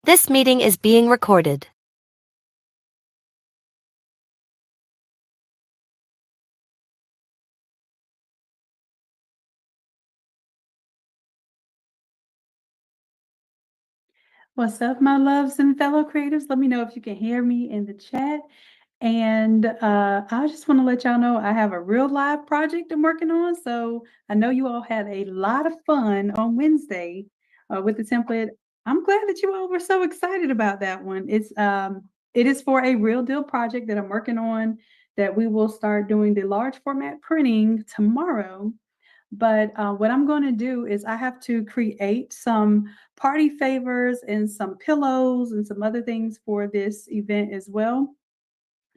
This meeting is being recorded. What's up, my loves and fellow creatives? Let me know if you can hear me in the chat. And I just want to let y'all know I have a real live project I'm working on. So I know you all had a lot of fun on Wednesday with the template. I'm glad that you all were so excited about that one. It is for a real deal project that I'm working on that we will start doing the large format printing tomorrow. But what I'm going to do is I have to create some party favors and some pillows and some other things for this event as well.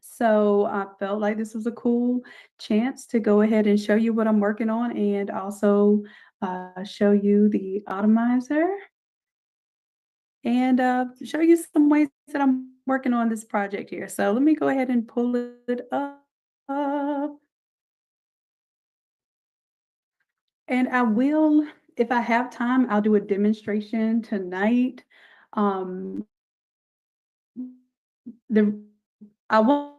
So I felt like this was a cool chance to go ahead and show you what I'm working on and also show you the Automizer and show you some ways that I'm working on this project here. So let me go ahead and pull it up. And I will, if I have time, I'll do a demonstration tonight. Um, the I want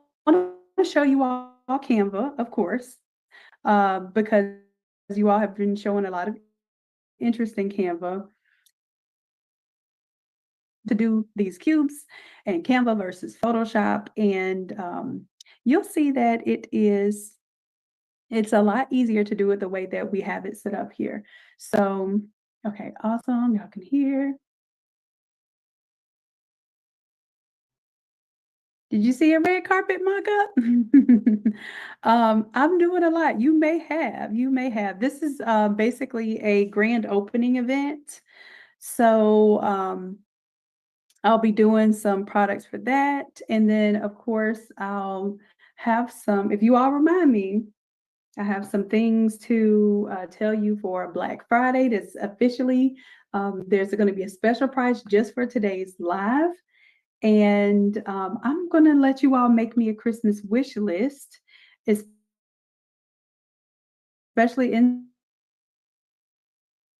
to show you all Canva, of course, because you all have been showing a lot of interest in Canva to do these cubes and Canva versus Photoshop. And you'll see that it's a lot easier to do it the way that we have it set up here. So, okay, awesome. Y'all can hear. Did you see a red carpet mock-up? I'm doing a lot. You may have. This is basically a grand opening event. So I'll be doing some products for that. And then, of course, I'll have some, if you all remind me, I have some things to tell you for Black Friday. That's officially, there's going to be a special price just for today's live. And I'm going to let you all make me a Christmas wish list, especially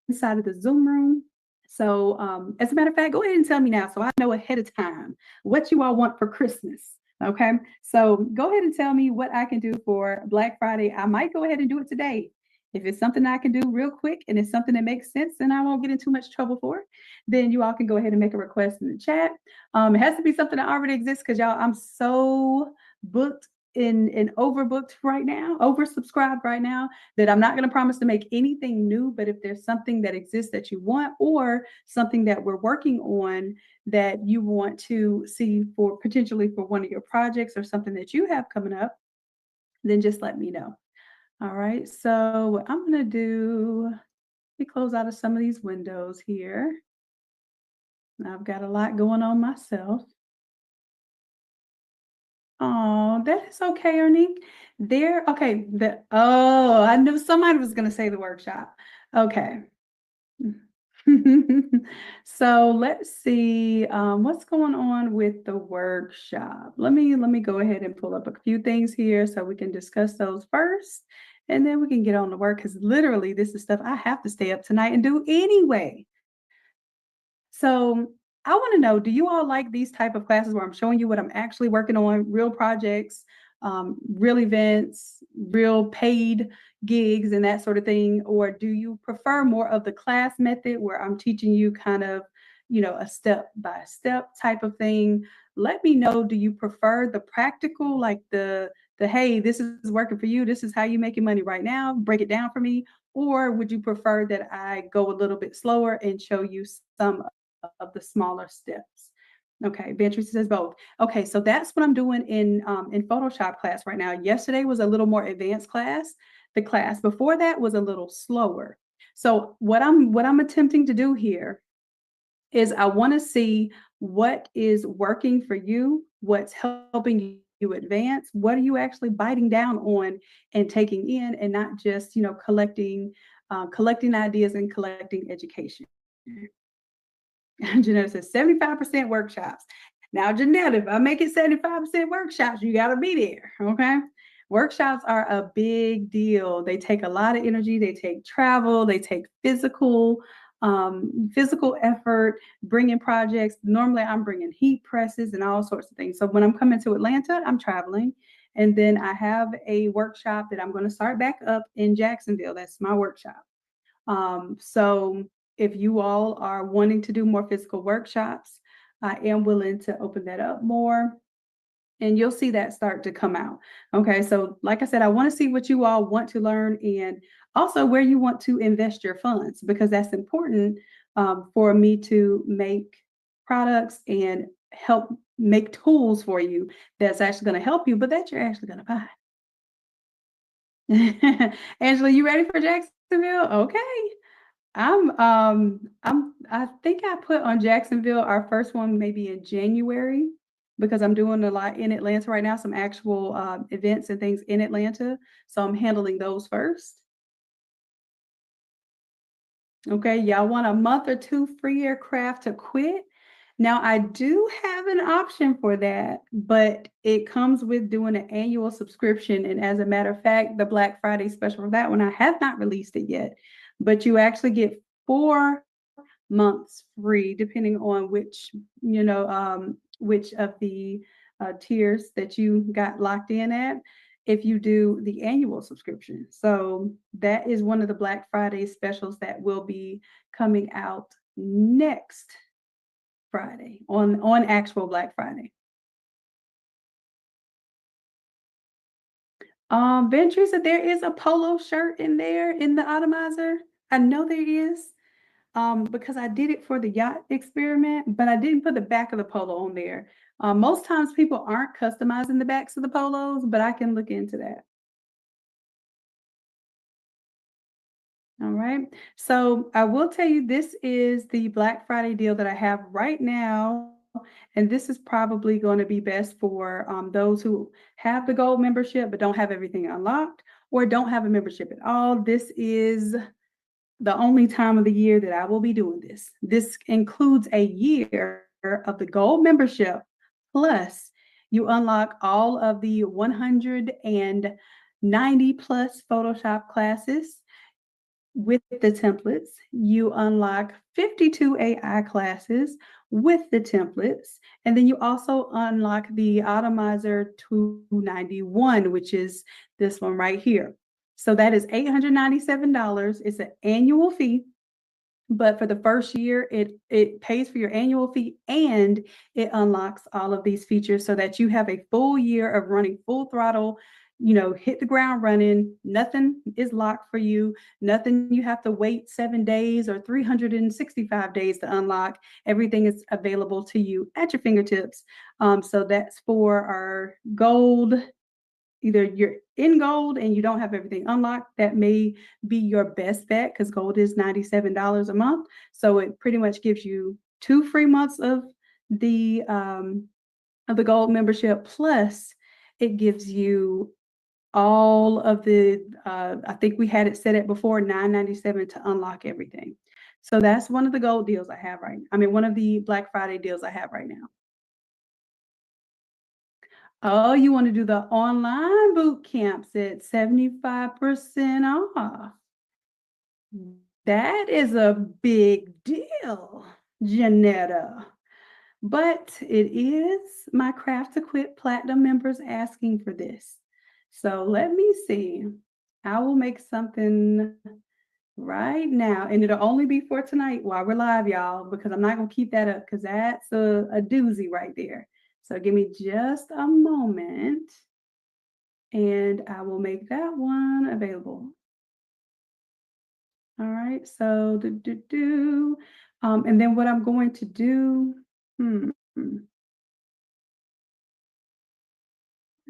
inside of the Zoom room. So, as a matter of fact, go ahead and tell me now so I know ahead of time what you all want for Christmas. Okay. So, go ahead and tell me what I can do for Black Friday. I might go ahead and do it today. If it's something I can do real quick and it's something that makes sense and I won't get in too much trouble for it, then you all can go ahead and make a request in the chat. It has to be something that already exists because y'all, I'm so booked and overbooked right now, oversubscribed right now, that I'm not going to promise to make anything new. But if there's something that exists that you want, or something that we're working on that you want to see for potentially for one of your projects or something that you have coming up, then just let me know. All right. So what I'm going to do, let me close out of some of these windows here. I've got a lot going on myself. Oh, that is okay, Ernie. Okay. I knew somebody was going to say the workshop. Okay. So let's see what's going on with the workshop. Let me go ahead and pull up a few things here so we can discuss those first, and then we can get on to work because literally this is stuff I have to stay up tonight and do anyway. So I want to know, do you all like these type of classes where I'm showing you what I'm actually working on, real projects, real events, real paid gigs and that sort of thing? Or do you prefer more of the class method where I'm teaching you kind of, a step by step type of thing? Let me know, do you prefer the practical, like the hey, this is working for you, this is how you making money right now, break it down for me? Or would you prefer that I go a little bit slower and show you some of the smaller steps? Okay, Beatrice says both. Okay, so that's what I'm doing in Photoshop class right now. Yesterday was a little more advanced class. The class before that was a little slower. So what I'm attempting to do here is I want to see what is working for you, what's helping you advance, what are you actually biting down on and taking in, and not just collecting ideas and collecting education. Janelle says 75% workshops. Now, Janelle, if I make it 75% workshops, you got to be there. Okay. Workshops are a big deal. They take a lot of energy. They take travel. They take physical physical effort, bringing projects. Normally, I'm bringing heat presses and all sorts of things. So when I'm coming to Atlanta, I'm traveling. And then I have a workshop that I'm going to start back up in Jacksonville. That's my workshop. So if you all are wanting to do more physical workshops, I am willing to open that up more, and you'll see that start to come out. Okay, so like I said, I want to see what you all want to learn and also where you want to invest your funds, because that's important for me to make products and help make tools for you that's actually going to help you, but that you're actually going to buy. Angela, you ready for Jacksonville? Okay. I think I put on Jacksonville our first one maybe in January, because I'm doing a lot in Atlanta right now, some actual events and things in Atlanta. So I'm handling those first. Okay, y'all want a month or two free aircraft to quit? Now, I do have an option for that, but it comes with doing an annual subscription. And as a matter of fact, the Black Friday special for that one, I have not released it yet, but you actually get 4 months free, depending on which of the tiers that you got locked in at, if you do the annual subscription. So that is one of the Black Friday specials that will be coming out next Friday, on actual Black Friday. Ventry said there is a polo shirt in there in the Automizer. I know there is. Because I did it for the yacht experiment, but I didn't put the back of the polo on there. Most times people aren't customizing the backs of the polos, but I can look into that. All right. So I will tell you, this is the Black Friday deal that I have right now. And this is probably going to be best for those who have the gold membership but don't have everything unlocked, or don't have a membership at all. This is the only time of the year that I will be doing this. This includes a year of the gold membership, plus you unlock all of the 190 plus Photoshop classes with the templates. You unlock 52 AI classes with the templates. And then you also unlock the Automizer 291, which is this one right here. So that is $897. It's an annual fee, but for the first year, it pays for your annual fee, and it unlocks all of these features so that you have a full year of running full throttle, hit the ground running. Nothing is locked for you. Nothing you have to wait 7 days or 365 days to unlock. Everything is available to you at your fingertips. So that's for our gold. Either you're in gold and you don't have everything unlocked, that may be your best bet, because gold is $97 a month. So it pretty much gives you 2 free months of the gold membership, plus it gives you all of the I think we had it set at before $997 to unlock everything. So that's one of the gold deals I have one of the Black Friday deals I have right now. Oh, you want to do the online boot camps at 75% off. That is a big deal, Janetta. But it is my Craft to Quit Platinum members asking for this. So let me see. I will make something right now, and it'll only be for tonight while we're live, y'all, because I'm not going to keep that up, because that's a doozy right there. So give me just a moment, and I will make that one available. All right, so and then what I'm going to do, let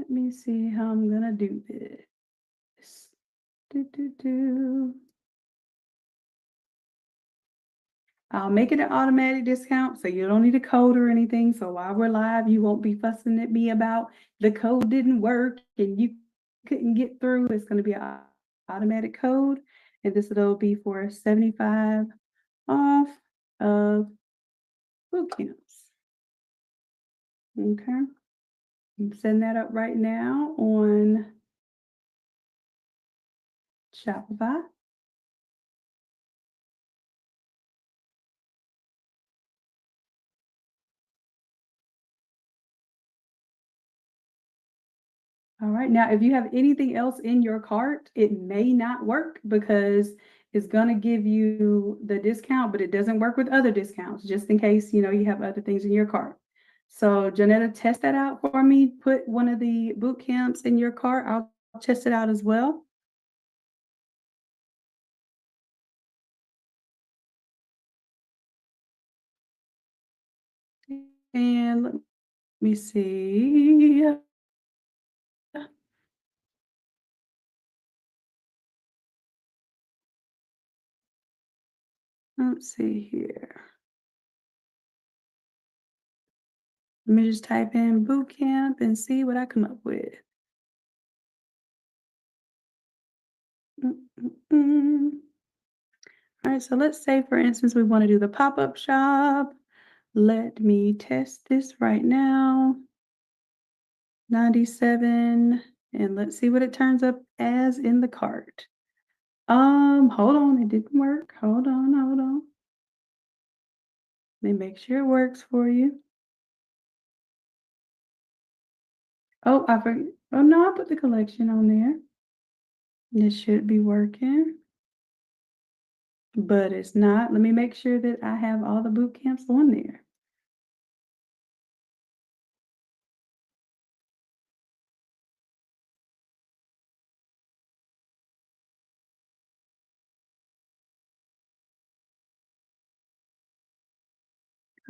me see how I'm gonna do this. I'll make it an automatic discount, so you don't need a code or anything. So while we're live, you won't be fussing at me about the code didn't work and you couldn't get through. It's going to be an automatic code, and this will be for 75 off of boot camps. Okay, I'm setting that up right now on Shopify. All right. Now, if you have anything else in your cart, it may not work because it's going to give you the discount, but it doesn't work with other discounts, just in case, you have other things in your cart. So, Janetta, test that out for me. Put one of the boot camps in your cart. I'll test it out as well. And let me see. Let's see here. Let me just type in boot camp and see what I come up with. Mm. All right, so let's say, for instance, we want to do the pop-up shop. Let me test this right now. 97, and let's see what it turns up as in the cart. Hold on, it didn't work. Hold on, hold on. Let me make sure it works for you. Oh, I forgot. Oh no, I put the collection on there. This should be working, but it's not. Let me make sure that I have all the boot camps on there.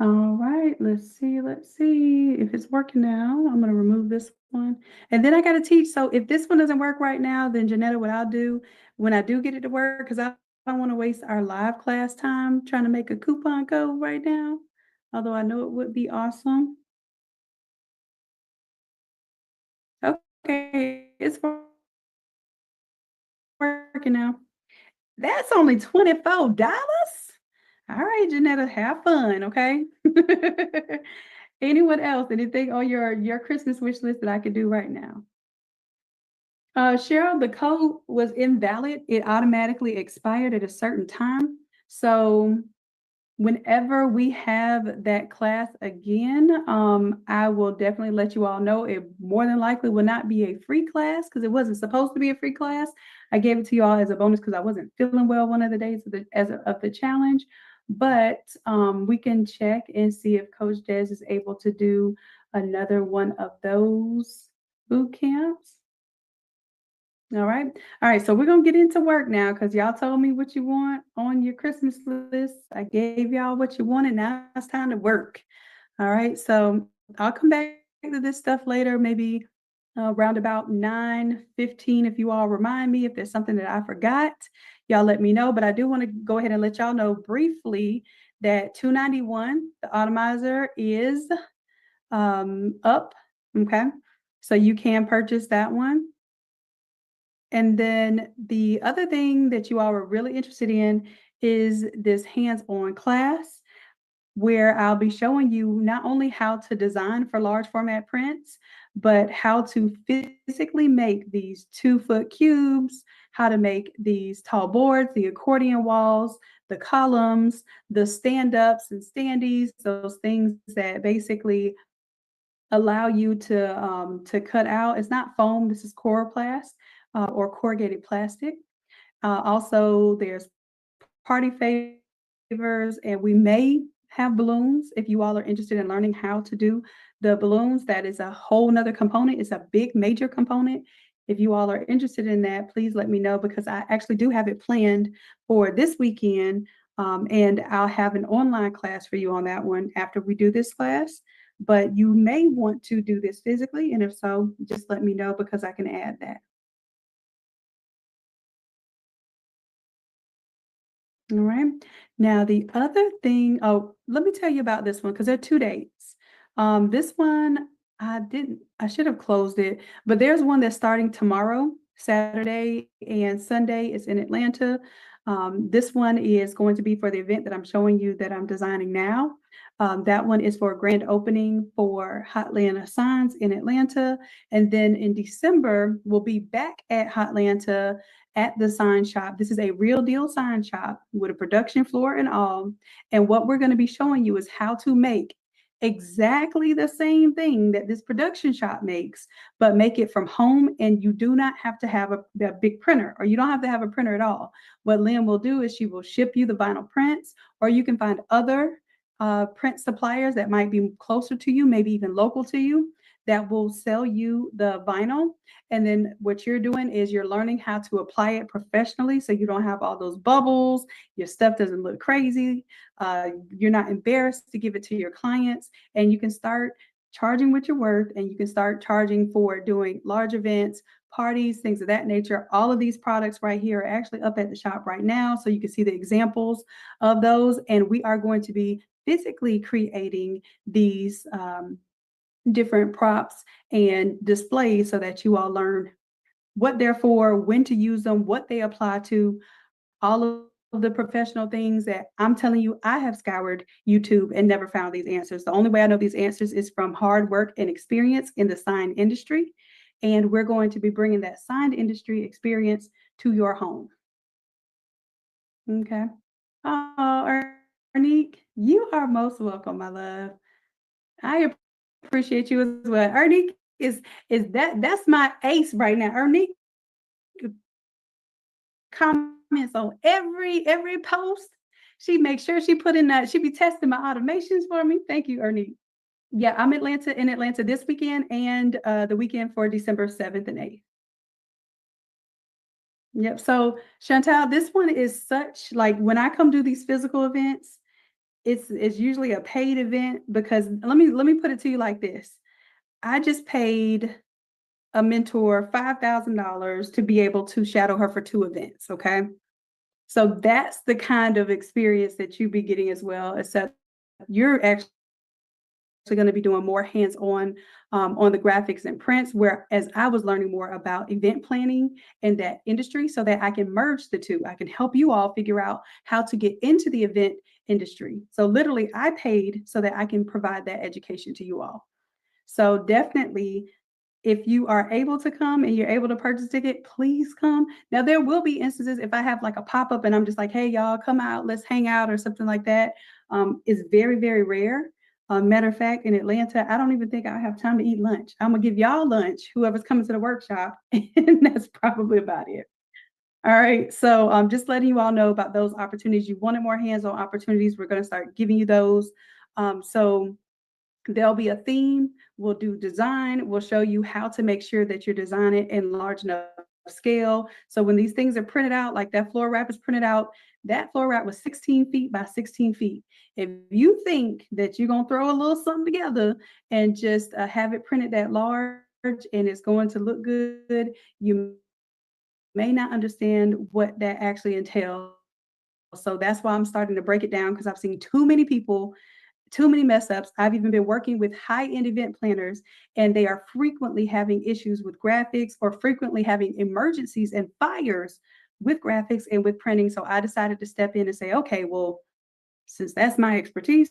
All right, let's see. Let's see if it's working now. I'm gonna remove this one. And then I gotta teach. So if this one doesn't work right now, then Janetta, what I'll do when I do get it to work, because I don't want to waste our live class time trying to make a coupon code right now. Although I know it would be awesome. Okay, it's working now. That's only $24. All right, Janetta, have fun, okay? Anyone else? Anything on your Christmas wish list that I could do right now? Cheryl, the code was invalid. It automatically expired at a certain time. So whenever we have that class again, I will definitely let you all know. It more than likely will not be a free class because it wasn't supposed to be a free class. I gave it to you all as a bonus because I wasn't feeling well one of the days of the challenge. But we can check and see if Coach Des is able to do another one of those boot camps. All right. All right. So we're going to get into work now because y'all told me what you want on your Christmas list. I gave y'all what you wanted. Now it's time to work. All right. So I'll come back to this stuff later, maybe around about 9:15. If you all remind me, if there's something that I forgot, y'all let me know. But I do want to go ahead and let y'all know briefly that 291, the Automizer, is up. Okay. So you can purchase that one. And then the other thing that you all were really interested in is this hands-on class where I'll be showing you not only how to design for large format prints, but how to physically make these 2-foot cubes, how to make these tall boards, the accordion walls, the columns, the stand-ups and standees, those things that basically allow you to cut out. It's not foam, this is coroplast or corrugated plastic. Also, there's party favors, and we may have balloons. If you all are interested in learning how to do the balloons, that is a whole nother component. It's a big major component. If you all are interested in that, please let me know because I actually do have it planned for this weekend. And I'll have an online class for you on that one after we do this class. But you may want to do this physically, and if so, just let me know because I can add that. All right. Now the other thing, oh, let me tell you about this one because there are 2 dates. This one I should have closed it, but there's one that's starting tomorrow, Saturday and Sunday. It's in Atlanta. This one is going to be for the event that I'm showing you that I'm designing now. That one is for a grand opening for Hotlanta Signs in Atlanta. And then in December, we'll be back at Hotlanta at the sign shop. This is a real deal sign shop with a production floor and all. And what we're going to be showing you is how to make exactly the same thing that this production shop makes, but make it from home. And you do not have to have a big printer, or you don't have to have a printer at all. What Lynn will do is she will ship you the vinyl prints, or you can find other print suppliers that might be closer to you, maybe even local to you, that will sell you the vinyl. And then what you're doing is you're learning how to apply it professionally, so you don't have all those bubbles, your stuff doesn't look crazy, you're not embarrassed to give it to your clients, and you can start charging what you're worth, and you can start charging for doing large events, parties, things of that nature. All of these products right here are actually up at the shop right now, so you can see the examples of those. And we are going to be physically creating these different props and displays so that you all learn what they're for, when to use them, what they apply to, all of the professional things that I'm telling you. I have scoured YouTube and never found these answers. The only way I know these answers is from hard work and experience in the sign industry. And we're going to be bringing that sign industry experience to your home. Okay. Oh, Ernique, you are most welcome, my love. I appreciate you as well. Ernique is that's my ace right now. Ernique comments on every post. She makes sure she put in that. She be testing my automations for me. Thank you, Ernie. Yeah, I'm in Atlanta this weekend, and the weekend for December 7th and 8th. Yep. So Chantal, this one is such, like, when I come do these physical events, it's usually a paid event, because let me put it to you like this. I just paid a mentor $5,000 to be able to shadow her for 2 events. Okay. So that's the kind of experience that you be getting as well, except you're actually going to be doing more hands-on on the graphics and prints, whereas I was learning more about event planning in that industry, so that I can merge the two. I can help you all figure out how to get into the event industry. So literally, I paid so that I can provide that education to you all. So definitely, if you are able to come and you're able to purchase a ticket, please come. Now, there will be instances if I have like a pop-up and I'm just like, hey, y'all, come out, let's hang out or something like that. It's very, very rare. Matter of fact, in Atlanta, I don't even think I have time to eat lunch. I'm going to give y'all lunch, whoever's coming to the workshop, and that's probably about it. All right. So just letting you all know about those opportunities. You wanted more hands-on opportunities. We're going to start giving you those. So there'll be a theme. We'll do design. We'll show you how to make sure that you're designing in large enough scale. So when these things are printed out, like that floor wrap is printed out, that floor wrap was 16 feet by 16 feet. If you think that you're going to throw a little something together and just have it printed that large and it's going to look good, you may not understand what that actually entails. So that's why I'm starting to break it down, because I've seen too many people, too many mess ups. I've even been working with high-end event planners, and they are frequently having issues with graphics, or frequently having emergencies and fires with graphics and with printing. So I decided to step in and say, okay, well, since that's my expertise,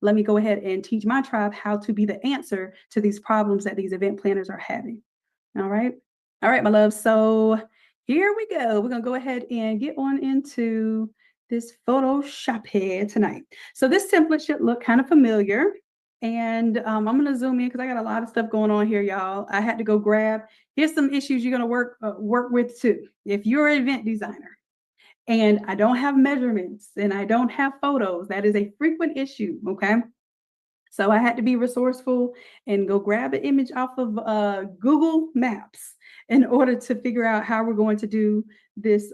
let me go ahead and teach my tribe how to be the answer to these problems that these event planners are having. All right. All right, my love. So here we go. We're going to go ahead and get on into this Photoshop here tonight. So this template should look kind of familiar. And I'm going to zoom in because I got a lot of stuff going on here, y'all. I had to go grab, here's some issues you're going to work with too. If you're an event designer and I don't have measurements and I don't have photos, that is a frequent issue, okay? So I had to be resourceful and go grab an image off of Google Maps in order to figure out how we're going to do this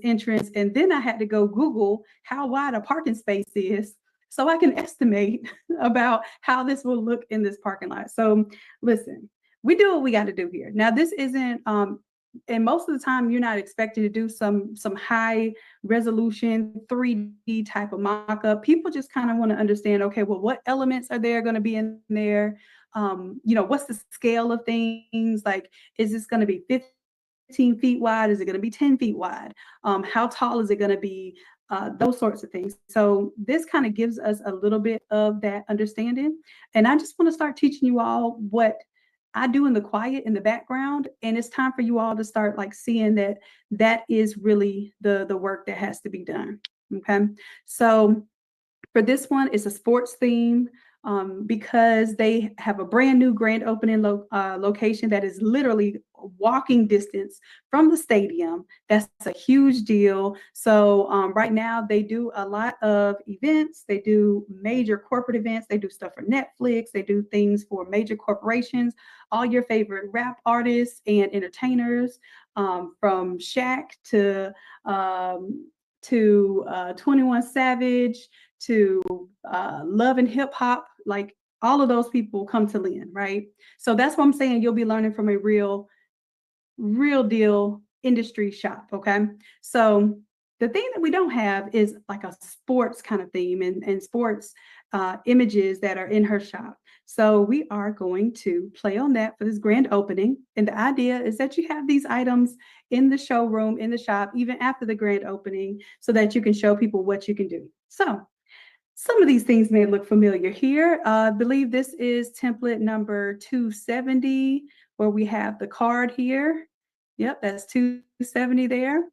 entrance. And then I had to go Google how wide a parking space is, so I can estimate about how this will look in this parking lot. So listen, we do what we got to do here. Now, this isn't and most of the time you're not expected to do some high resolution 3D type of mock-up. People just kind of want to understand, okay, well, what elements are there going to be in there? What's the scale of things? Like, is this going to be 15 feet wide? Is it going to be 10 feet wide? How tall is it going to be? Those sorts of things. So this kind of gives us a little bit of that understanding. And I just want to start teaching you all what I do in the quiet in the background. And it's time for you all to start like seeing that that is really the work that has to be done. Okay. So for this one, it's a sports theme. because they have a brand new grand opening location that is literally walking distance from the stadium. That's a huge deal. So right now they do a lot of events. They do major corporate events. They do stuff for Netflix. They do things for major corporations, all your favorite rap artists and entertainers, from Shaq um, to 21 Savage to Love and Hip Hop. Like all of those people come to Lynn, right? So that's what I'm saying. You'll be learning from a real deal industry shop. Okay. So the thing that we don't have is like a sports kind of theme and sports images that are in her shop. So we are going to play on that for this grand opening. And the idea is that you have these items in the showroom, in the shop, even after the grand opening, so that you can show people what you can do. So some of these things may look familiar here. I believe this is template number 270, where we have the card here. Yep, that's 270 there.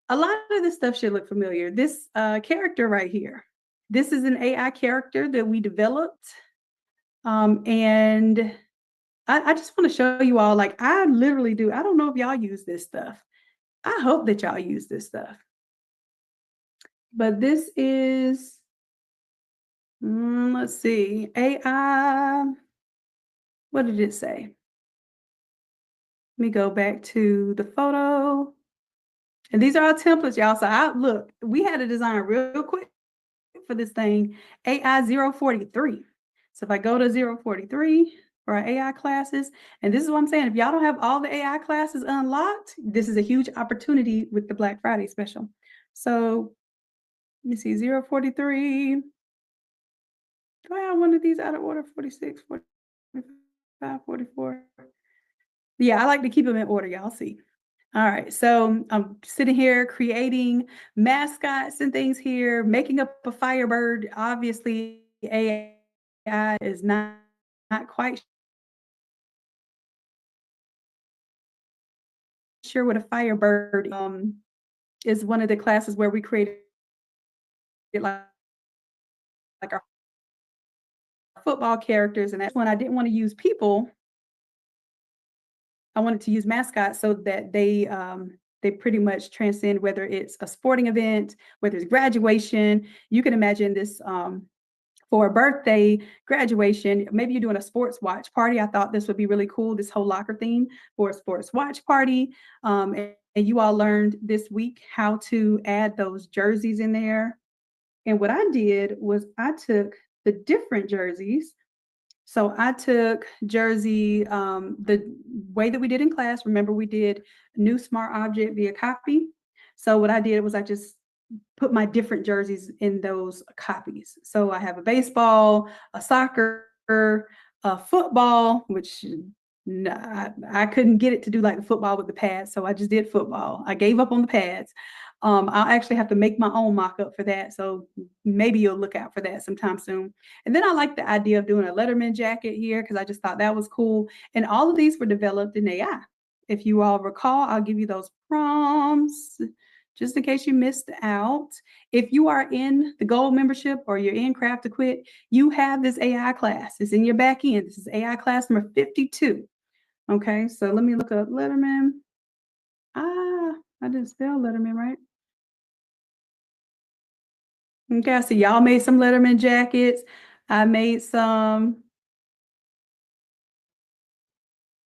A lot of this stuff should look familiar. This character right here, this is an AI character that we developed. And I just want to show you all, like I literally do. I don't know if y'all use this stuff. I hope that y'all use this stuff. But this is, let's see, AI. What did it say? Let me go back to the photo. And these are our templates, y'all. So look, we had to design real quick for this thing, AI 043. So if I go to 043 for our AI classes, and this is what I'm saying, if y'all don't have all the AI classes unlocked, this is a huge opportunity with the Black Friday special. So let me see, 043. Do I have one of these out of order? 46, 45, 44. Yeah, I like to keep them in order, y'all see. All right, so I'm sitting here creating mascots and things here, making up a Firebird. Obviously, AI is not quite sure what a Firebird is. One of the classes where we created like our football characters, and that's when I didn't want to use people. I wanted to use mascots so that they pretty much transcend, whether it's a sporting event, whether it's graduation. You can imagine this for a birthday, graduation. Maybe you're doing a sports watch party. I thought this would be really cool, this whole locker theme for a sports watch party. And you all learned this week how to add those jerseys in there. And what I did was I took the different jerseys. So I took jersey, the way that we did in class. Remember, we did new smart object via copy. So what I did was I just put my different jerseys in those copies. So I have a baseball, a soccer, a football, which I couldn't get it to do like the football with the pads. So I just did football. I gave up on the pads. I'll actually have to make my own mock-up for that. So maybe you'll look out for that sometime soon. And then I like the idea of doing a Letterman jacket here because I just thought that was cool. And all of these were developed in AI. If you all recall, I'll give you those prompts just in case you missed out. If you are in the gold membership or you're in Craft to Quit, you have this AI class. It's in your back end. This is AI class number 52. Okay, so let me look up Letterman. I didn't spell Letterman right. Okay, so y'all made some Letterman jackets. I made some.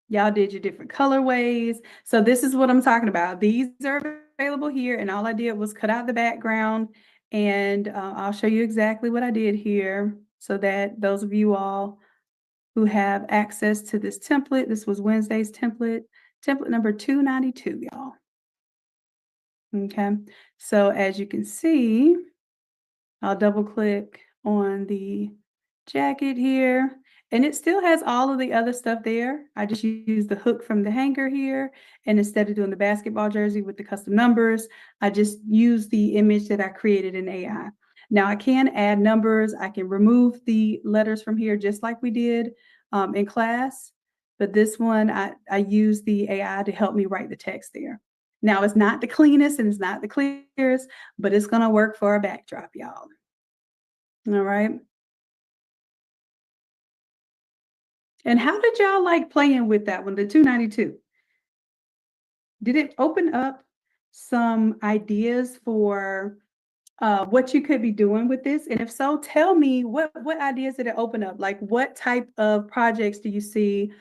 Y'all did your different colorways. So this is what I'm talking about. These are available here, and all I did was cut out the background, and I'll show you exactly what I did here so that those of you all who have access to this template, this was Wednesday's template number 292, y'all. Okay, so as you can see, I'll double click on the jacket here, and it still has all of the other stuff there. I just used the hook from the hanger here, and instead of doing the basketball jersey with the custom numbers, I just used the image that I created in AI. Now I can add numbers. I can remove the letters from here just like we did in class, but this one I used the AI to help me write the text there. Now it's not the cleanest and it's not the clearest, but it's gonna work for a backdrop, y'all. All right. And how did y'all like playing with that one, the 292? Did it open up some ideas for what you could be doing with this? And if so, tell me what ideas did it open up? Like what type of projects do you see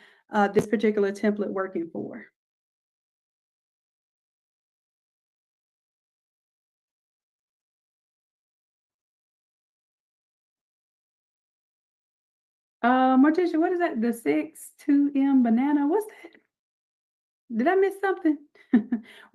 this particular template working for? Morticia, what is that? The 6-2M banana? What's that? Did I miss something?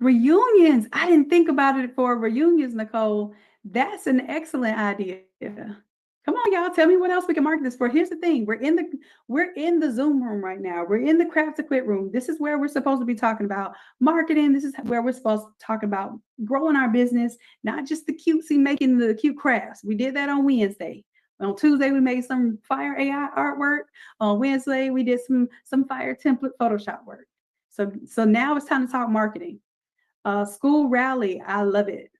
Reunions. I didn't think about it for reunions, Nicole. That's an excellent idea. Come on, y'all. Tell me what else we can market this for. Here's the thing. We're in the Zoom room right now. We're in the craft to quit room. This is where we're supposed to be talking about marketing. This is where we're supposed to talk about growing our business, not just the cutesy making the cute crafts. We did that on Wednesday. On Tuesday, we made some fire AI artwork. On Wednesday, we did some fire template Photoshop work. So now it's time to talk marketing. School rally, I love it.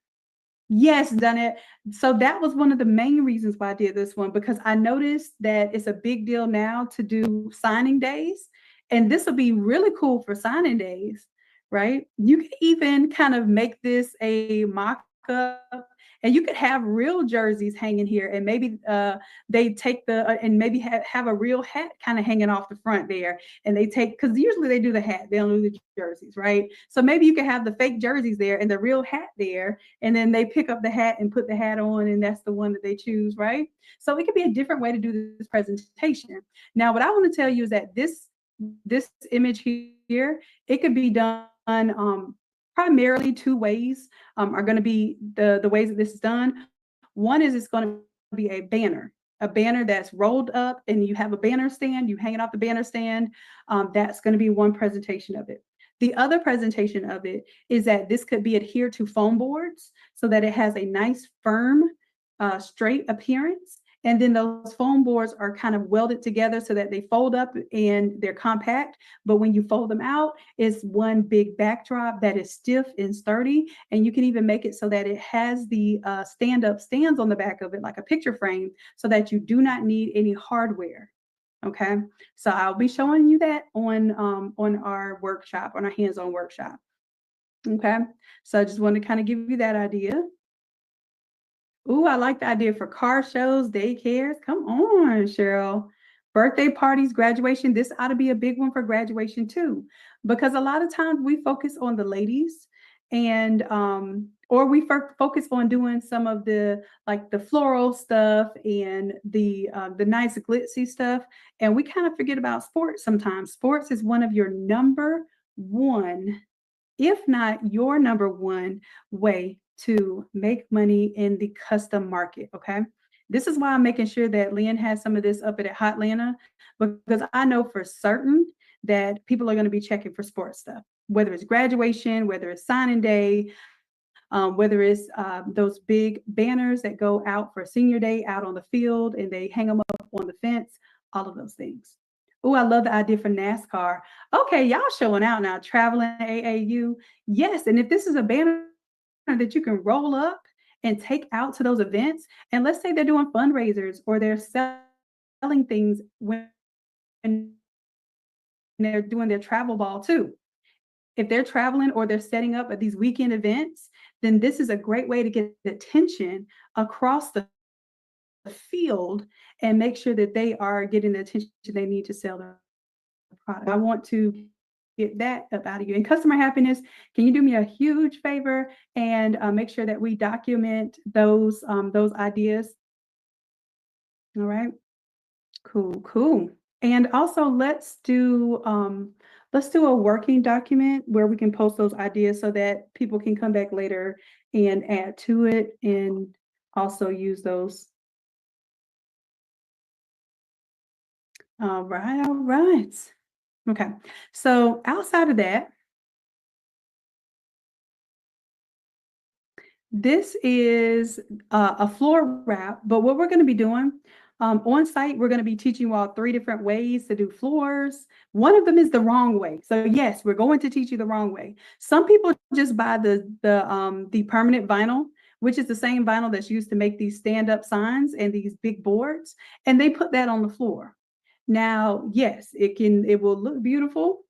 Yes, done it. So that was one of the main reasons why I did this one because I noticed that it's a big deal now to do signing days. And this will be really cool for signing days, right? You can even kind of make this a mock up and you could have real jerseys hanging here and maybe they take and maybe have a real hat kind of hanging off the front there and they take because usually they do the hat, they don't do the jerseys, right? So maybe you could have the fake jerseys there and the real hat there and then they pick up the hat and put the hat on and that's the one that they choose, right? So it could be a different way to do this presentation. Now what I want to tell you is that this image here, it could be done primarily two ways are going to be the ways that this is done. One is it's going to be a banner that's rolled up and you have a banner stand, you hang it off the banner stand. That's going to be one presentation of it. The other presentation of it is that this could be adhered to foam boards so that it has a nice, firm, straight appearance. And then those foam boards are kind of welded together so that they fold up and they're compact. But when you fold them out, it's one big backdrop that is stiff and sturdy. And you can even make it so that it has the stand-up stands on the back of it, like a picture frame, so that you do not need any hardware. Okay, so I'll be showing you that on our workshop, on our hands-on workshop. Okay, so I just wanted to kind of give you that idea. Ooh, I like the idea for car shows, daycares. Come on, Cheryl. Birthday parties, graduation. This ought to be a big one for graduation too, because a lot of times we focus on the ladies and or we focus on doing some of the like the floral stuff and the nice glitzy stuff, and we kind of forget about sports sometimes. Sports is one of your number one, if not your number one way to make money in the custom market. Okay. This is why I'm making sure that Lynn has some of this up at Hotlanta because I know for certain that people are going to be checking for sports stuff, whether it's graduation, whether it's signing day, whether it's those big banners that go out for senior day out on the field and they hang them up on the fence, all of those things. Oh, I love the idea for NASCAR. Okay, y'all showing out now, traveling AAU. Yes, and if this is a banner that you can roll up and take out to those events, and let's say they're doing fundraisers or they're selling things when they're doing their travel ball too. If they're traveling or they're setting up at these weekend events, then this is a great way to get attention across the field and make sure that they are getting the attention they need to sell their product. I want to get that up out of you. And customer happiness, can you do me a huge favor and make sure that we document those ideas? All right. Cool, cool. And also let's do a working document where we can post those ideas so that people can come back later and add to it and also use those. All right, all right. Okay. So outside of that, this is a floor wrap, but what we're going to be doing on site, we're going to be teaching you all three different ways to do floors. One of them is the wrong way. So yes, we're going to teach you the wrong way. Some people just buy the permanent vinyl, which is the same vinyl that's used to make these stand-up signs and these big boards, and they put that on the floor. Now, yes, it will look beautiful,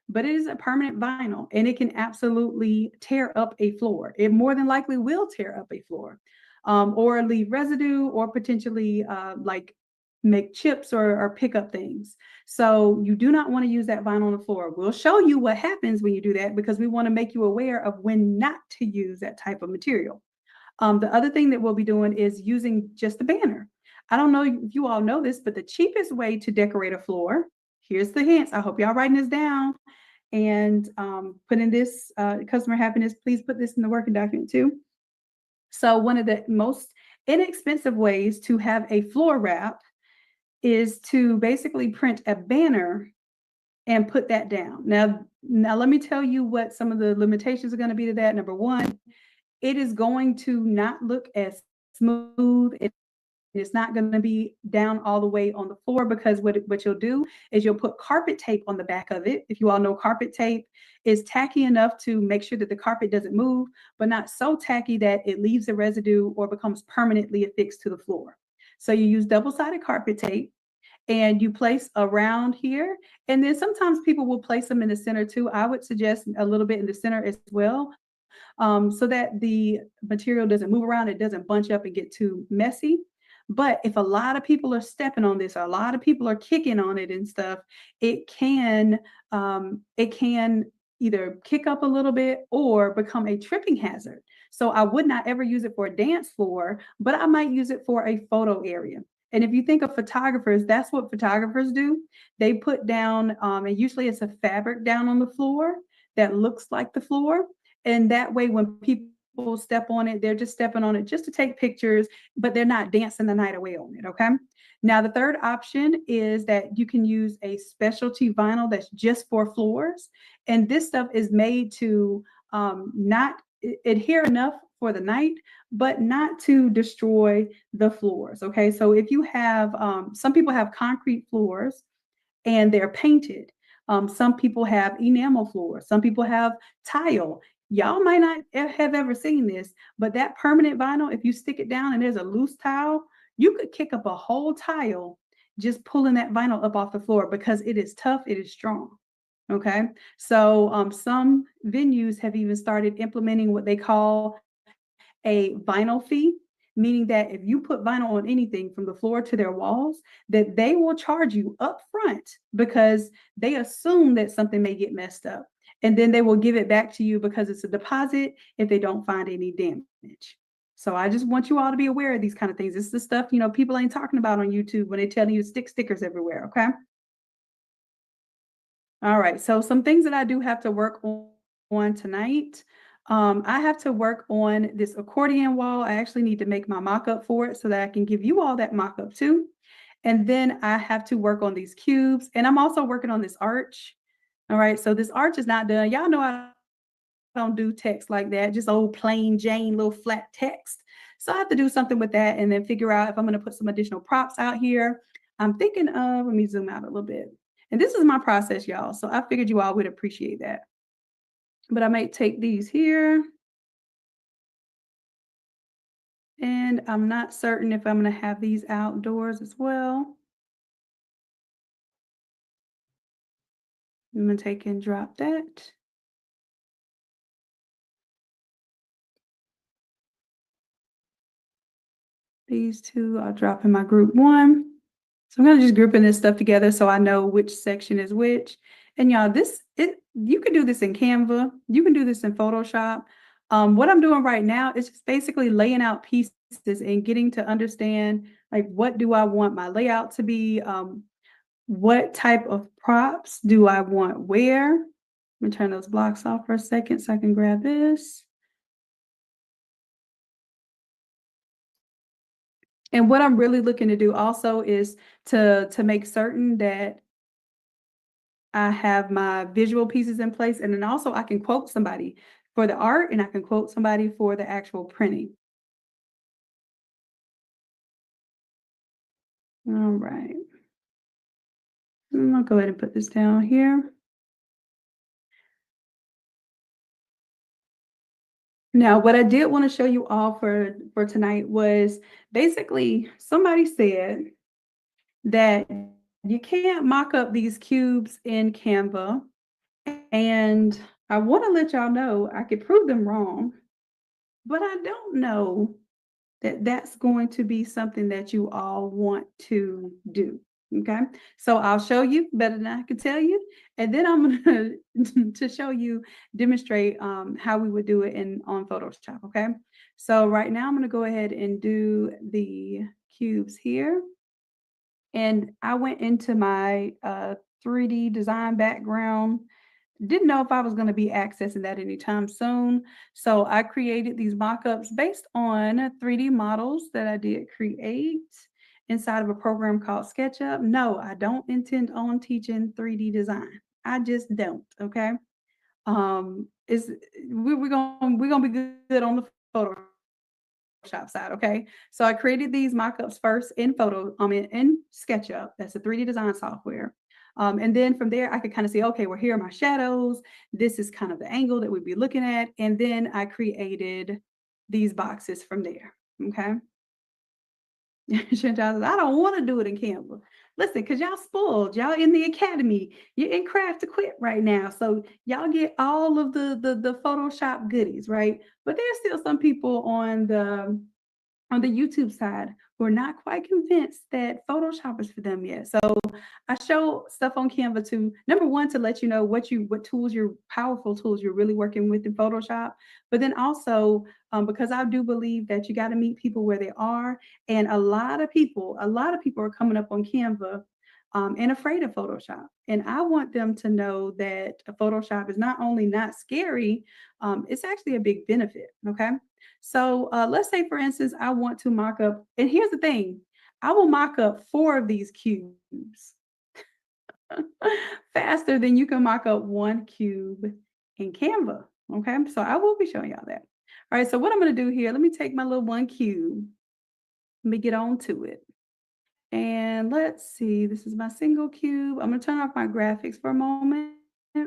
but it is a permanent vinyl and it can absolutely tear up a floor. It more than likely will tear up a floor, or leave residue, or potentially like make chips, or pick up things. So you do not want to use that vinyl on the floor. We'll show you what happens when you do that, because we want to make you aware of when not to use that type of material. The other thing that we'll be doing is using just a banner. I don't know if you all know this, but the cheapest way to decorate a floor, here's the hints. I hope y'all writing this down and put in this customer happiness. Please put this in the working document too. So one of the most inexpensive ways to have a floor wrap is to basically print a banner and put that down. Now let me tell you what some of the limitations are going to be to that. Number one, it is going to not look as smooth. It's not going to be down all the way on the floor, because what you'll do is you'll put carpet tape on the back of it. If you all know, carpet tape is tacky enough to make sure that the carpet doesn't move, but not so tacky that it leaves a residue or becomes permanently affixed to the floor. So you use double-sided carpet tape and you place around here. And then sometimes people will place them in the center too. I would suggest a little bit in the center as well, so that the material doesn't move around, it doesn't bunch up and get too messy. But if a lot of people are stepping on this, or a lot of people are kicking on it and stuff, it can either kick up a little bit or become a tripping hazard. So I would not ever use it for a dance floor, but I might use it for a photo area. And if you think of photographers, that's what photographers do. They put down, and usually it's a fabric down on the floor that looks like the floor. And that way, when people step on it, they're just stepping on it just to take pictures, but they're not dancing the night away on it. Okay. Now, the third option is that you can use a specialty vinyl that's just for floors. And this stuff is made to not adhere enough for the night, but not to destroy the floors. Okay. So if you have, some people have concrete floors and they're painted. Some people have enamel floors. Some people have tile. Y'all might not have ever seen this, but that permanent vinyl, if you stick it down and there's a loose tile, you could kick up a whole tile just pulling that vinyl up off the floor, because it is tough, it is strong. Okay. So some venues have even started implementing what they call a vinyl fee, meaning that if you put vinyl on anything from the floor to their walls, that they will charge you up front, because they assume that something may get messed up. And then they will give it back to you because it's a deposit if they don't find any damage. So I just want you all to be aware of these kind of things. It's the stuff, people ain't talking about on YouTube when they tell you to stick stickers everywhere. Okay. All right. So some things that I do have to work on tonight. I have to work on this accordion wall. I actually need to make my mock-up for it so that I can give you all that mock-up too. And then I have to work on these cubes. And I'm also working on this arch. All right. So this arch is not done. Y'all know I don't do text like that, just old plain Jane, little flat text. So I have to do something with that and then figure out if I'm going to put some additional props out here. I'm thinking of, let me zoom out a little bit. And this is my process, y'all. So I figured you all would appreciate that. But I might take these here. And I'm not certain if I'm going to have these outdoors as well. I'm going to take and drop that. These two I'll drop in my group one. So I'm going to just grouping this stuff together so I know which section is which. And y'all, you can do this in Canva. You can do this in Photoshop. What I'm doing right now is just basically laying out pieces and getting to understand, like, what do I want my layout to be? What type of props do I want where? Let me turn those blocks off for a second so I can grab this. And what I'm really looking to do also is to make certain that I have my visual pieces in place, and then also I can quote somebody for the art and I can quote somebody for the actual printing. All right. I'm gonna go ahead and put this down here. Now, what I did want to show you all for tonight was basically somebody said that you can't mock up these cubes in Canva. And I want to let y'all know I could prove them wrong, but I don't know that that's going to be something that you all want to do. Okay, so I'll show you better than I can tell you, and then I'm going to show you, demonstrate how we would do it in on Photoshop. Okay, so right now I'm going to go ahead and do the cubes here, and I went into my 3D design background. Didn't know if I was going to be accessing that anytime soon. So I created these mockups based on 3D models that I did create inside of a program called SketchUp. No, I don't intend on teaching 3D design. I just don't. Okay. Is we're gonna be good on the Photoshop side. Okay. So I created these mockups first in in SketchUp. That's a 3D design software. And then from there, I could kind of see, okay, well, here are my shadows. This is kind of the angle that we'd be looking at. And then I created these boxes from there. Okay. Chantal says, I don't want to do it in Canva. Listen, because y'all spoiled. Y'all in the academy. You're in Craft to Quit right now. So y'all get all of the Photoshop goodies, right? But there's still some people on the YouTube side who are not quite convinced that Photoshop is for them yet. So I show stuff on Canva to, number one, to let you know what tools, your powerful tools you're really working with in Photoshop. But then also, because I do believe that you got to meet people where they are, and a lot of people are coming up on Canva. And afraid of Photoshop. And I want them to know that Photoshop is not only not scary, it's actually a big benefit. Okay. So let's say, for instance, I want to mock up, and here's the thing, I will mock up 4 of these cubes faster than you can mock up 1 cube in Canva. Okay, so I will be showing y'all that. All right, so what I'm going to do here, let me take my little 1 cube, let me get on to it. And let's see, this is my single cube. I'm going to turn off my graphics for a moment. Mm,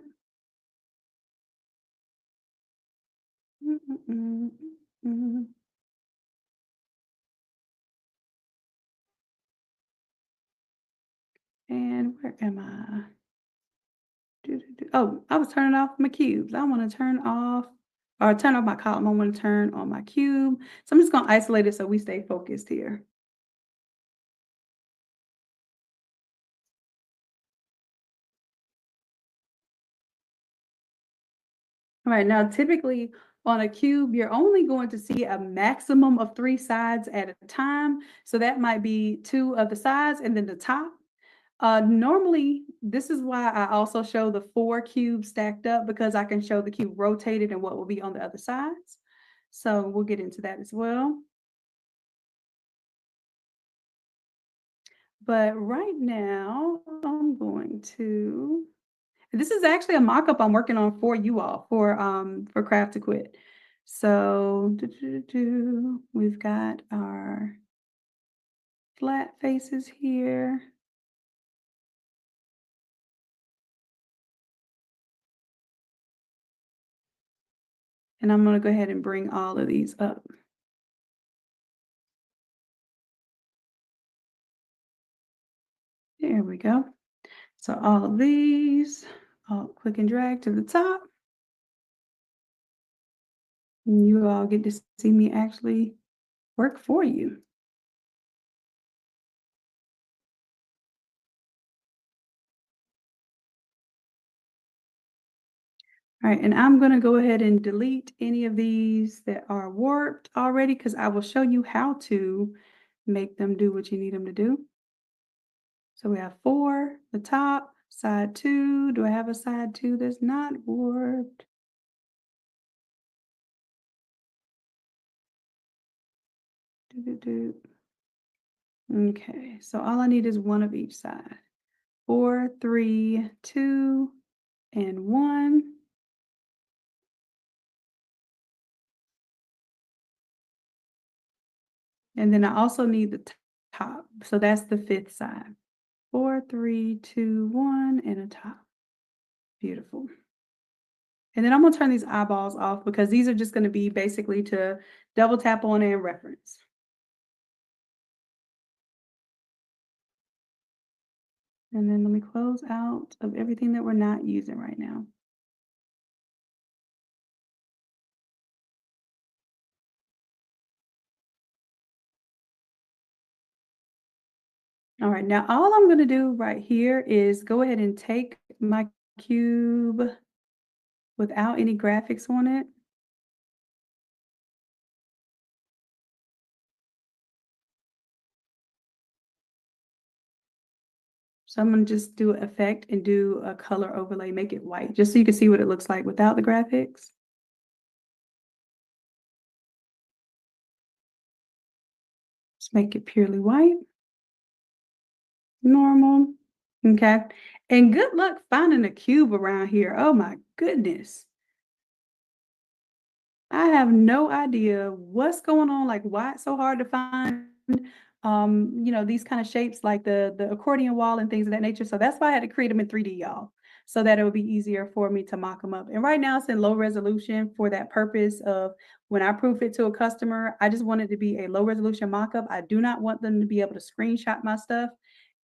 mm, mm, mm. And where am I? Oh, I was turning off my cubes. I want to turn off my column. I want to turn on my cube. So I'm just going to isolate it so we stay focused here. All right, now typically on a cube, you're only going to see a maximum of 3 sides at a time. So that might be 2 of the sides and then the top. Normally, this is why I also show the 4 cubes stacked up, because I can show the cube rotated and what will be on the other sides. So we'll get into that as well. But right now, I'm going to, this is actually a mock-up I'm working on for you all for Craft to Quit. So we've got our flat faces here. And I'm going to go ahead and bring all of these up. There we go. So all of these, I'll click and drag to the top. And you all get to see me actually work for you. All right, and I'm going to go ahead and delete any of these that are warped already, because I will show you how to make them do what you need them to do. So we have 4, the top, side 2. Do I have a side 2 that's not warped? Okay, so all I need is 1 of each side. 4, 3, 2, and 1. And then I also need the top. So that's the 5th side. 4, 3, 2, 1, and a top. Beautiful. And then I'm going to turn these eyeballs off, because these are just going to be basically to double tap on and reference. And then let me close out of everything that we're not using right now. All right, now all I'm gonna do right here is go ahead and take my cube without any graphics on it. So I'm gonna just do an effect and do a color overlay, make it white, just so you can see what it looks like without the graphics. Just make it purely white, normal. Okay. And good luck finding a cube around here. Oh my goodness. I have no idea what's going on, like why it's so hard to find these kind of shapes like the accordion wall and things of that nature. So that's why I had to create them in 3D, y'all, so that it would be easier for me to mock them up. And right now it's in low resolution for that purpose of when I proof it to a customer, I just want it to be a low resolution mock-up. I do not want them to be able to screenshot my stuff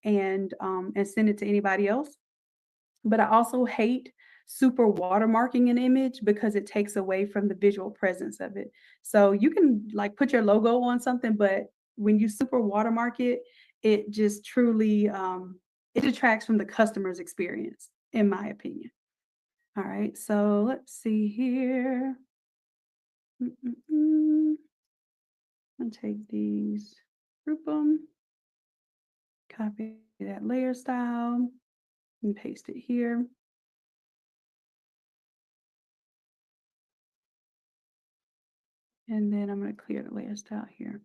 and send it to anybody else. But I also hate super watermarking an image because it takes away from the visual presence of it. So you can like put your logo on something, but when you super watermark it, it just truly it detracts from the customer's experience, in my opinion. All right, so let's see here. I'll take these, group them, copy that layer style, and paste it here. And then I'm going to clear the layer style here.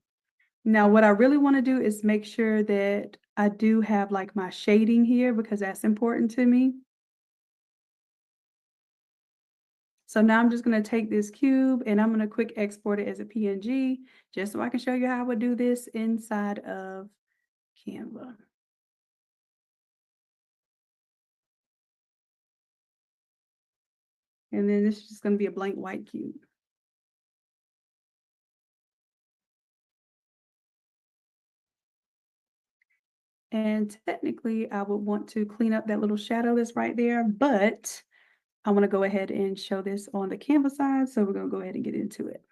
Now, what I really want to do is make sure that I do have like my shading here because that's important to me. So now I'm just going to take this cube and I'm going to quick export it as a PNG just so I can show you how I would do this inside of Canva. And then this is just going to be a blank white cube. And technically, I would want to clean up that little shadow that's right there, but I want to go ahead and show this on the Canva side. So we're going to go ahead and get into it.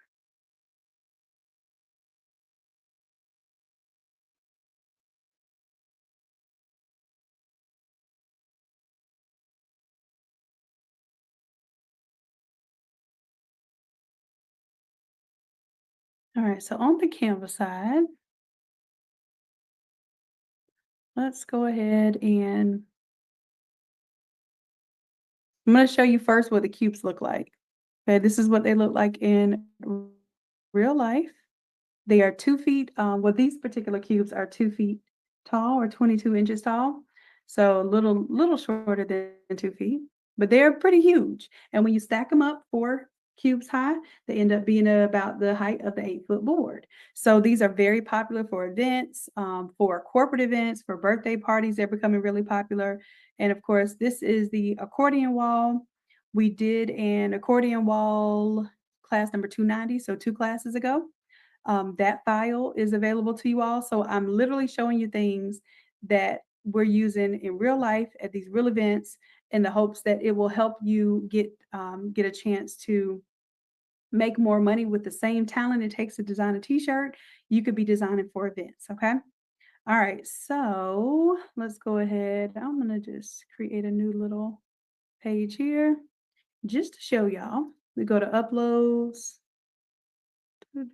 All right, so on the Canva side, let's go ahead and I'm going to show you first what the cubes look like. Okay, this is what they look like in real life. They are 2 feet. Well, these particular cubes are 2 feet tall or 22 inches tall. So a little shorter than 2 feet, but they're pretty huge. And when you stack them up 4 cubes high, they end up being about the height of the 8-foot board. So these are very popular for events, for corporate events, for birthday parties. They're becoming really popular. And of course, this is the accordion wall. We did an accordion wall class number 290, so 2 classes ago. That file is available to you all. So I'm literally showing you things that we're using in real life at these real events in the hopes that it will help you get a chance to make more money with the same talent it takes to design a t-shirt. You could be designing for events. Okay. All right. So let's go ahead. I'm going to just create a new little page here just to show y'all. We go to uploads. I'm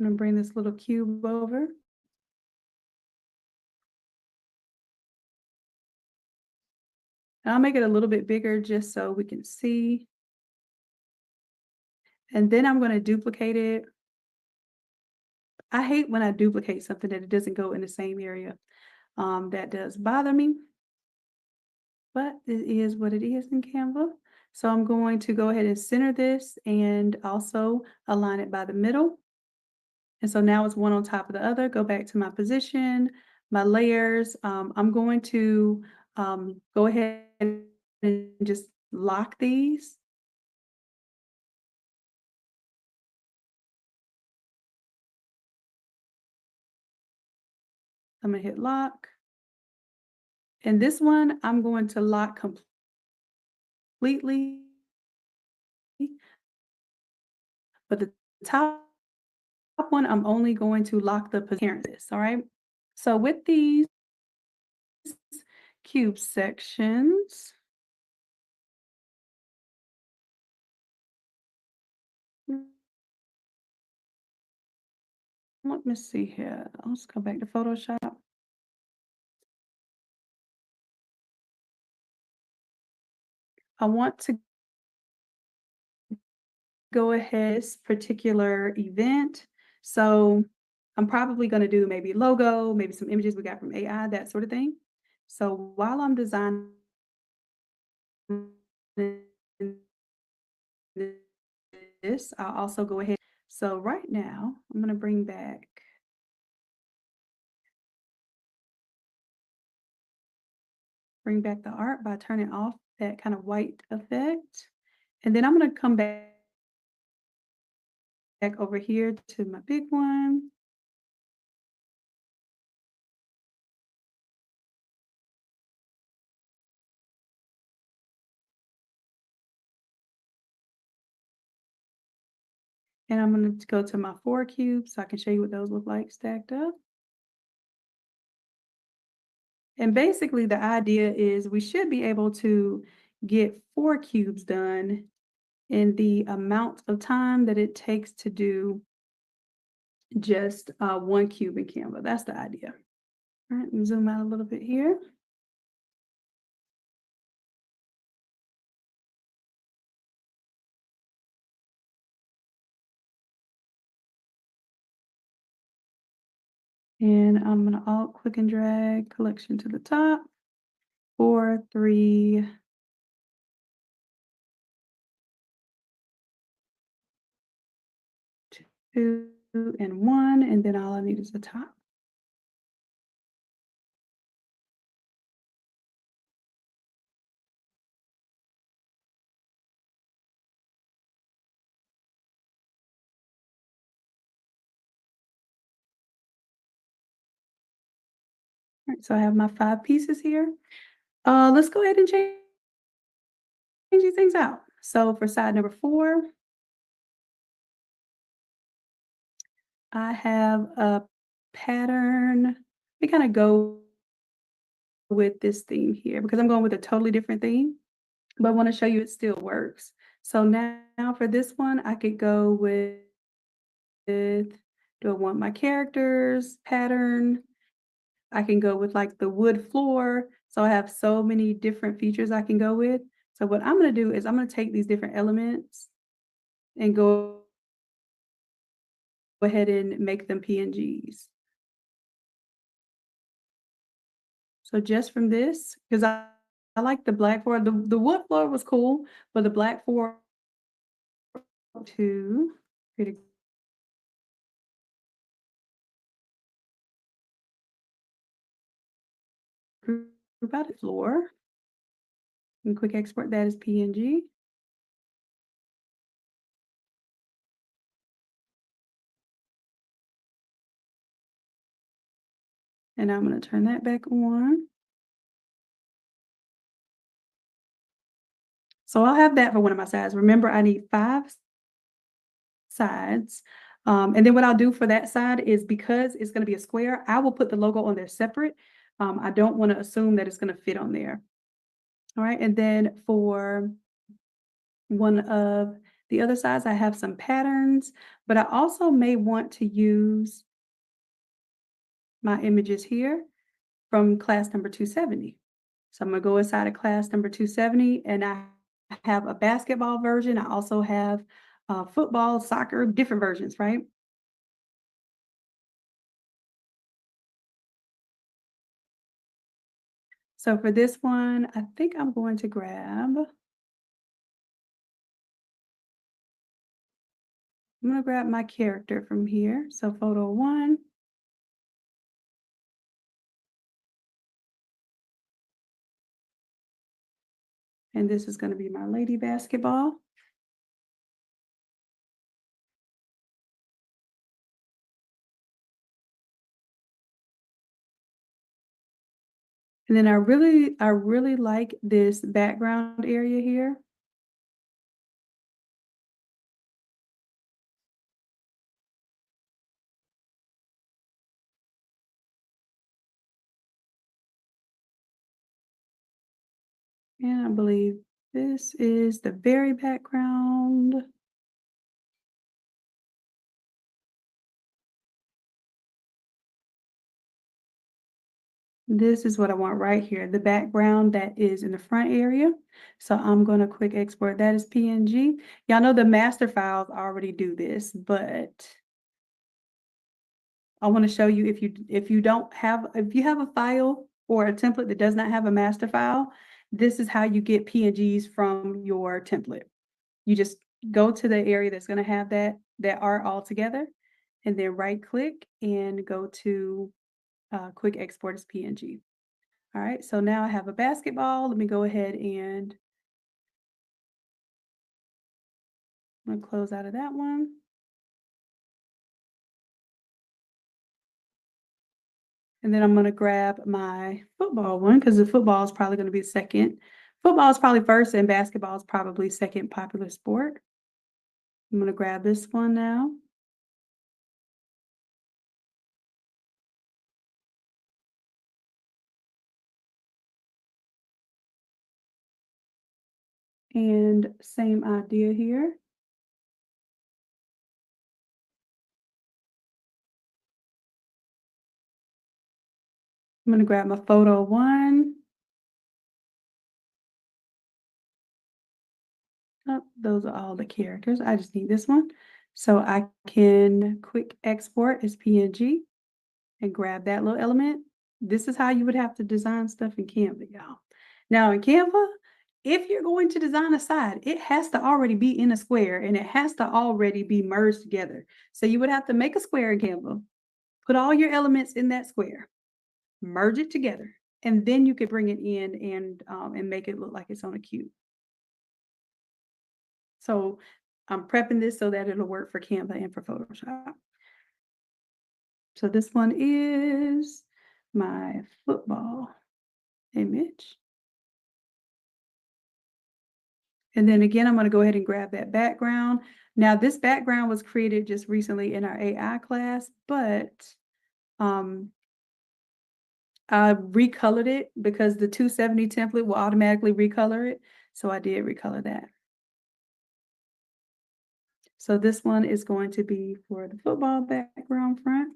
gonna bring this little cube over. I'll make it a little bit bigger just so we can see. And then I'm gonna duplicate it. I hate when I duplicate something that it doesn't go in the same area. That does bother me, but it is what it is in Canva. So I'm going to go ahead and center this and also align it by the middle. And so now it's one on top of the other. Go back to my position, my layers. I'm going to go ahead and just lock these. I'm gonna hit lock. And this one, I'm going to lock completely, but the top one, I'm only going to lock the appearances, all right? So with these cube sections, mm, let me see here. Let's go back to Photoshop. I want to go ahead this particular event. So I'm probably going to do maybe logo, maybe some images we got from AI, that sort of thing. So while I'm designing this, I'll also go ahead. So right now, I'm going to bring back the art by turning off that kind of white effect. And then I'm going to come back over here to my big one. And I'm going to go to my 4 cubes so I can show you what those look like stacked up. And basically the idea is we should be able to get 4 cubes done in the amount of time that it takes to do just 1 cube in Canva. That's the idea. All right, and zoom out a little bit here. And I'm going to alt click and drag collection to the top. 4, 3, 2, and 1, and then all I need is the top. All right, so I have my 5 pieces here. Let's go ahead and change these things out. So for side number 4, I have a pattern. We kind of go with this theme here because I'm going with a totally different theme, but I want to show you it still works. So now for this one, I could go with, do I want my characters pattern? I can go with like the wood floor. So I have so many different features I can go with. So what I'm going to do is I'm going to take these different elements and go ahead and make them PNGs. So just from this, because I like the black floor. The wood floor was cool, but the black floor to create a group out of floor and quick export that as PNG. And I'm going to turn that back on. So I'll have that for one of my sides. Remember, I need 5 sides. And then what I'll do for that side is because it's going to be a square, I will put the logo on there separate. I don't want to assume that it's going to fit on there. All right. And then for one of the other sides, I have some patterns, but I also may want to use my images here from class number 270. So I'm going to go inside of class number 270 and I have a basketball version. I also have football, soccer, different versions, right? So for this one, I think I'm going to grab my character from here. So photo 1. And this is going to be my lady basketball. And then I really like this background area here. And I believe this is the very background. This is what I want right here, the background that is in the front area. So I'm going to quick export that as PNG. Y'all know the master files already do this, but I want to show you if you don't have if you have a file or a template that does not have a master file, this is how you get PNGs from your template. You just go to the area that's going to have that art all together, and then right click and go to quick export as PNG. All right, so now I have a basketball. Let me go ahead and I'm gonna close out of that one. And then I'm gonna grab my football one because the football is probably gonna be second. Football is probably first and basketball is probably second popular sport. I'm gonna grab this one now. And same idea here. I'm gonna grab my photo one. Oh, those are all the characters. I just need this one. So I can quick export as PNG and grab that little element. This is how you would have to design stuff in Canva, y'all. Now in Canva, if you're going to design a side, it has to already be in a square and it has to already be merged together. So you would have to make a square in Canva, put all your elements in that square, merge it together, and then you could bring it in and make it look like it's on a cube. So I'm prepping this so that it'll work for Canva and for Photoshop. So this one is my football image. And then again, I'm going to go ahead and grab that background. Now, this background was created just recently in our AI class, but I recolored it because the 270 template will automatically recolor it. So I did recolor that. So this one is going to be for the football background front.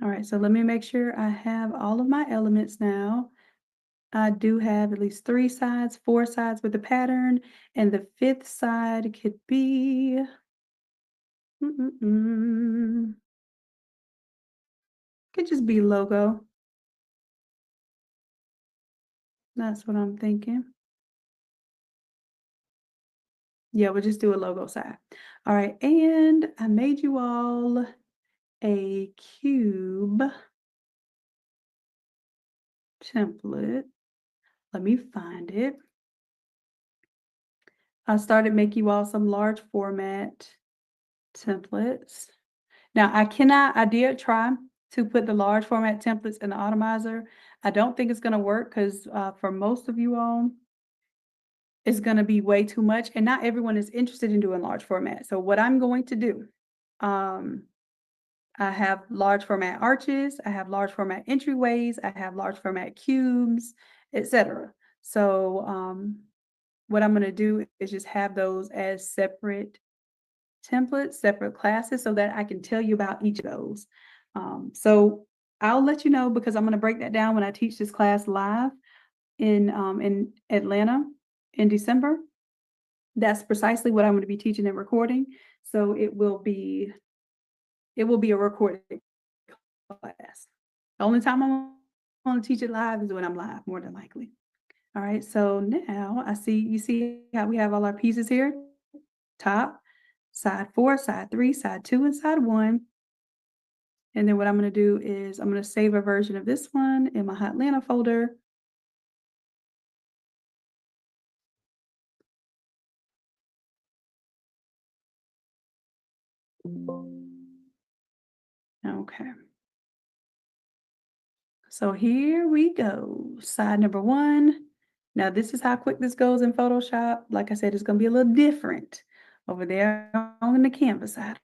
All right, so let me make sure I have all of my elements now. I do have at least 3 sides, 4 sides with the pattern, and the 5th side could be could just be logo. That's what I'm thinking. Yeah, we'll just do a logo side. All right, and I made you all a cube template. Let me find it. I started making you all some large format templates. Now I did try to put the large format templates in the Automizer. I don't think it's gonna work because for most of you all, it's gonna be way too much and not everyone is interested in doing large format. So what I'm going to do, um, I have large format arches, I have large format entryways, I have large format cubes, etc. So what I'm gonna do is just have those as separate templates, separate classes so that I can tell you about each of those. So I'll let you know because I'm going to break that down when I teach this class live in Atlanta in December. That's precisely what I'm going to be teaching and recording. So it will be a recorded class. The only time I'm going to teach it live is when I'm live, more than likely. All right, so now you see how we have all our pieces here? Top, side 4, side 3, side 2, and side 1. And then what I'm going to do is I'm going to save a version of this one in my Hotlanta folder. Okay. So here we go. Side number one. Now this is how quick this goes in Photoshop. Like I said, it's gonna be a little different over there on the Canva side.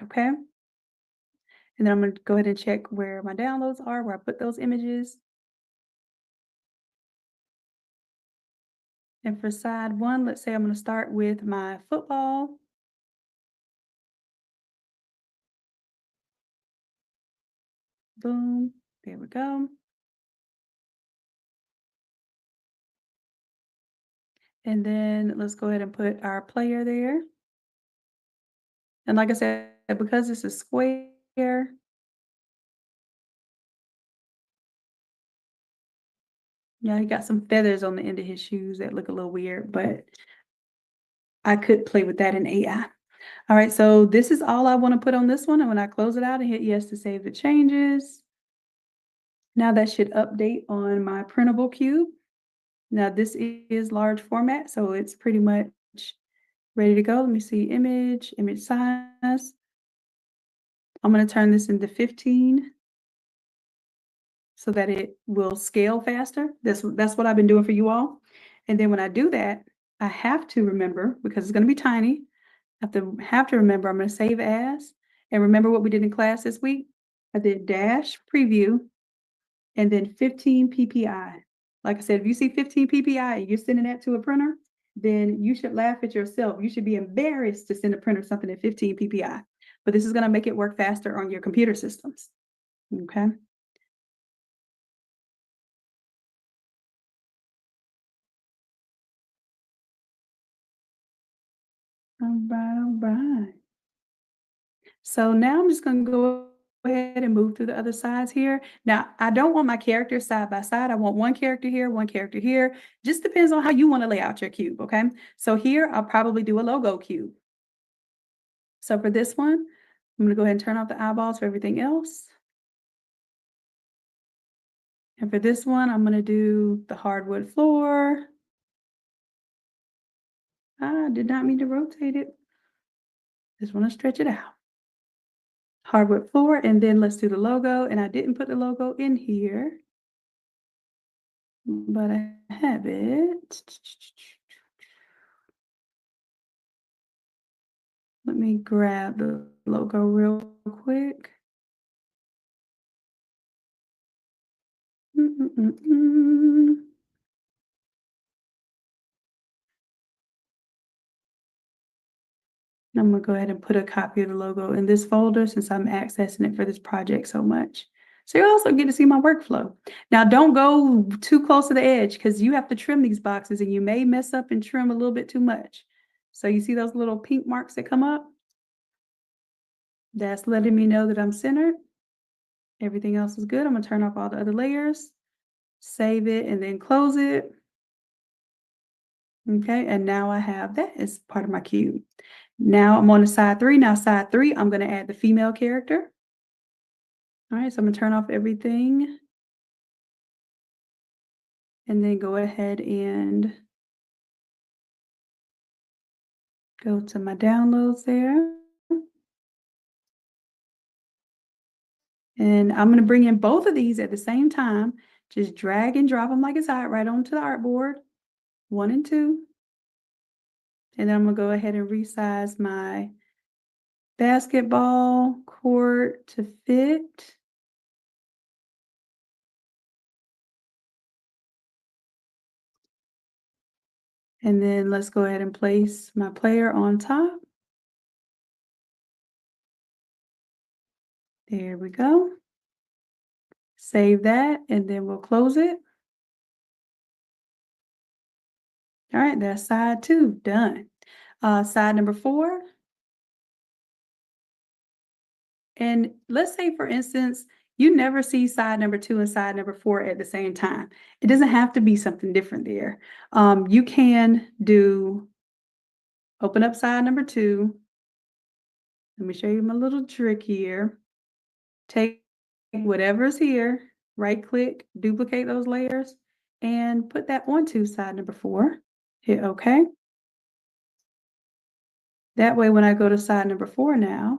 Okay. And then I'm gonna go ahead and check where my downloads are, where I put those images. And for side one, let's say I'm gonna start with my football. Boom. There we go. And then let's go ahead and put our player there. And like I said, because this is square, yeah, he got some feathers on the end of his shoes that look a little weird, but I could play with that in AI. All right, so this is all I want to put on this one. And when I close it out and hit yes to save the changes, now that should update on my printable cube. Now this is large format, so it's pretty much ready to go. Let me see, image size. I'm going to turn this into 15 so that it will scale faster. That's what I've been doing for you all. And then when I do that, I have to remember, because it's going to be tiny, have to remember I'm going to save as, and remember what we did in class this week. I did dash preview and then 15 PPI. Like I said, if you see 15 PPI and you're sending that to a printer, then you should laugh at yourself. You should be embarrassed to send a printer something at 15 PPI. But this is going to make it work faster on your computer systems. Okay. All right, all right. So now I'm just going to go ahead and move through the other sides here. Now, I don't want my characters side by side. I want one character here, one character here. Just depends on how you want to lay out your cube, okay? So here, I'll probably do a logo cube. So for this one, I'm going to go ahead and turn off the eyeballs for everything else. And for this one, I'm going to do the hardwood floor. I did not mean to rotate it. Just want to stretch it out. Hardwood floor, and then let's do the logo. And I didn't put the logo in here, but I have it. Let me grab the logo real quick. Mm-mm-mm-mm. I'm going to go ahead and put a copy of the logo in this folder since I'm accessing it for this project so much. So you also get to see my workflow. Now, don't go too close to the edge because you have to trim these boxes and you may mess up and trim a little bit too much. So you see those little pink marks that come up? That's letting me know that I'm centered. Everything else is good. I'm going to turn off all the other layers, save it, and then close it. Okay, and now I have that as part of my cube. Now I'm on the side three. Now side three, I'm going to add the female character. All right, so I'm going to turn off everything and then go ahead and go to my downloads there. And I'm going to bring in both of these at the same time. Just drag and drop them like it's hot right onto the artboard, 1 and 2. And then I'm going to go ahead and resize my basketball court to fit. And then let's go ahead and place my player on top. There we go. Save that, and then we'll close it. All right, that's side 2, done. Side number 4. And let's say, for instance, you never see side number 2 and side number 4 at the same time. It doesn't have to be something different there. You can open up side number 2. Let me show you my little trick here. Take whatever's here, right click, duplicate those layers, and put that onto side number 4. Hit OK. That way, when I go to side number 4 now,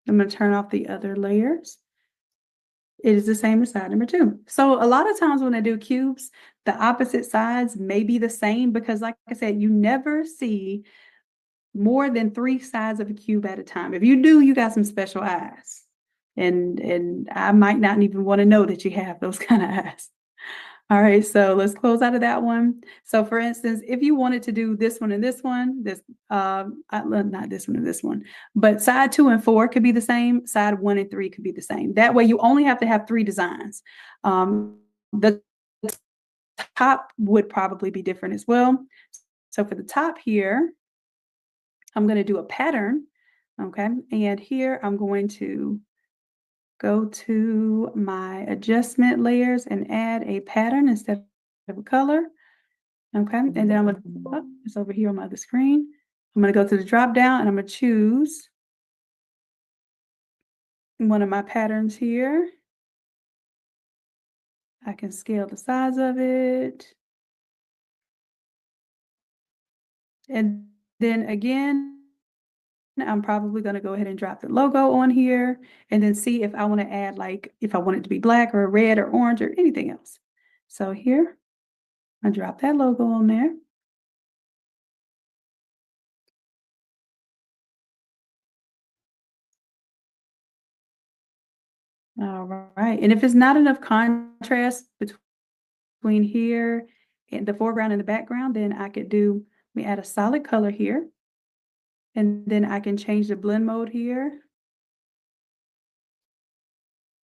I'm gonna turn off the other layers. It is the same as side number 2. So a lot of times when I do cubes, the opposite sides may be the same because like I said, you never see more than 3 sides of a cube at a time. If you do, you got some special eyes. And I might not even wanna know that you have those kind of eyes. All right, so let's close out of that one. So for instance, if you wanted to do this one and this one, not this one and this one, but side 2 and 4 could be the same, side 1 and 3 could be the same. That way you only have to have 3 designs. The top would probably be different as well. So for the top here, I'm gonna do a pattern, okay? And here I'm going to go to my adjustment layers and add a pattern instead of a color. Okay, and then I'm gonna, oh, it's over here on my other screen. I'm gonna go to the drop down and I'm gonna choose one of my patterns here. I can scale the size of it. And then again, I'm probably gonna go ahead and drop the logo on here and then see if I wanna add, like, if I want it to be black or red or orange or anything else. So here, I drop that logo on there. All right, and if it's not enough contrast between here and the foreground and the background, then I could do, let me add a solid color here, and then I can change the blend mode here.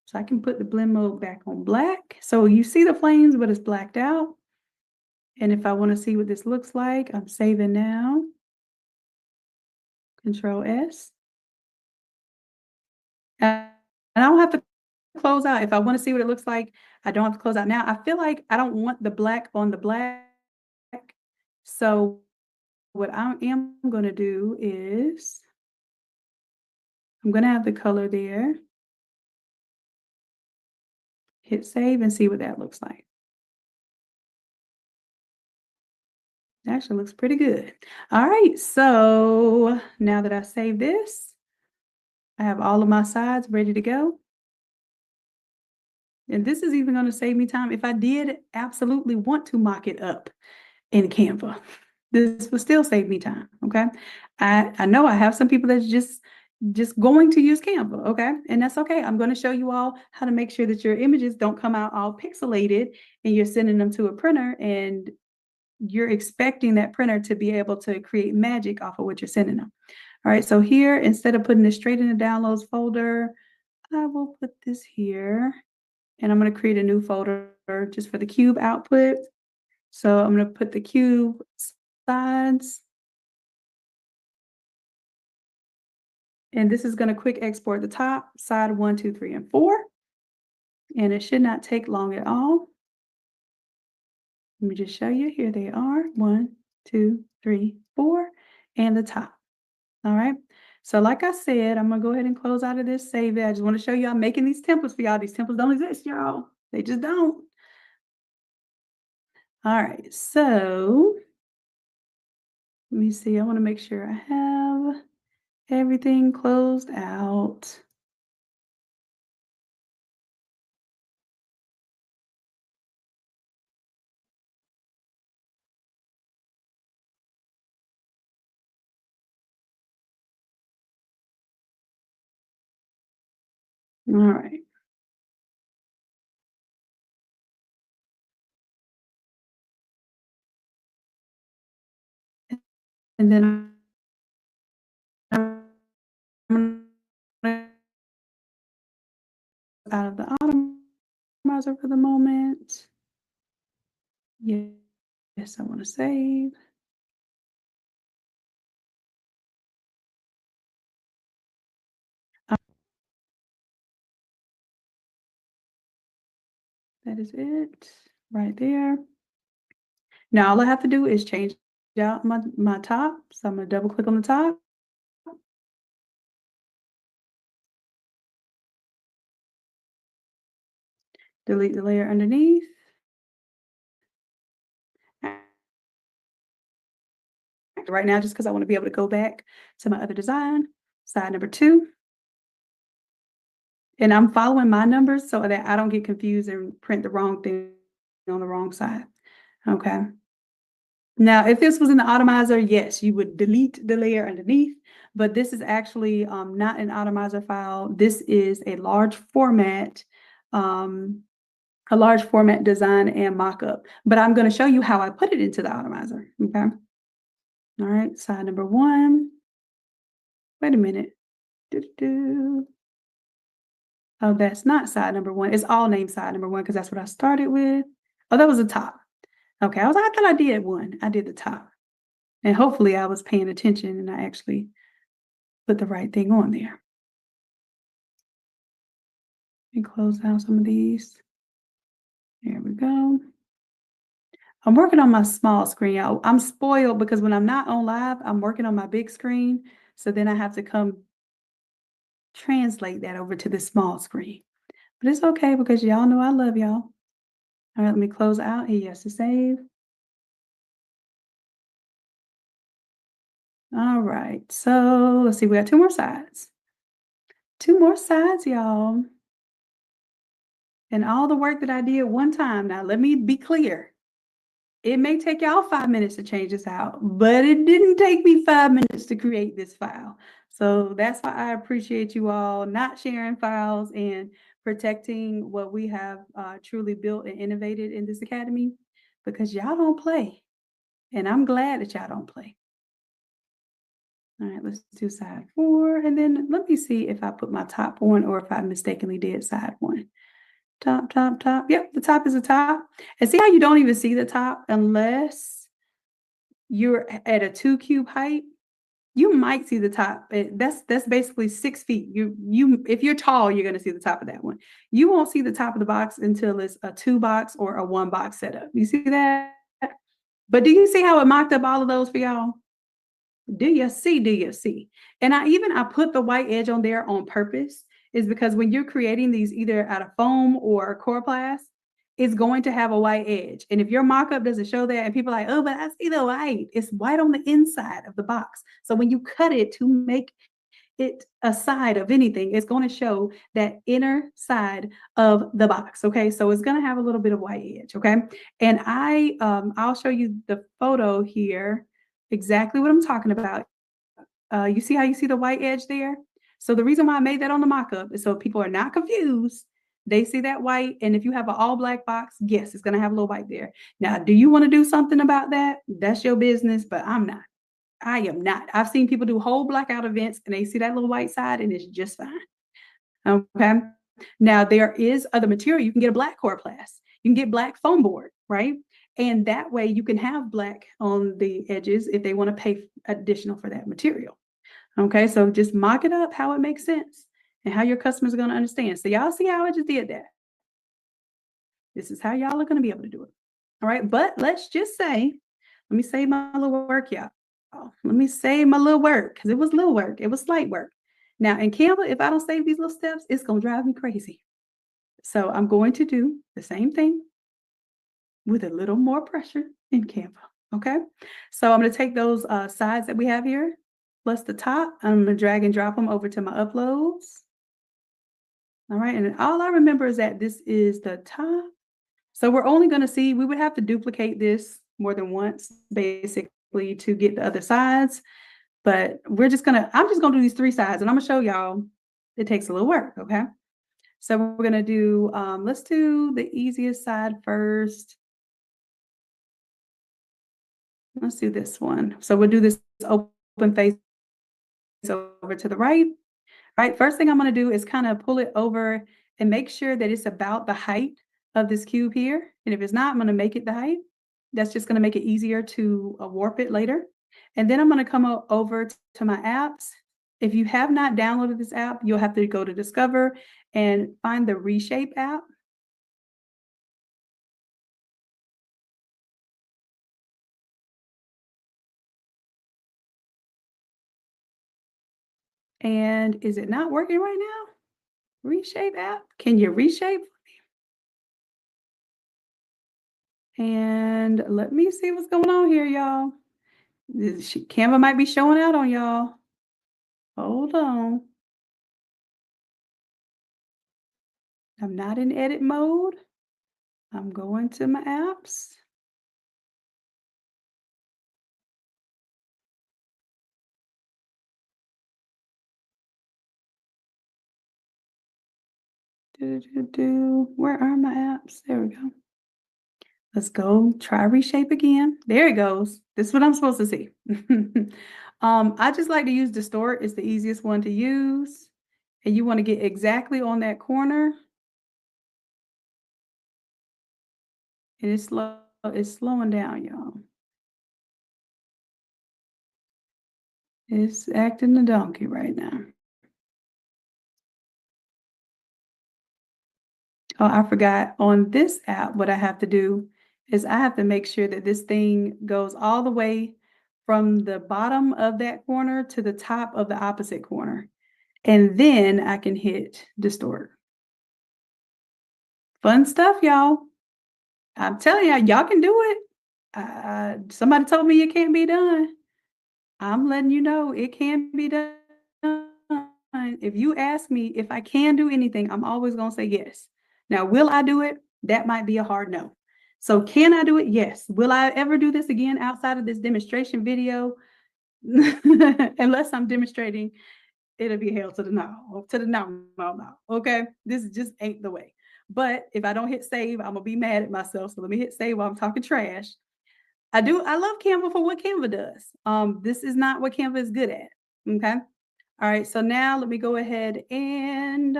So I can put the blend mode back on black. So you see the flames, but it's blacked out. And if I want to see what this looks like, I'm saving now. Control S. And I don't have to close out. If I want to see what it looks like, I don't have to close out now. I feel like I don't want the black on the black. So what I am going to do is I'm going to have the color there. Hit save and see what that looks like. Actually looks pretty good. All right, so now that I saved this, I have all of my sides ready to go. And this is even going to save me time if I did absolutely want to mock it up in Canva. This will still save me time, okay? I know I have some people that's just going to use Canva, okay? And that's okay. I'm going to show you all how to make sure that your images don't come out all pixelated and you're sending them to a printer and you're expecting that printer to be able to create magic off of what you're sending them. All right, so here, instead of putting this straight in the downloads folder, I will put this here and I'm going to create a new folder just for the cube output. So I'm going to put the cube sides. And this is going to quick export the top, side 1, 2, 3, and 4. And it should not take long at all. Let me just show you. Here they are. 1, 2, 3, 4, and the top. All right. So like I said, I'm going to go ahead and close out of this, save it. I just want to show you I'm making these templates for y'all. These templates don't exist, y'all. They just don't. All right. So let me see. I want to make sure I have everything closed out. All right. And then I'm out of the Automizer for the moment. Yes, I want to save. That is it right there. Now all I have to do is change out my top. So I'm going to double click on the top. Delete the layer underneath. active right now just because I want to be able to go back to my other design. Side number 2. And I'm following my numbers so that I don't get confused and print the wrong thing on the wrong side. Okay. Now, if this was in the Automizer, yes, you would delete the layer underneath, but this is actually not an Automizer file. This is a large format design and mockup. But I'm going to show you how I put it into the Automizer. Okay. All right. Side number 1. Wait a minute. Doo-doo-doo. Oh, that's not side number 1. It's all named side number 1 because that's what I started with. Oh, that was the top. Okay. I thought I did 1. I did the top. And hopefully I was paying attention and I actually put the right thing on there. Let me close out some of these. There we go. I'm working on my small screen. I'm spoiled because when I'm not on live, I'm working on my big screen. So then I have to come translate that over to the small screen. But it's okay because y'all know I love y'all. All right, let me close out. Hit yes to save. All right, so let's see. We got 2 more sides. 2 more sides, y'all. And all the work that I did one time. Now, let me be clear. It may take y'all 5 minutes to change this out, but it didn't take me 5 minutes to create this file. So that's why I appreciate you all not sharing files and protecting what we have truly built and innovated in this academy, because y'all don't play. And I'm glad that y'all don't play. All right, let's do side 4. And then let me see if I put my top one or if I mistakenly did side 1. Top, top, top. Yep, the top is the top. And see how you don't even see the top unless you're at a 2 cube height. You might see the top. That's basically 6 feet. You if you're tall, you're gonna see the top of that one. You won't see the top of the box until it's a 2 box or a 1 box setup. You see that? But do you see how it mocked up all of those for y'all? Do you see? Do you see? And I put the white edge on there on purpose, is because when you're creating these either out of foam or coroplast, it's going to have a white edge. And if your mock-up doesn't show that and people are like, oh, but I see the white, it's white on the inside of the box. So when you cut it to make it a side of anything, it's going to show that inner side of the box. Okay, so it's going to have a little bit of white edge. Okay, and I'll show you the photo here, exactly what I'm talking about. You see how you see the white edge there? So the reason why I made that on the mock-up is so people are not confused. They see that white, and if you have an all black box, yes, it's going to have a little white there. Now, do you want to do something about that? That's your business, but I'm not. I am not. I've seen people do whole blackout events and they see that little white side and it's just fine. Okay. Now there is other material. You can get a black coroplast. You can get black foam board, right? And that way you can have black on the edges if they want to pay additional for that material. Okay. So just mock it up how it makes sense and how your customers are going to understand. So y'all see how I just did that. This is how y'all are going to be able to do it. All right. But let's just say, let me save my little work, y'all. Let me save my little work because it was little work. It was slight work. Now in Canva, if I don't save these little steps, it's going to drive me crazy. So I'm going to do the same thing with a little more pressure in Canva. Okay. So I'm going to take those sides that we have here, plus the top. I'm going to drag and drop them over to my uploads. All right. And all I remember is that this is the top. So we're only going to see, we would have to duplicate this more than once, basically, to get the other sides. But I'm just gonna do these 3 sides and I'm gonna show y'all it takes a little work, okay? So we're gonna do, let's do the easiest side first. Let's do this one. So we'll do this open face over to the right. All right, first thing I'm gonna do is kind of pull it over and make sure that it's about the height of this cube here. And if it's not, I'm gonna make it the height. That's just gonna make it easier to warp it later. And then I'm gonna come over to my apps. If you have not downloaded this app, you'll have to go to Discover and find the Reshape app. And is it not working right now? Reshape app? Can you reshape? And let me see what's going on here, y'all. Canva might be showing out on y'all. Hold on. I'm not in edit mode. I'm going to my apps. Where are my apps? There we go. Let's go try reshape again. There it goes. This is what I'm supposed to see. I just like to use distort. It's the easiest one to use. And you want to get exactly on that corner. And it's slowing down, y'all. It's acting a donkey right now. Oh, I forgot on this app, what I have to do is I have to make sure that this thing goes all the way from the bottom of that corner to the top of the opposite corner. And then I can hit distort. Fun stuff, y'all. I'm telling y'all can do it. Somebody told me it can't be done. I'm letting you know it can be done. If you ask me if I can do anything, I'm always going to say yes. Now, will I do it? That might be a hard no. So can I do it? Yes. Will I ever do this again outside of this demonstration video? Unless I'm demonstrating, it'll be hell to the no, no. Okay. This just ain't the way. But if I don't hit save, I'm gonna be mad at myself. So let me hit save while I'm talking trash. I love Canva for what Canva does. This is not what Canva is good at. Okay. All right. So now let me go ahead and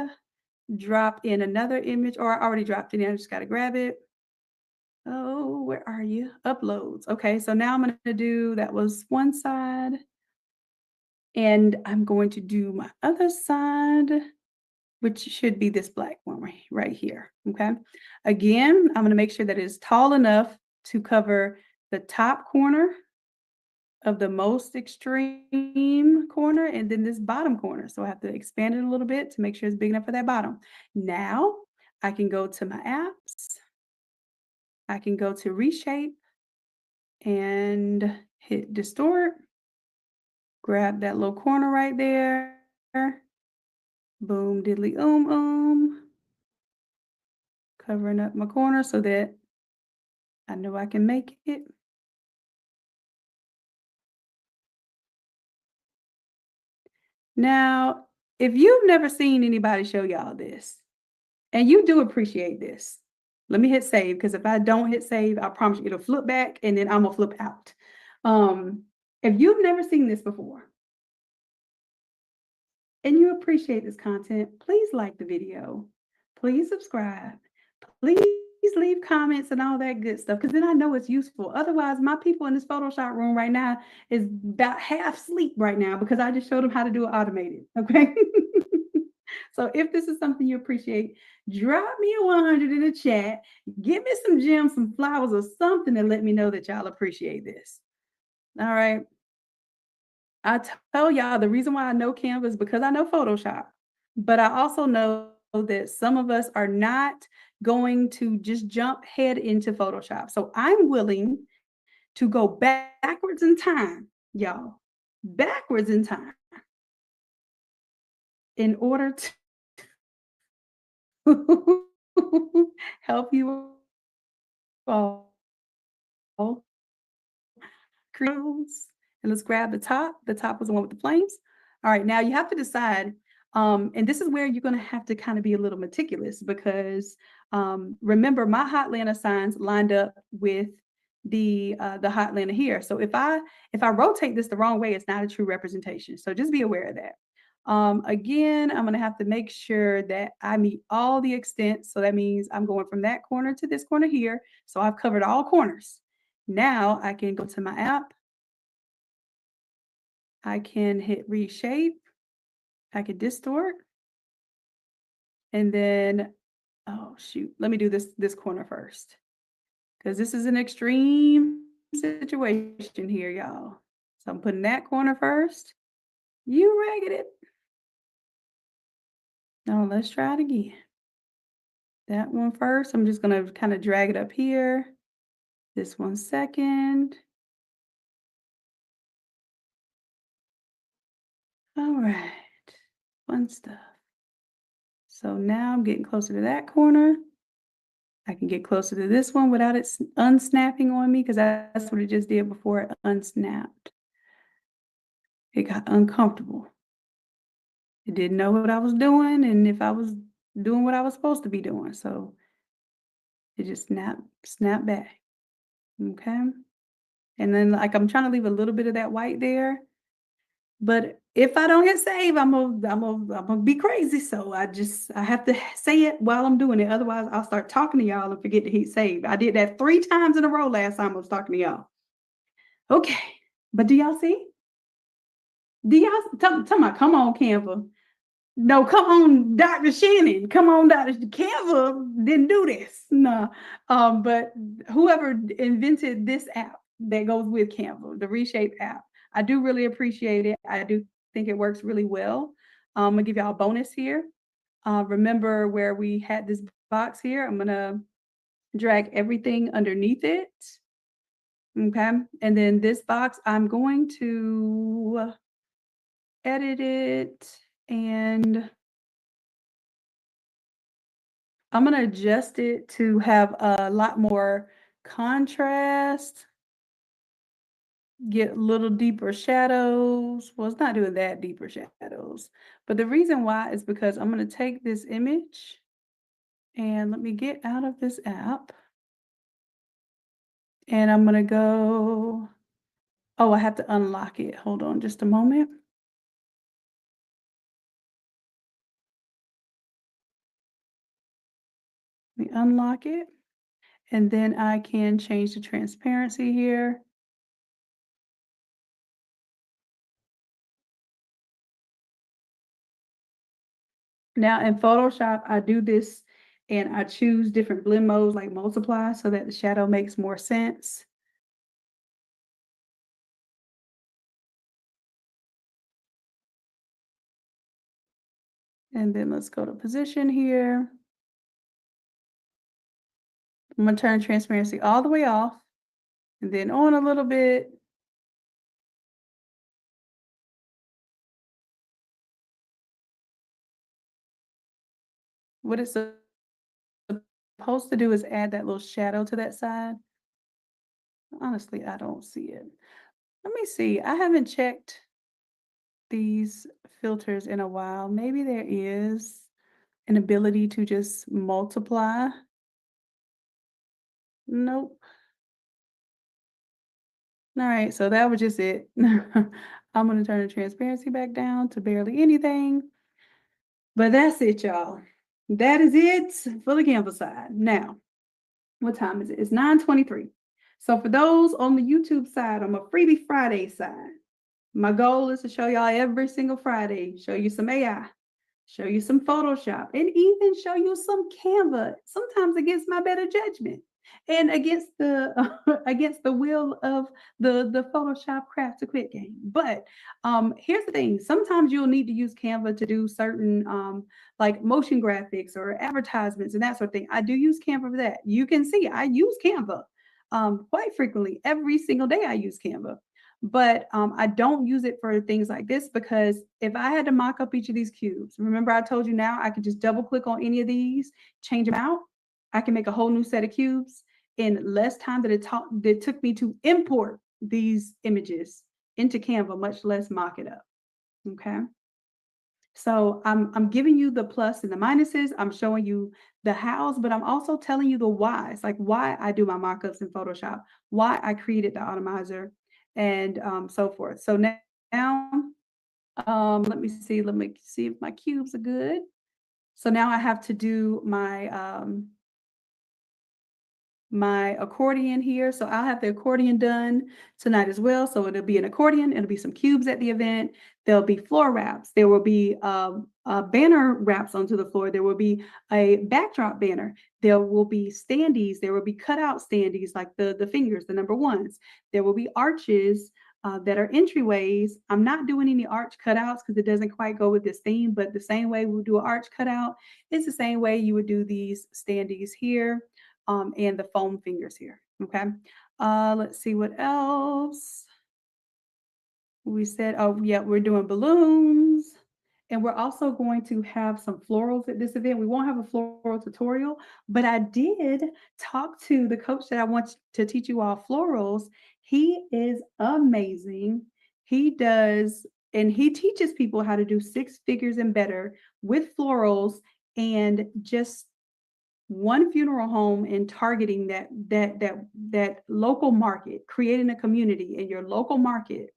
drop in another image, or I already dropped it in. I just got to grab it. Oh, where are you? Uploads. Okay. So now I'm going to do that was one side, and I'm going to do my other side, which should be this black one right here. Okay. Again, I'm going to make sure that it's tall enough to cover the top corner of the most extreme corner and then this bottom corner. So I have to expand it a little bit to make sure it's big enough for that bottom. Now I can go to my apps. I can go to reshape and hit distort. Grab that little corner right there. Boom, diddly covering up my corner so that I know I can make it. Now, if you've never seen anybody show y'all this, and you do appreciate this, let me hit save, because if I don't hit save, I promise you it'll flip back and then I'm gonna flip out. If you've never seen this before and you appreciate this content, please like the video. Please subscribe. Please leave comments and all that good stuff, because then I know it's useful. Otherwise, my people in this Photoshop room right now is about half asleep right now because I just showed them how to do it automated. Okay. So if this is something you appreciate, drop me a 100 in the chat. Give me some gems, some flowers, or something to let me know that y'all appreciate this. All right. I tell y'all the reason why I know Canva is because I know Photoshop, but I also know that some of us are not going to just jump head into Photoshop. So I'm willing to go backwards in time, y'all, backwards in time in order to help you all crews. And let's grab the top. The top was the one with the flames. All right, now you have to decide, and this is where you're going to have to kind of be a little meticulous, because remember, my Hotlanta signs lined up with the Hotlanta here. So if I rotate this the wrong way, it's not a true representation. So just be aware of that. Again, I'm going to have to make sure that I meet all the extents. So that means I'm going from that corner to this corner here. So I've covered all corners. Now I can go to my app. I can hit reshape. I can distort. And then, oh shoot, let me do this corner first, because this is an extreme situation here, y'all. So I'm putting that corner first. You ragged it. Now let's try it again. That one first. I'm just going to kind of drag it up here. This one second. All right, fun stuff. So now I'm getting closer to that corner. I can get closer to this one without it unsnapping on me because that's what it just did before it unsnapped. It got uncomfortable. It didn't know what I was doing and if I was doing what I was supposed to be doing. So it just snapped back. Okay. And then like I'm trying to leave a little bit of that white there. But if I don't hit save, I'm gonna be crazy. So I have to say it while I'm doing it. Otherwise, I'll start talking to y'all and forget to hit save. I did that 3 times in a row last time I was talking to y'all. Okay, but do y'all see? Do y'all tell me? Come on, Canva. No, come on, Dr. Shannon. Come on, Dr. Canva didn't do this. No. But whoever invented this app that goes with Canva, the Reshape app, I do really appreciate it. I do think it works really well. I'm gonna give y'all a bonus here. Remember where we had this box here? I'm gonna drag everything underneath it. Okay. And then this box, I'm going to edit it and I'm gonna adjust it to have a lot more contrast, get a little deeper shadows. Well, it's not doing that deeper shadows, but the reason why is because I'm gonna take this image and let me get out of this app and I'm gonna go, oh, I have to unlock it. Hold on just a moment. Let me unlock it and then I can change the transparency here. Now in Photoshop, I do this and I choose different blend modes like multiply so that the shadow makes more sense. And then let's go to position here. I'm gonna turn transparency all the way off and then on a little bit. What it's supposed to do is add that little shadow to that side. Honestly, I don't see it. Let me see. I haven't checked these filters in a while. Maybe there is an ability to just multiply. Nope. All right, so that was just it. I'm gonna turn the transparency back down to barely anything. But that's it, y'all. That is it for the Canva side. Now, what time is it? It's 9:23. So for those on the YouTube side, on my Freebie Friday side, my goal is to show y'all every single Friday, show you some AI, show you some Photoshop, and even show you some Canva, sometimes against my better judgment and against the against the will of the Photoshop craft to quit game. But here's the thing: sometimes you'll need to use Canva to do certain like motion graphics or advertisements and that sort of thing. I do use Canva for that. You can see I use Canva quite frequently. Every single day I use Canva. But I don't use it for things like this because if I had to mock up each of these cubes, remember I told you now I could just double click on any of these, change them out. I can make a whole new set of cubes in less time than it took me to import these images into Canva, much less mock it up. Okay. So I'm giving you the plus and the minuses. I'm showing you the hows, but I'm also telling you the whys, like why I do my mockups in Photoshop, why I created the Automizer, and so forth. So now let me see. Let me see if my cubes are good. So now I have to do my accordion here. So I'll have the accordion done tonight as well. So it'll be an accordion, it'll be some cubes at the event. There'll be floor wraps. There will be banner wraps onto the floor. There will be a backdrop banner. There will be standees. There will be cutout standees like the fingers, the number ones. There will be arches that are entryways. I'm not doing any arch cutouts because it doesn't quite go with this theme, but the same way we do an arch cutout, it's the same way you would do these standees here. And the foam fingers here. Okay. Let's see what else. We said, oh, yeah, we're doing balloons. And we're also going to have some florals at this event. We won't have a floral tutorial, but I did talk to the coach that I want to teach you all florals. He is amazing. He does, and he teaches people how to do six figures and better with florals and just one funeral home and targeting that local market, creating a community in your local market,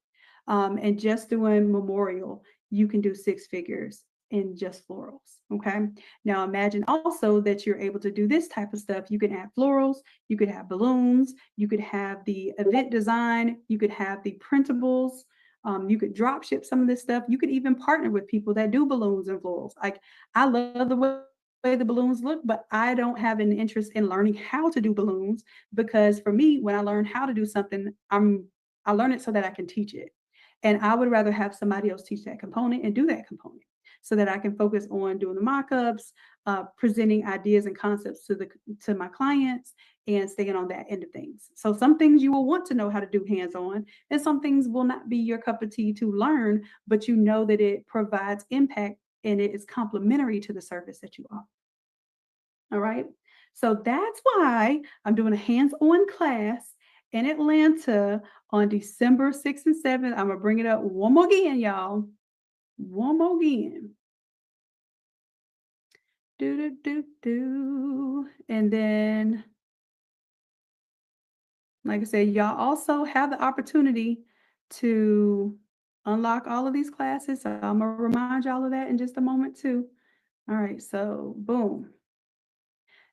and just doing memorial, you can do six figures in just florals. Okay. Now imagine also that you're able to do this type of stuff. You can add florals, you could have balloons, you could have the event design, you could have the printables. You could drop ship some of this stuff. You could even partner with people that do balloons and florals. Like I love the way the balloons look, but I don't have an interest in learning how to do balloons because for me, when I learn how to do something, I learn it so that I can teach it. And I would rather have somebody else teach that component and do that component so that I can focus on doing the mockups, presenting ideas and concepts to my clients, and staying on that end of things. So some things you will want to know how to do hands-on, and some things will not be your cup of tea to learn, but you know that it provides impact and it is complementary to the service that you offer. All right. So that's why I'm doing a hands-on class in Atlanta on December 6th and 7th. I'm gonna bring it up one more again, y'all. One more again. Do do do do. And then, like I said, y'all also have the opportunity to unlock all of these classes. So I'm gonna remind y'all of that in just a moment too. All right, so boom.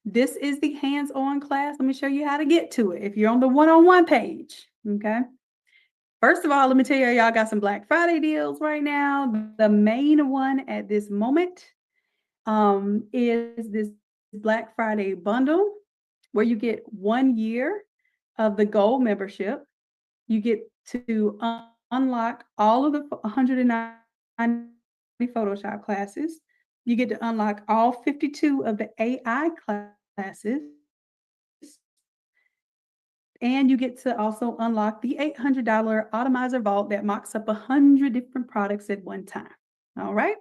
This is the hands-on class. Let me show you how to get to it. If you're on the one-on-one page, okay? First of all, let me tell you, y'all got some Black Friday deals right now. The main one at this moment is this Black Friday bundle where you get 1 year of the gold membership. You get to unlock all of the 190 Photoshop classes. You get to unlock all 52 of the AI classes. And you get to also unlock the $800 Automizer vault that mocks up 100 different products at one time. All right.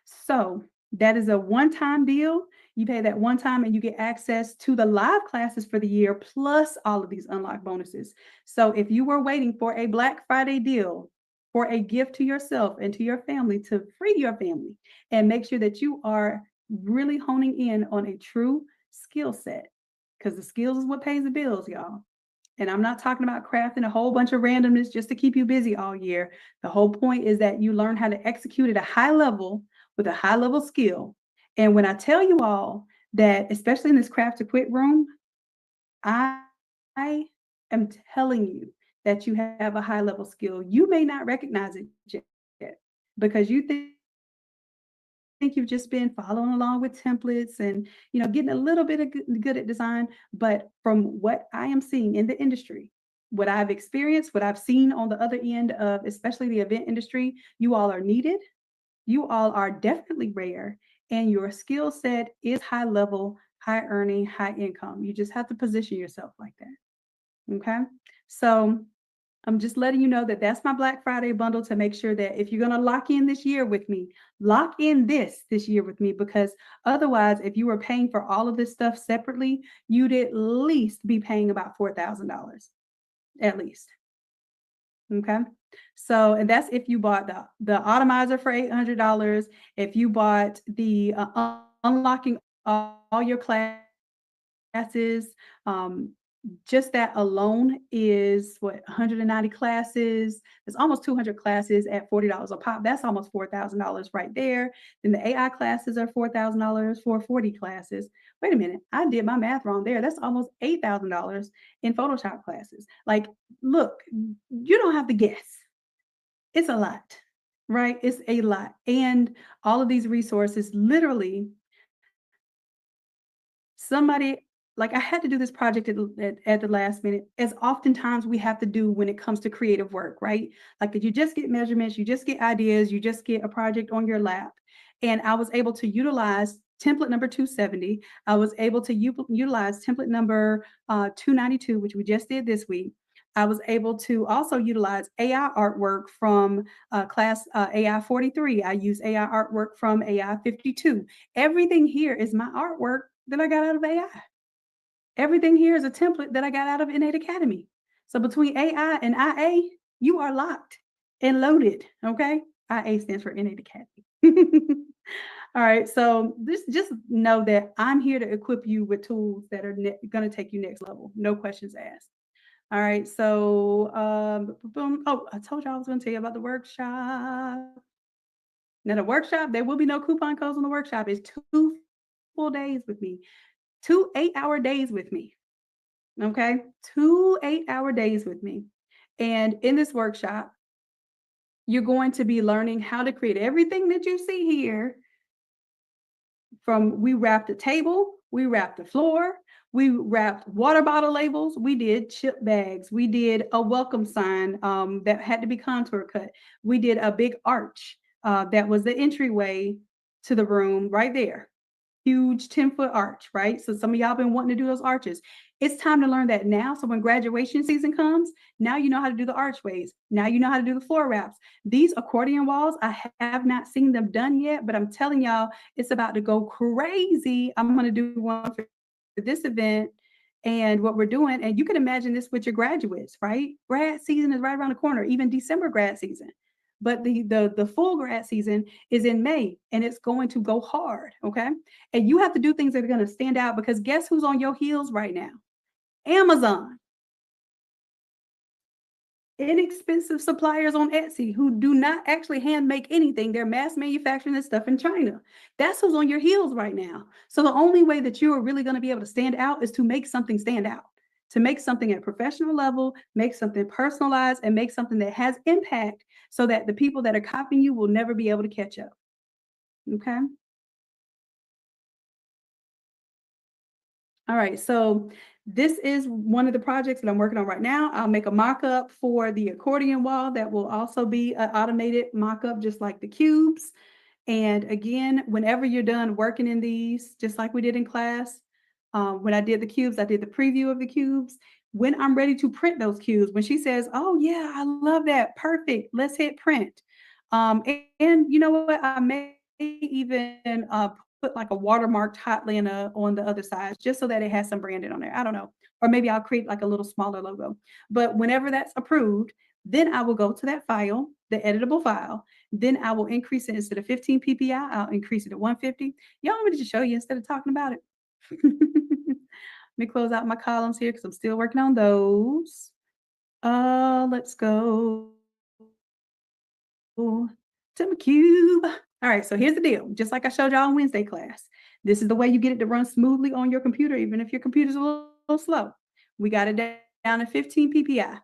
So that is a one-time deal. You pay that one time and you get access to the live classes for the year, plus all of these unlock bonuses. So if you were waiting for a Black Friday deal for a gift to yourself and to your family to free your family and make sure that you are really honing in on a true skill set, because the skills is what pays the bills, y'all. And I'm not talking about crafting a whole bunch of randomness just to keep you busy all year. The whole point is that you learn how to execute at a high level with a high level skill. And when I tell you all that, especially in this craft to quit room, I, I am telling you that you have a high level skill. You may not recognize it yet because you think you've just been following along with templates and getting a little bit of good at design, but from what I am seeing in the industry, what I've experienced, what I've seen on the other end of especially the event industry, you all are needed, you all are definitely rare, and your skill set is high level, high earning, high income. You just have to position yourself like that. Okay, so I'm just letting you know that that's my Black Friday bundle to make sure that if you're going to lock in this year with me, lock in this year with me, because otherwise, if you were paying for all of this stuff separately, you'd at least be paying about $4,000 at least. Okay. So, and that's if you bought the Automizer for $800, if you bought the unlocking all your classes, just that alone is what 190 classes. There's almost 200 classes at $40 a pop. That's almost $4,000 right there. Then the AI classes are $4,000 for 40 classes. Wait a minute, I did my math wrong there. That's almost $8,000 in Photoshop classes. Like, look, you don't have to guess. It's a lot, right? It's a lot. And all of these resources literally somebody like I had to do this project at the last minute, as oftentimes we have to do when it comes to creative work, right? Like you just get measurements, you just get ideas, you just get a project on your lap. And I was able to utilize template number 270. I was able to utilize template number 292, which we just did this week. I was able to also utilize AI artwork from class AI 43. I use AI artwork from AI 52. Everything here is my artwork that I got out of AI. Everything here is a template that I got out of Innate Academy. So between AI and IA, you are locked and loaded. Okay. IA stands for Innate Academy. All right. So this just know that I'm here to equip you with tools that are going to take you next level. No questions asked. All right. So boom. Oh, I told you I was going to tell you about the workshop. Now the workshop, there will be no coupon codes on the workshop. It's 2 full days with me, 2 8-hour days with me. Okay. 2 8-hour days with me. And in this workshop, you're going to be learning how to create everything that you see here. From we wrapped the table, we wrapped the floor, we wrapped water bottle labels, we did chip bags, we did a welcome sign that had to be contour cut. We did a big arch that was the entryway to the room right there. Huge 10-foot arch, right? So some of y'all been wanting to do those arches. It's time to learn that now. So when graduation season comes, now you know how to do the archways. Now you know how to do the floor wraps. These accordion walls, I have not seen them done yet, but I'm telling y'all, it's about to go crazy. I'm going to do one for this event and what we're doing. And you can imagine this with your graduates, right? Grad season is right around the corner, even December grad season. But the full grad season is in May and it's going to go hard. Okay. And you have to do things that are going to stand out because guess who's on your heels right now? Amazon. Inexpensive suppliers on Etsy who do not actually hand make anything. They're mass manufacturing this stuff in China. That's who's on your heels right now. So the only way that you are really going to be able to stand out is to make something stand out, to make something at professional level, make something personalized, and make something that has impact so that the people that are copying you will never be able to catch up. Okay. All right, so this is one of the projects that I'm working on right now. I'll make a mock-up for the accordion wall that will also be an automated mock-up, just like the cubes. And again, whenever you're done working in these, just like we did in class, when I did the cubes, I did the preview of the cubes. When I'm ready to print those cubes, when she says, "Oh yeah, I love that, perfect, let's hit print." And you know what? I may even put like a watermarked Hotlanta on the other side, just so that it has some branding on there. I don't know, or maybe I'll create like a little smaller logo. But whenever that's approved, then I will go to that file, the editable file. Then I will increase it instead of 15 ppi. I'll increase it to 150. Y'all want me to just show you instead of talking about it? Let me close out my columns here because I'm still working on those. Let's go to my cube. All right, so here's the deal. Just like I showed y'all in Wednesday class, this is the way you get it to run smoothly on your computer, even if your computer's a little slow. We got it down to 15 ppi.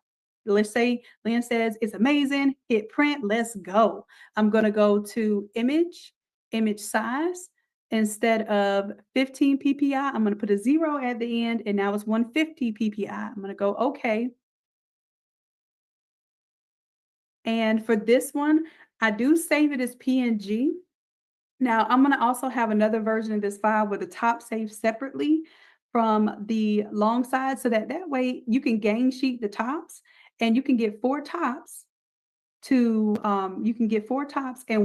Let's say Lynn says it's amazing, hit print, let's go. I'm gonna go to image size. Instead of 15 ppi, I'm gonna put a 0 at the end, and now it's 150 ppi. I'm gonna go okay. And for this one, I do save it as PNG. Now, I'm going to also have another version of this file with the top saved separately from the long side so that way you can gang sheet the tops and you can get four tops and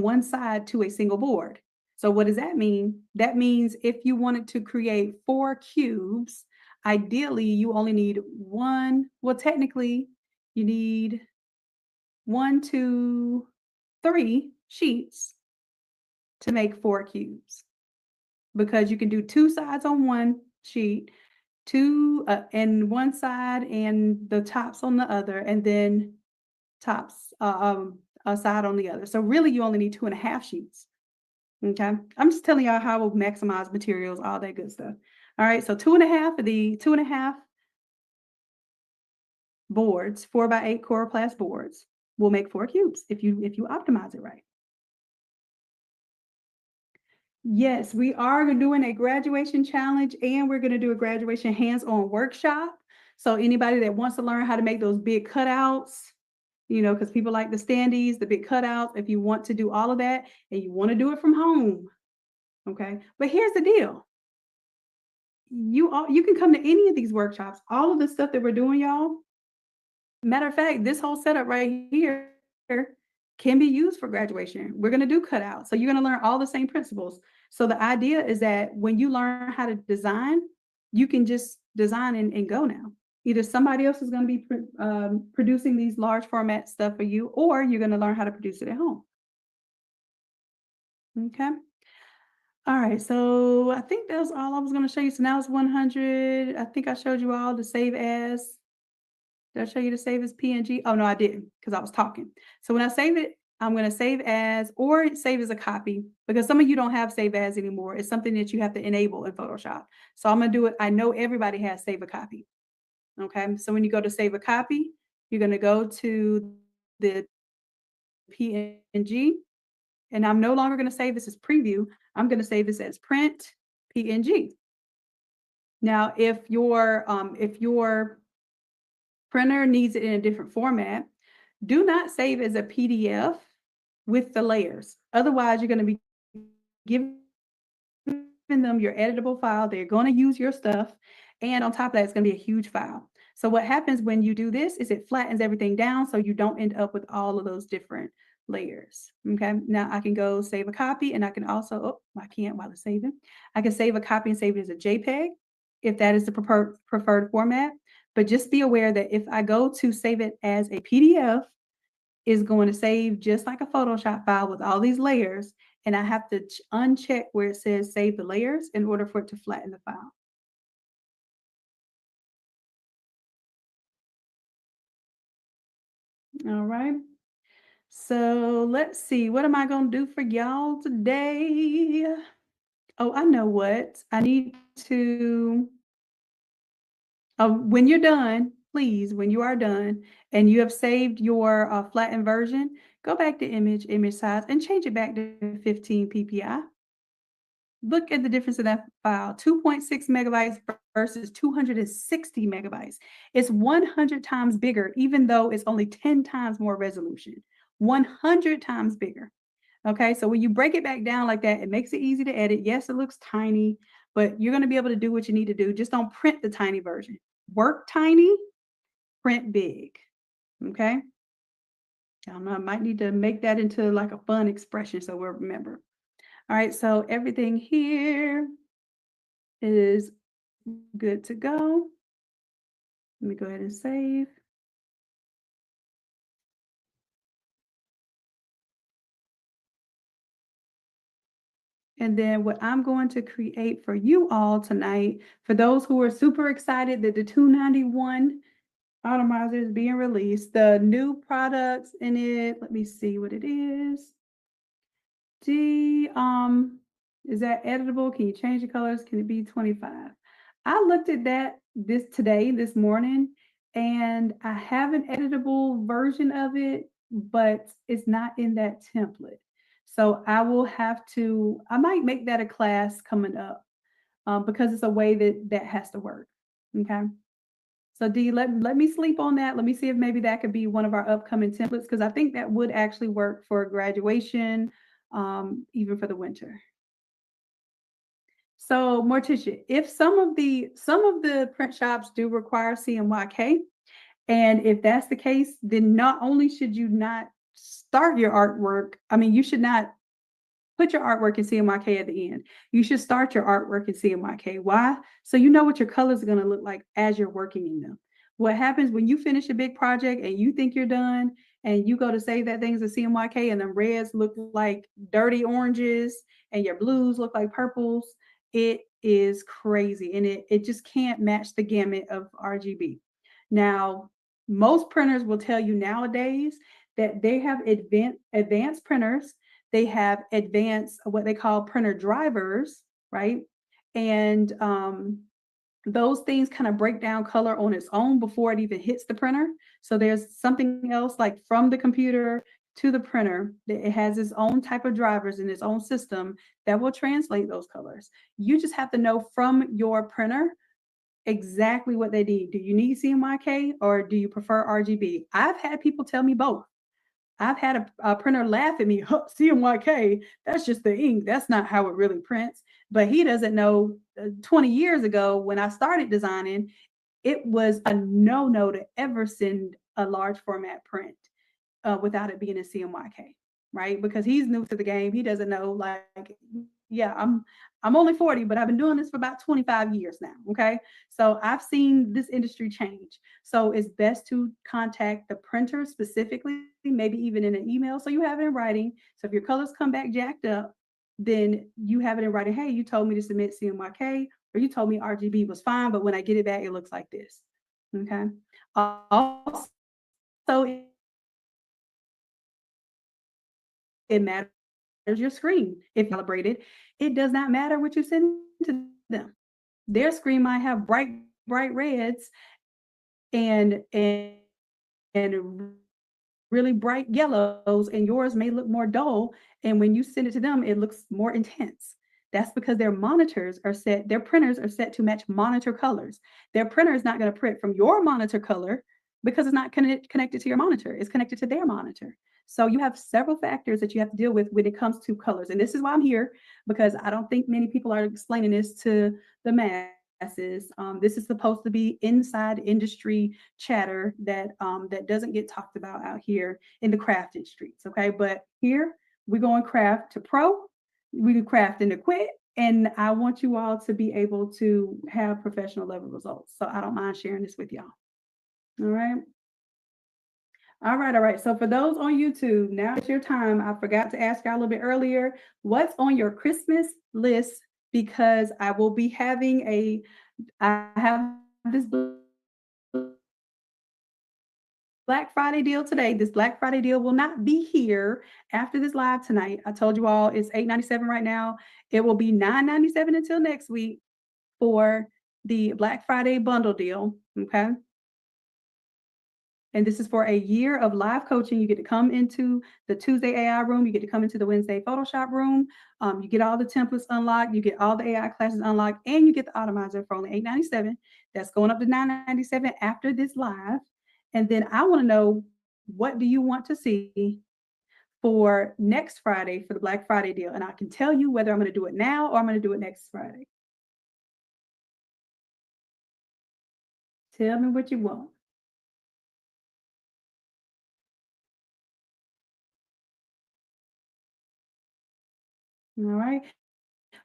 one side to a single board. So what does that mean? That means if you wanted to create 4 cubes, ideally you only need one. Well, technically you need 1, 2, 3 sheets to make 4 cubes because you can do 2 sides on one sheet, 2 and one side and the tops on the other, and then tops a side on the other. So really you only need 2.5 sheets. Okay. I'm just telling y'all how we'll maximize materials, all that good stuff. All right. So 2.5 of the 2.5 boards, 4x8 coroplast boards will make 4 cubes if you optimize it right. Yes, we are doing a graduation challenge and we're going to do a graduation hands-on workshop. So anybody that wants to learn how to make those big cutouts, because people like the standees, the big cutouts, if you want to do all of that and you want to do it from home, okay? But here's the deal. You can come to any of these workshops. All of the stuff that we're doing, y'all, matter of fact, this whole setup right here can be used for graduation. We're going to do cutouts. So you're going to learn all the same principles. So the idea is that when you learn how to design, you can just design and go now. Either somebody else is going to be producing these large format stuff for you, or you're going to learn how to produce it at home. Okay. All right. So I think that's all I was going to show you. So now it's 100. I think I showed you all the save as. Did I show you to save as PNG? Oh, no, I didn't because I was talking. So when I save it, I'm going to save as or save as a copy because some of you don't have save as anymore. It's something that you have to enable in Photoshop. So I'm going to do it. I know everybody has save a copy. Okay. So when you go to save a copy, you're going to go to the PNG, and I'm no longer going to save this as preview. I'm going to save this as print PNG. Now, if your printer needs it in a different format, do not save as a PDF with the layers. Otherwise, you're going to be giving them your editable file. They're going to use your stuff. And on top of that, it's going to be a huge file. So what happens when you do this is it flattens everything down so you don't end up with all of those different layers. Okay. Now I can go save a copy, and I can also, oh, I can't while it's saving. I can save a copy and save it as a JPEG if that is the preferred format. But just be aware that if I go to save it as a PDF, is going to save just like a Photoshop file with all these layers, and I have to uncheck where it says save the layers in order for it to flatten the file. All right. So let's see, what am I going to do for y'all today? Oh, I know what. I need to, when you're done, please, when you are done and you have saved your flattened version, go back to image size, and change it back to 15 ppi. Look at the difference in that file, 2.6 megabytes versus 260 megabytes. It's 100 times bigger, even though it's only 10 times more resolution. 100 times bigger. Okay, so when you break it back down like that, it makes it easy to edit. Yes, it looks tiny, but you're going to be able to do what you need to do. Just don't print the tiny version. Work tiny, print big. Okay. I don't know, I might need to make that into like a fun expression so we'll remember. All right, so everything here is good to go. Let me go ahead and save. And then what I'm going to create for you all tonight, for those who are super excited that the 291 Automizer is being released, the new products in it, let me see what it is. Is that editable? Can you change the colors? Can it be 25? I looked at that this morning, and I have an editable version of it, but it's not in that template. So I might make that a class coming up because it's a way that has to work. Okay. So D, let me sleep on that. Let me see if maybe that could be one of our upcoming templates, because I think that would actually work for graduation, even for the winter. So Morticia, if some of the print shops do require CMYK, and if that's the case, then not only should you not start your artwork, I mean, you should not put your artwork in CMYK at the end. You should start your artwork in CMYK. Why? So you know what your colors are going to look like as you're working in them. What happens when you finish a big project and you think you're done and you go to save that thing as a CMYK, and the reds look like dirty oranges and your blues look like purples? It is crazy, and it just can't match the gamut of RGB. Now, most printers will tell you nowadays that they have advanced printers. They have advanced what they call printer drivers, right? And those things kind of break down color on its own before it even hits the printer. So there's something else, like from the computer to the printer, that it has its own type of drivers in its own system that will translate those colors. You just have to know from your printer exactly what they need. Do you need CMYK or do you prefer RGB? I've had people tell me both. I've had a printer laugh at me, huh, CMYK, that's just the ink. That's not how it really prints. But he doesn't know 20 years ago when I started designing, it was a no-no to ever send a large format print without it being a CMYK, right? Because he's new to the game. He doesn't know, like, yeah, I'm only 40, but I've been doing this for about 25 years now. Okay. So I've seen this industry change. So it's best to contact the printer specifically, maybe even in an email. So you have it in writing. So if your colors come back jacked up, then you have it in writing. Hey, you told me to submit CMYK, or you told me RGB was fine, but when I get it back, it looks like this. Okay. Also, it matters your screen. If calibrated, it does not matter what you send to them. Their screen might have bright reds and really bright yellows, and yours may look more dull. And when you send it to them, it looks more intense. That's because their printers are set to match monitor colors. Their printer is not going to print from your monitor color because it's not connected to your monitor. It's connected to their monitor. So you have several factors that you have to deal with when it comes to colors. And this is why I'm here, because I don't think many people are explaining this to the masses. This is supposed to be inside industry chatter that doesn't get talked about out here in the crafting streets. Okay, but here we're going craft to pro. We do craft into quit, and I want you all to be able to have professional level results. So I don't mind sharing this with y'all. All right. All right. So for those on YouTube, now it's your time. I forgot to ask y'all a little bit earlier, what's on your Christmas list? Because I have this Black Friday deal today. This Black Friday deal will not be here after this live tonight. I told you all it's $8.97 right now. It will be $9.97 until next week for the Black Friday bundle deal. Okay. And this is for a year of live coaching. You get to come into the Tuesday AI room. You get to come into the Wednesday Photoshop room. You get all the templates unlocked. You get all the AI classes unlocked, and you get the Automizer for only $8.97. That's going up to $9.97 after this live. And then I want to know, what do you want to see for next Friday for the Black Friday deal? And I can tell you whether I'm going to do it now or I'm going to do it next Friday. Tell me what you want. All right.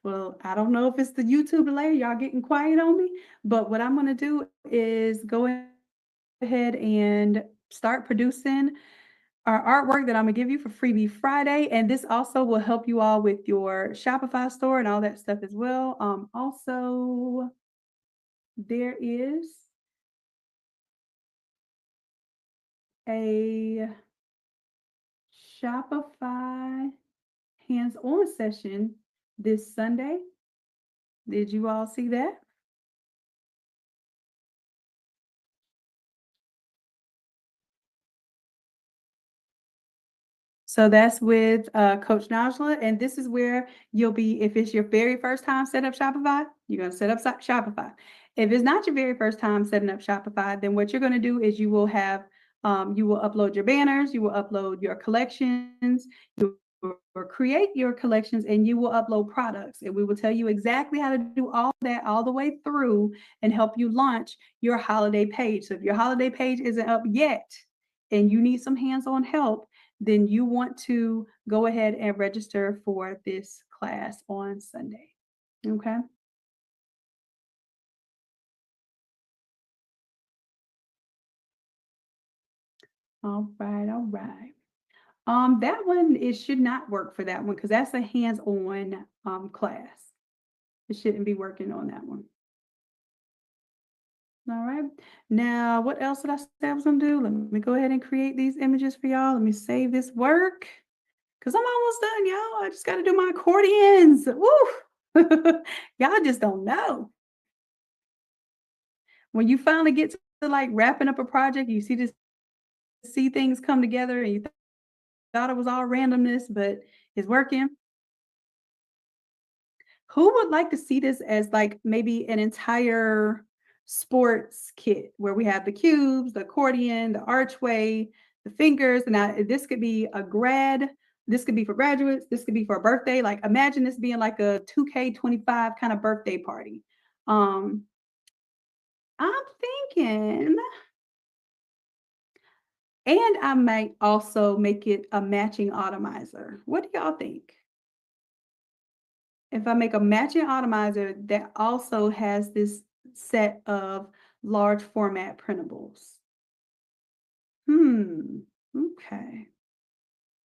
Well, I don't know if it's the YouTube delay, y'all getting quiet on me, but what I'm gonna do is go ahead and start producing our artwork that I'm gonna give you for Freebie Friday, and this also will help you all with your Shopify store and all that stuff as well. Also, there is a Shopify hands-on session this Sunday. Did you all see that? So that's with Coach Najla, and this is where you'll be. If it's your very first time setting up Shopify, you're going to set up Shopify. If it's not your very first time setting up Shopify, then what you're going to do is you will upload your banners, you will upload your collections, you will create your collections, and you will upload products. And we will tell you exactly how to do all that all the way through and help you launch your holiday page. So if your holiday page isn't up yet and you need some hands-on help, then you want to go ahead and register for this class on Sunday. Okay. All right. All right. That one, it should not work for that one because that's a hands-on class. It shouldn't be working on that one. All right. Now, what else did I say I was gonna do? Let me go ahead and create these images for y'all. Let me save this work because I'm almost done, y'all. I just got to do my accordions. Woo! Y'all just don't know. When you finally get to like wrapping up a project, you see things come together, and you thought it was all randomness, but it's working. Who would like to see this as like maybe an entire sports kit where we have the cubes, the accordion, the archway, the fingers, and this could be this could be for graduates, this could be for a birthday. Like imagine this being like a 2K25 kind of birthday party. Um, I'm thinking And I might also make it a matching Automizer. What do y'all think? If I make a matching Automizer that also has this set of large format printables. Okay.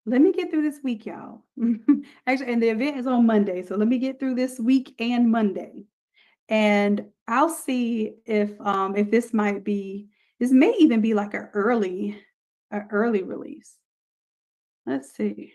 Let me get through this week, y'all. Actually, and the event is on Monday, so let me get through this week and Monday. And I'll see if this may even be like a early release. Let's see.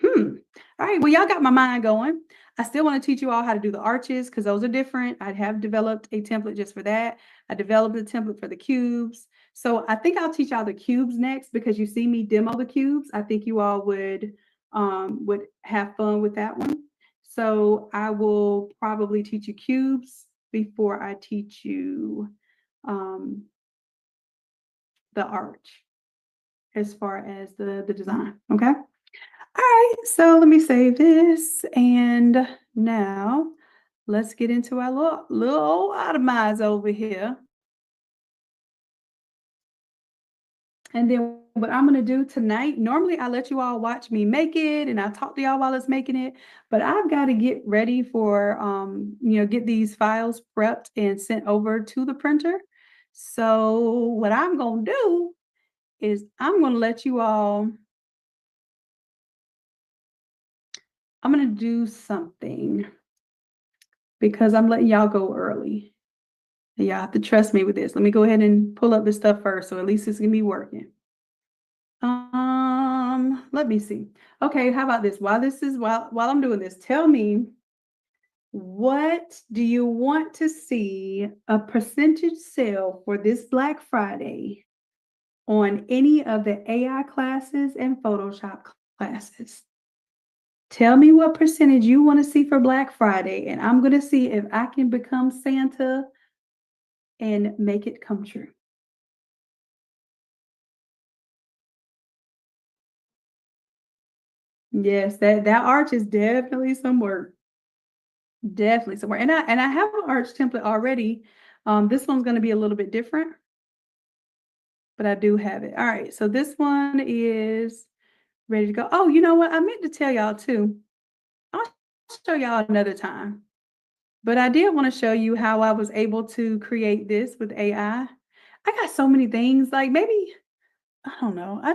All right. Well, y'all got my mind going. I still want to teach you all how to do the arches because those are different. I have developed a template just for that. I developed a template for the cubes. So I think I'll teach y'all the cubes next because you see me demo the cubes. I think you all would have fun with that one. So I will probably teach you cubes before I teach you the arch as far as the design. Okay. All right, so let me save this. And now let's get into our little old Automize over here. And then what I'm going to do tonight, normally I let you all watch me make it and I talk to y'all while it's making it, but I've got to get ready for, get these files prepped and sent over to the printer. So what I'm going to do is I'm going to do something because I'm letting y'all go early. Y'all have to trust me with this. Let me go ahead and pull up this stuff first, so at least it's gonna be working. Let me see. Okay, how about this? While I'm doing this, tell me, what do you want to see a percentage sale for this Black Friday on any of the AI classes and Photoshop classes? Tell me what percentage you want to see for Black Friday, and I'm gonna see if I can become Santa and make it come true. Yes, that arch is definitely some work. Definitely some work. And I have an arch template already. This one's going to be a little bit different, but I do have it. All right, so this one is ready to go. Oh, you know what? I meant to tell y'all too. I'll show y'all another time. But I did want to show you how I was able to create this with AI. I got so many things, like maybe, I don't know. I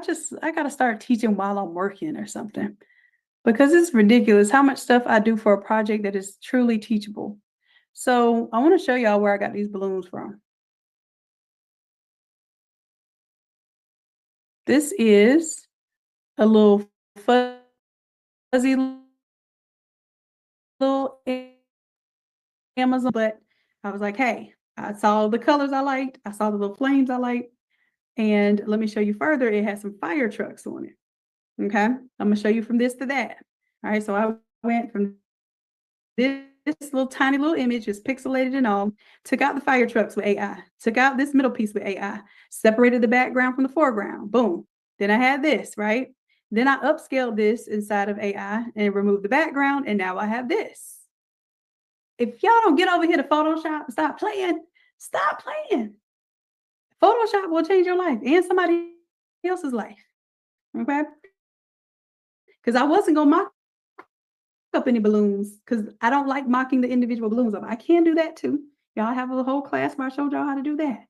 got to start teaching while I'm working or something. Because it's ridiculous how much stuff I do for a project that is truly teachable. So I want to show y'all where I got these balloons from. This is a little fuzzy little Amazon, but I was like, hey, I saw the colors I liked. I saw the little flames I liked. And let me show you further. It has some fire trucks on it. Okay. I'm going to show you from this to that. All right. So I went from this little tiny little image, just pixelated and all, took out the fire trucks with AI, took out this middle piece with AI, separated the background from the foreground. Boom. Then I had this, right? Then I upscaled this inside of AI and removed the background, and now I have this. If y'all don't get over here to Photoshop and stop playing, stop playing. Photoshop will change your life and somebody else's life. Okay? Because I wasn't going to mock up any balloons because I don't like mocking the individual balloons up. I can do that too. Y'all have a whole class where I showed y'all how to do that.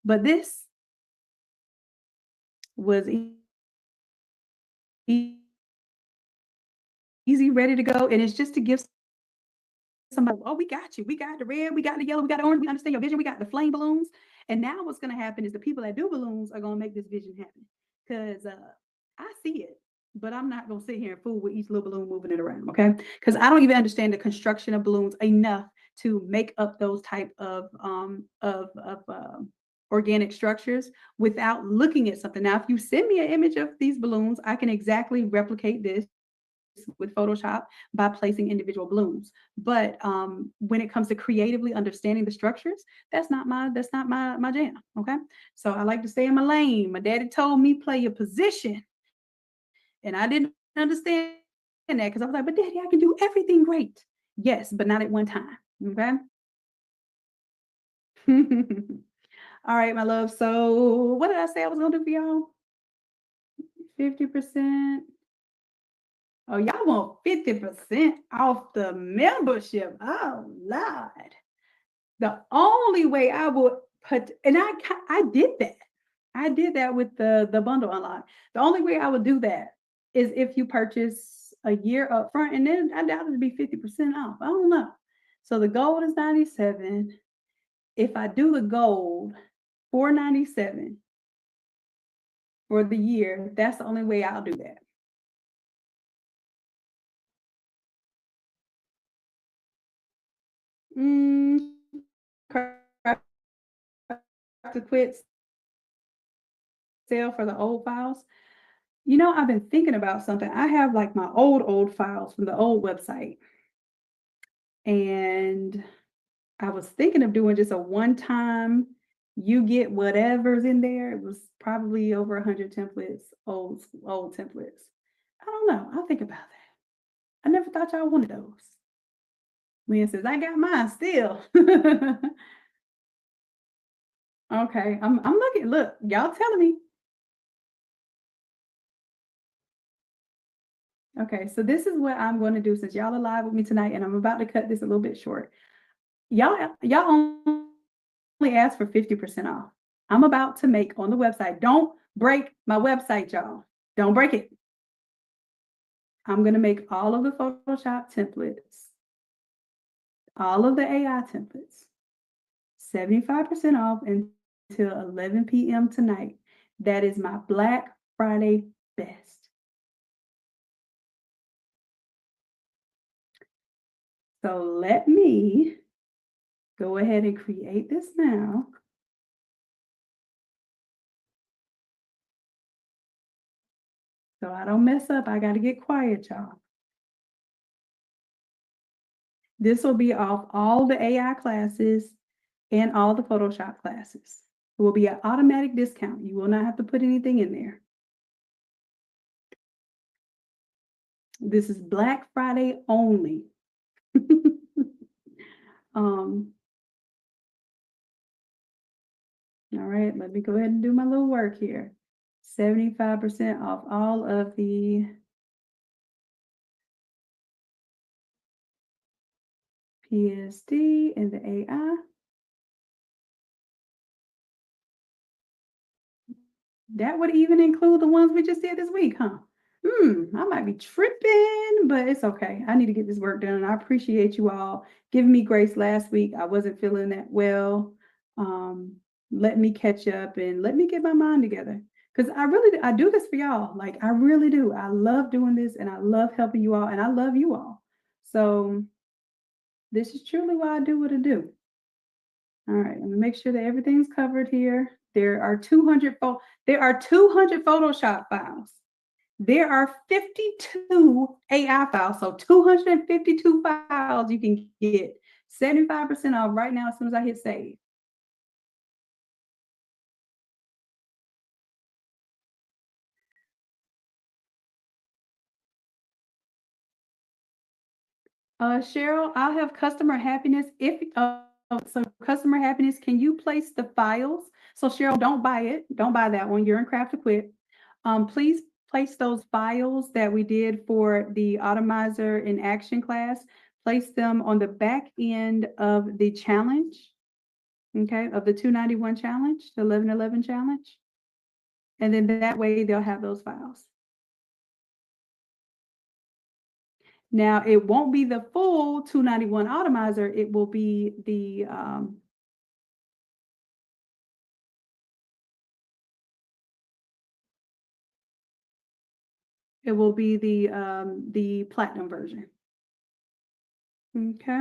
But this was easy, ready to go. And it's just to give somebody, oh, we got you. We got the red, we got the yellow, we got the orange, we understand your vision, we got the flame balloons. And now what's going to happen is the people that do balloons are going to make this vision happen. Because I see it, but I'm not going to sit here and fool with each little balloon moving it around, okay? Because I don't even understand the construction of balloons enough to make up those type of organic structures without looking at something. Now, if you send me an image of these balloons, I can exactly replicate this with Photoshop by placing individual balloons. But when it comes to creatively understanding the structures, that's not my jam. Okay. So I like to stay in my lane. My daddy told me play your position. And I didn't understand that because I was like, but daddy, I can do everything great. Yes, but not at one time. Okay. All right, my love. So what did I say I was gonna do for y'all? 50%. Oh, y'all want 50% off the membership. Oh, Lord. The only way I would put, and I did that. I did that with the bundle online. The only way I would do that is if you purchase a year up front, and then I doubt it'd be 50% off. I don't know. So the gold is 97. If I do the gold, 497 for the year, that's the only way I'll do that. Mm, craft to quit sale for the old files. I've been thinking about something. I have like my old files from the old website. And I was thinking of doing just a one time, you get whatever's in there. It was probably over 100 templates, old templates. I don't know. I'll think about that. I never thought y'all wanted those. Leah says, I got mine still. Okay, I'm looking. Look, y'all telling me. Okay, so this is what I'm going to do since y'all are live with me tonight, and I'm about to cut this a little bit short. Y'all only asked for 50% off. I'm about to make on the website. Don't break my website, y'all. Don't break it. I'm going to make all of the Photoshop templates, all of the AI templates, 75% off until 11 p.m. tonight. That is my Black Friday best. So let me go ahead and create this now. So I don't mess up. I got to get quiet, y'all. This will be off all the AI classes and all the Photoshop classes. It will be an automatic discount. You will not have to put anything in there. This is Black Friday only. All right, let me go ahead and do my little work here. 75% off all of the PSD and the AI. That would even include the ones we just did this week, huh? I might be tripping, but it's okay. I need to get this work done. And I appreciate you all giving me grace last week. I wasn't feeling that well. Let me catch up and let me get my mind together. Because I do this for y'all. Like I really do. I love doing this and I love helping you all and I love you all. So this is truly why I do what I do. All right, let me make sure that everything's covered here. There are 200 Photoshop files. There are 52 AI files, so 252 files you can get 75% off right now as soon as I hit save. Cheryl, I'll have customer happiness. So customer happiness, can you place the files? So Cheryl, don't buy it. Don't buy that one. You're in Craft to Quit. Please place those files that we did for the Automizer in Action class. Place them on the back end of the challenge. Okay, of the 291 challenge, the 1111 challenge. And then that way they'll have those files. Now, it won't be the full 291 Automizer. It will be the platinum version. Okay.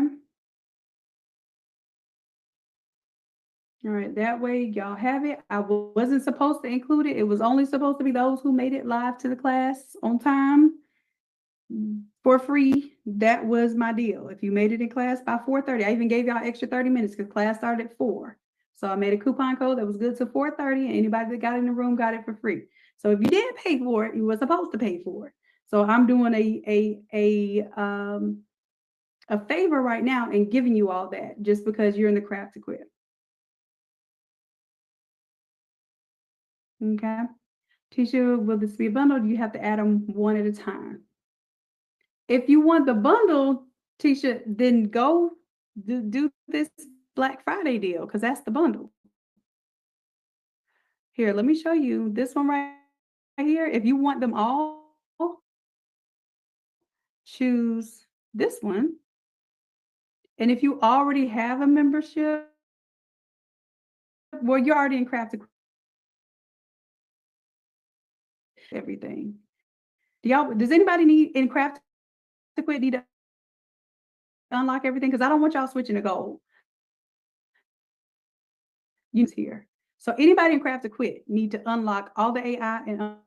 All right, that way y'all have it. I wasn't supposed to include it. It was only supposed to be those who made it live to the class on time for free. That was my deal. If you made it in class by 4:30, I even gave y'all extra 30 minutes because class started at 4. So I made a coupon code that was good to 4:30, and anybody that got in the room got it for free. So if you didn't pay for it, you were supposed to pay for it. So I'm doing a favor right now and giving you all that just because you're in the Craft to Quit. Okay. Tisha, will this be a bundle? Do you have to add them one at a time? If you want the bundle, Tisha, then go do this Black Friday deal because that's the bundle. Here, let me show you this one right here. If you want them all, choose this one. And if you already have a membership, well, you're already in Craft everything. Does anybody need in Craft to Quit need to unlock everything? Because I don't want y'all switching to gold. Use here. So anybody in Craft to Quit need to unlock all the AI and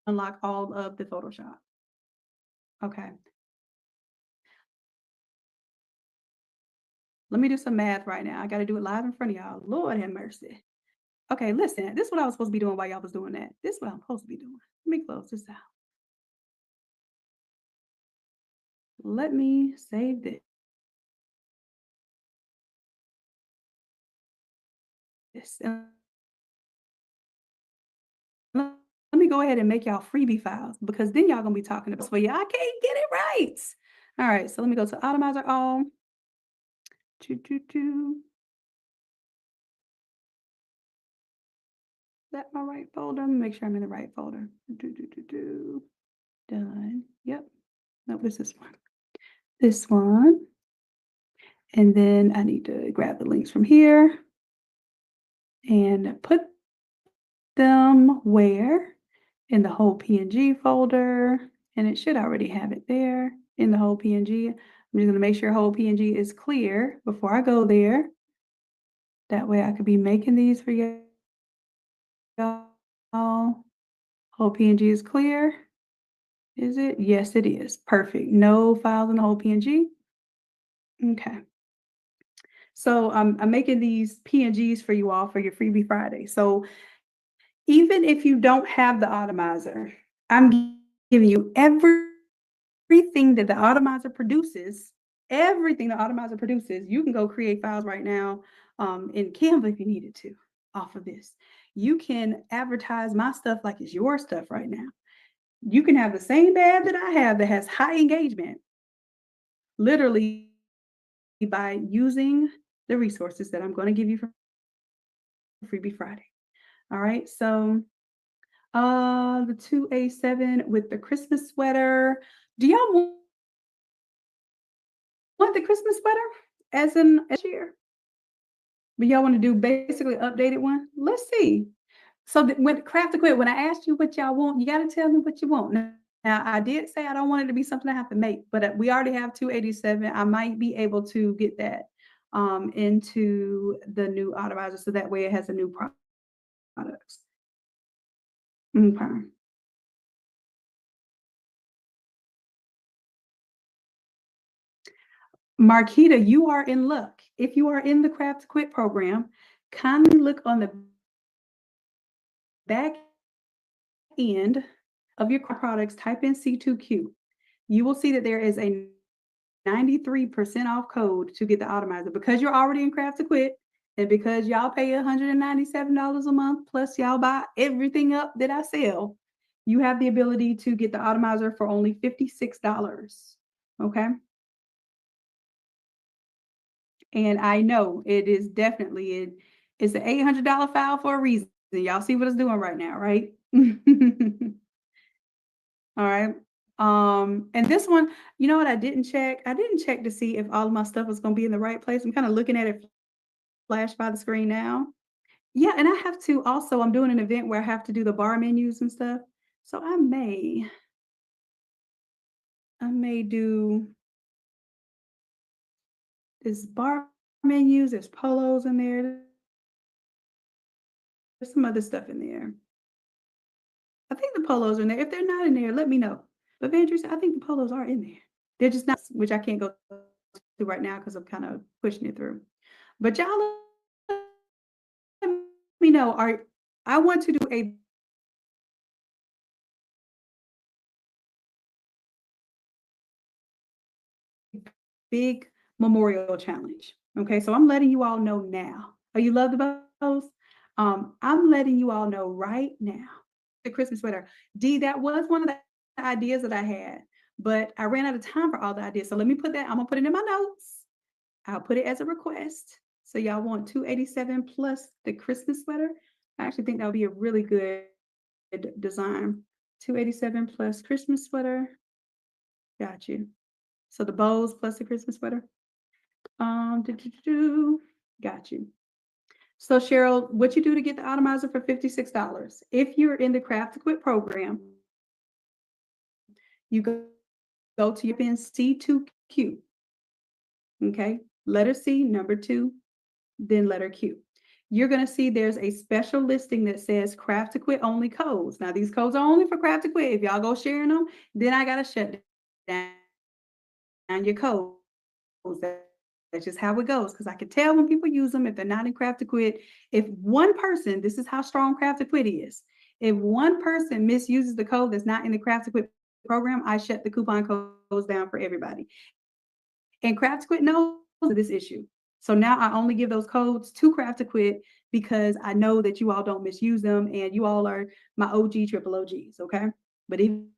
unlock all of the Photoshop. Okay. Let me do some math right now. I got to do it live in front of y'all. Lord have mercy. Okay, listen. This is what I was supposed to be doing while y'all was doing that. This is what I'm supposed to be doing. Let me close this out. Let me save this. Let me go ahead and make y'all freebie files because then y'all gonna be talking about for y'all can't get it right. All right, so let me go to Automizer all. Is that my right folder? Let me make sure I'm in the right folder. Done. Yep. No, this is one. This one. And then I need to grab the links from here and put them where? In the whole PNG folder. And it should already have it there in the whole PNG. I'm just going to make sure whole PNG is clear before I go there. That way I could be making these for y'all. Whole PNG is clear. Is it? Yes, it is. Perfect. No files in the whole PNG. Okay. So I'm making these PNGs for you all for your Freebie Friday. So even if you don't have the Automizer, I'm giving you everything that the Automizer produces. Everything the Automizer produces, you can go create files right now in Canva if you needed to off of this. You can advertise my stuff like it's your stuff right now. You can have the same ad that I have that has high engagement, literally by using the resources that I'm going to give you for Freebie Friday. All right, so the 2A7 with the Christmas sweater. Do y'all want the Christmas sweater as year? But y'all want to do basically updated one? Let's see. So when Craft to Quit, when I asked you what y'all want, you got to tell me what you want. Now, I did say I don't want it to be something I have to make, but we already have 287. I might be able to get that into the new Automizer so that way it has a new products. Okay. Marquita, you are in luck. If you are in the Craft to Quit program, kindly look on the back end of your products, type in C2Q. You will see that there is a 93% off code to get the Automizer because you're already in Craft to Quit and because y'all pay $197 a month plus y'all buy everything up that I sell. You have the ability to get the Automizer for only $56. Okay. And I know it is definitely it's an $800 file for a reason. Y'all see what it's doing right now, right? All right. And this one, you know what? I didn't check. I didn't check to see if all of my stuff was going to be in the right place. I'm kind of looking at it flash by the screen now. Yeah, and I have to also, I'm doing an event where I have to do the bar menus and stuff. So I may do this bar menus, there's polos in there. There's some other stuff in there. I think the polos are in there. If they're not in there, let me know. But Vandrew said, I think the polos are in there. They're just not, which I can't go to right now because I'm kind of pushing it through. But y'all let me know. I want to do a big memorial challenge. Okay, so I'm letting you all know now. Oh, you love the bows? I'm letting you all know right now, the Christmas sweater. D, that was one of the ideas that I had, but I ran out of time for all the ideas. So let me put that, I'm gonna put it in my notes. I'll put it as a request. So y'all want 287 plus the Christmas sweater? I actually think that would be a really good design. 287 plus Christmas sweater. Got you. So the bows plus the Christmas sweater. Got you. So Cheryl, what you do to get the Automizer for $56? If you're in the Craft to Quit program, you go to your pin C2Q. Okay, letter C, number 2, then letter Q. You're going to see there's a special listing that says Craft to Quit only codes. Now, these codes are only for Craft to Quit. If y'all go sharing them, then I got to shut down your codes. That's just how it goes. Because I can tell when people use them, if they're not in Craft to Quit. If one person, this is how strong Craft to Quit is. If one person misuses the code that's not in the Craft to Quit program, I shut the coupon codes down for everybody. And Craft to Quit knows this issue. So now I only give those codes to Craft to Quit because I know that you all don't misuse them and you all are my OG triple OGs, okay? But even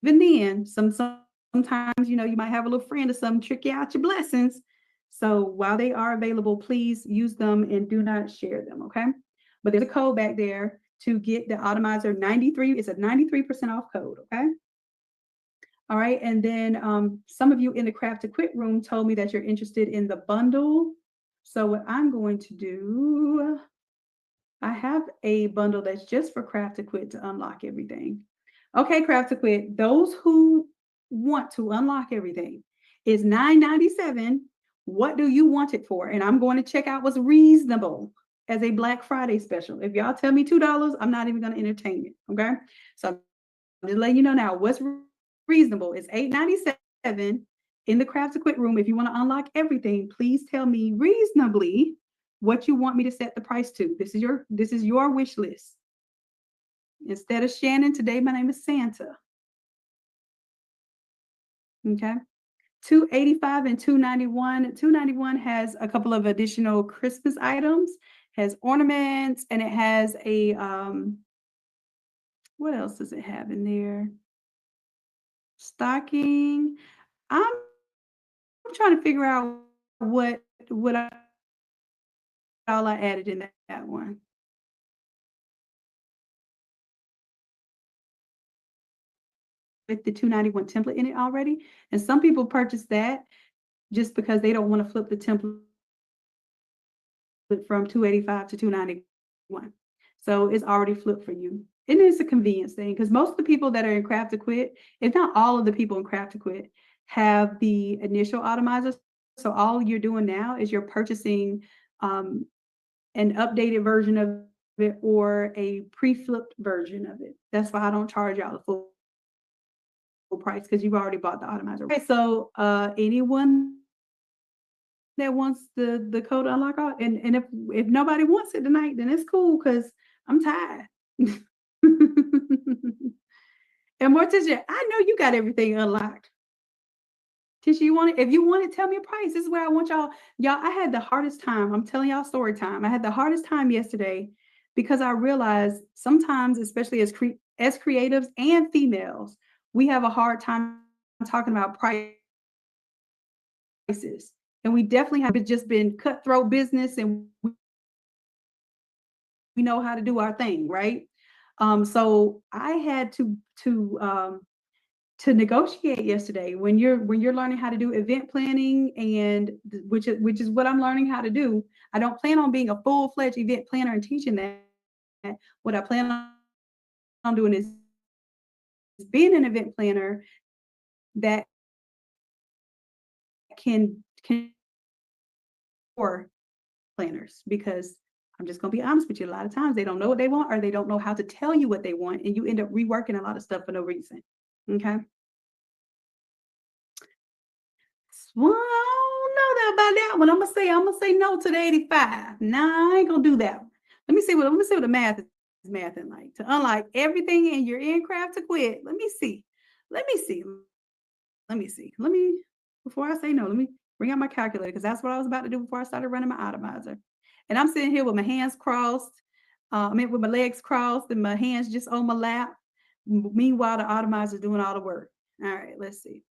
then, sometimes, you know, you might have a little friend or something trick you out your blessings. So while they are available, please use them and do not share them, okay? But there's a code back there to get the Automizer 93. It's a 93% off code, okay? All right, and then some of you in the Craft to Quit room told me that you're interested in the bundle. So what I'm going to do, I have a bundle that's just for Craft to Quit to unlock everything. Okay, Craft to Quit, those who want to unlock everything is $9.97. What do you want it for? And I'm going to check out what's reasonable as a Black Friday special. If y'all tell me $2, I'm not even going to entertain it, okay? So I'm just letting you know now what's reasonable. It's $8.97 in the Craft to Quit room. If you want to unlock everything, please tell me reasonably what you want me to set the price to. This is your wish list. Instead of Shannon, today my name is Santa. Okay. 285 and 291. 291 has a couple of additional Christmas items, has ornaments, and it has a what else does it have in there? Stocking. I'm trying to figure out what all I added in that one. With the 291 template in it already. And some people purchase that just because they don't want to flip the template from 285 to 291. So it's already flipped for you. It is a convenience thing because most of the people that are in Craft to Quit, if not all of the people in Craft to Quit, have the initial Automizer. So all you're doing now is you're purchasing an updated version of it or a pre-flipped version of it. That's why I don't charge y'all the full price because you've already bought the Automizer. Okay, so anyone that wants the code to unlock all, and if nobody wants it tonight, then it's cool because I'm tired. And Morticia, I know you got everything unlocked. Tisha, you want it? If you want it, tell me a price. This is where I want y'all. Y'all, I had the hardest time. I'm telling y'all story time. I had the hardest time yesterday because I realized sometimes, especially as creatives and females, we have a hard time talking about prices. And we definitely have just been cutthroat business and we know how to do our thing, right? So I had to negotiate yesterday when you're learning how to do event planning and which is what I'm learning how to do. I don't plan on being a full-fledged event planner and teaching that. What I plan on doing is being an event planner that can for planners because I'm just going to be honest with you. A lot of times they don't know what they want or they don't know how to tell you what they want. And you end up reworking a lot of stuff for no reason. Okay. Well, I don't know about that one. I'm gonna say no to the 85. Nah, I ain't gonna do that one. Let me see what the math is mathing like. To unlock everything in your Craft to Quit. Let me see. Let me before I say no, let me bring out my calculator because that's what I was about to do before I started running my Automizer. And I'm sitting here with my hands crossed, with my legs crossed and my hands just on my lap. Meanwhile, the Automizer is doing all the work. All right, let's see.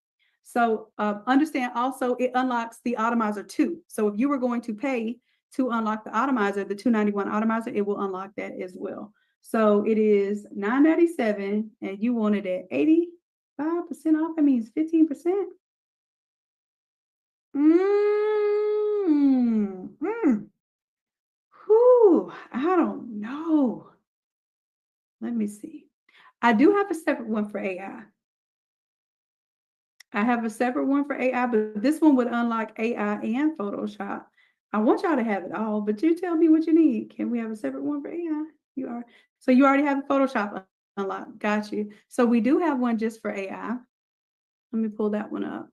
So understand also it unlocks the Automizer too. So if you were going to pay to unlock the Automizer, the $291 Automizer, it will unlock that as well. So it is $997 and you want it at 85% off. That means 15%. Whew, I don't know. Let me see. I do have a separate one for AI. I have a separate one for AI, but this one would unlock AI and Photoshop. I want y'all to have it all, but you tell me what you need. Can we have a separate one for AI? You already have Photoshop unlocked. Got you. So we do have one just for AI. Let me pull that one up.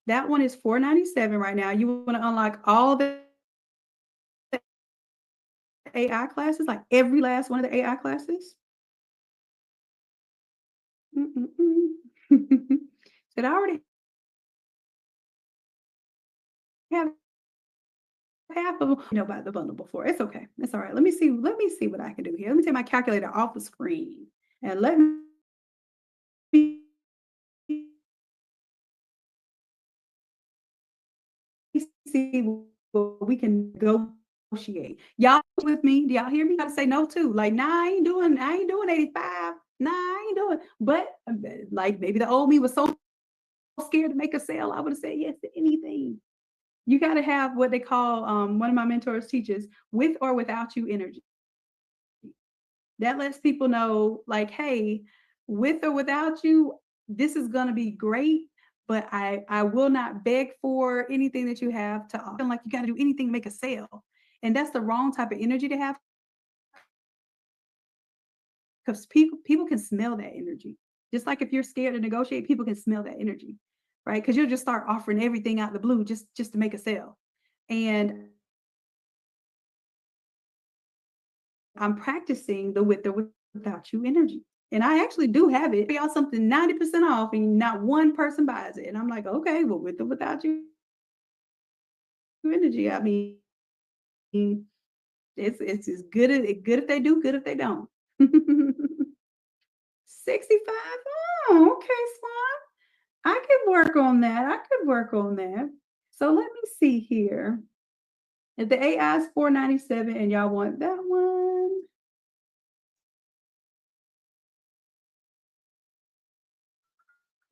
That one is $497 right now. You want to unlock all the AI classes, like every last one of the AI classes? Said I already have half of them. You know about the bundle before. It's okay. It's all right. Let me see. Let me see what I can do here. Let me take my calculator off the screen and let me see what we can negotiate. Y'all with me? Do y'all hear me? I gotta say no too. Like, nah, I ain't doing 85. Nah, I ain't doing. But like maybe the old me was so scared to make a sale, I would have said yes to anything. You got to have what they call one of my mentors teaches with or without you energy. That lets people know, like, hey, with or without you, this is going to be great, but I will not beg for anything that you have to offer. Like you got to do anything to make a sale. And that's the wrong type of energy to have because people can smell that energy. Just like if you're scared to negotiate, people can smell that energy, right? Because you'll just start offering everything out the blue just to make a sale. And I'm practicing the with or without you energy. And I actually do have it. Y'all something 90% off and not one person buys it. And I'm like, okay, well, with or without you energy, I mean, it's as good if they do, good if they don't. 65. Oh, okay, Swan. I could work on that. I could work on that. So let me see here. If the AI is $497 and y'all want that one,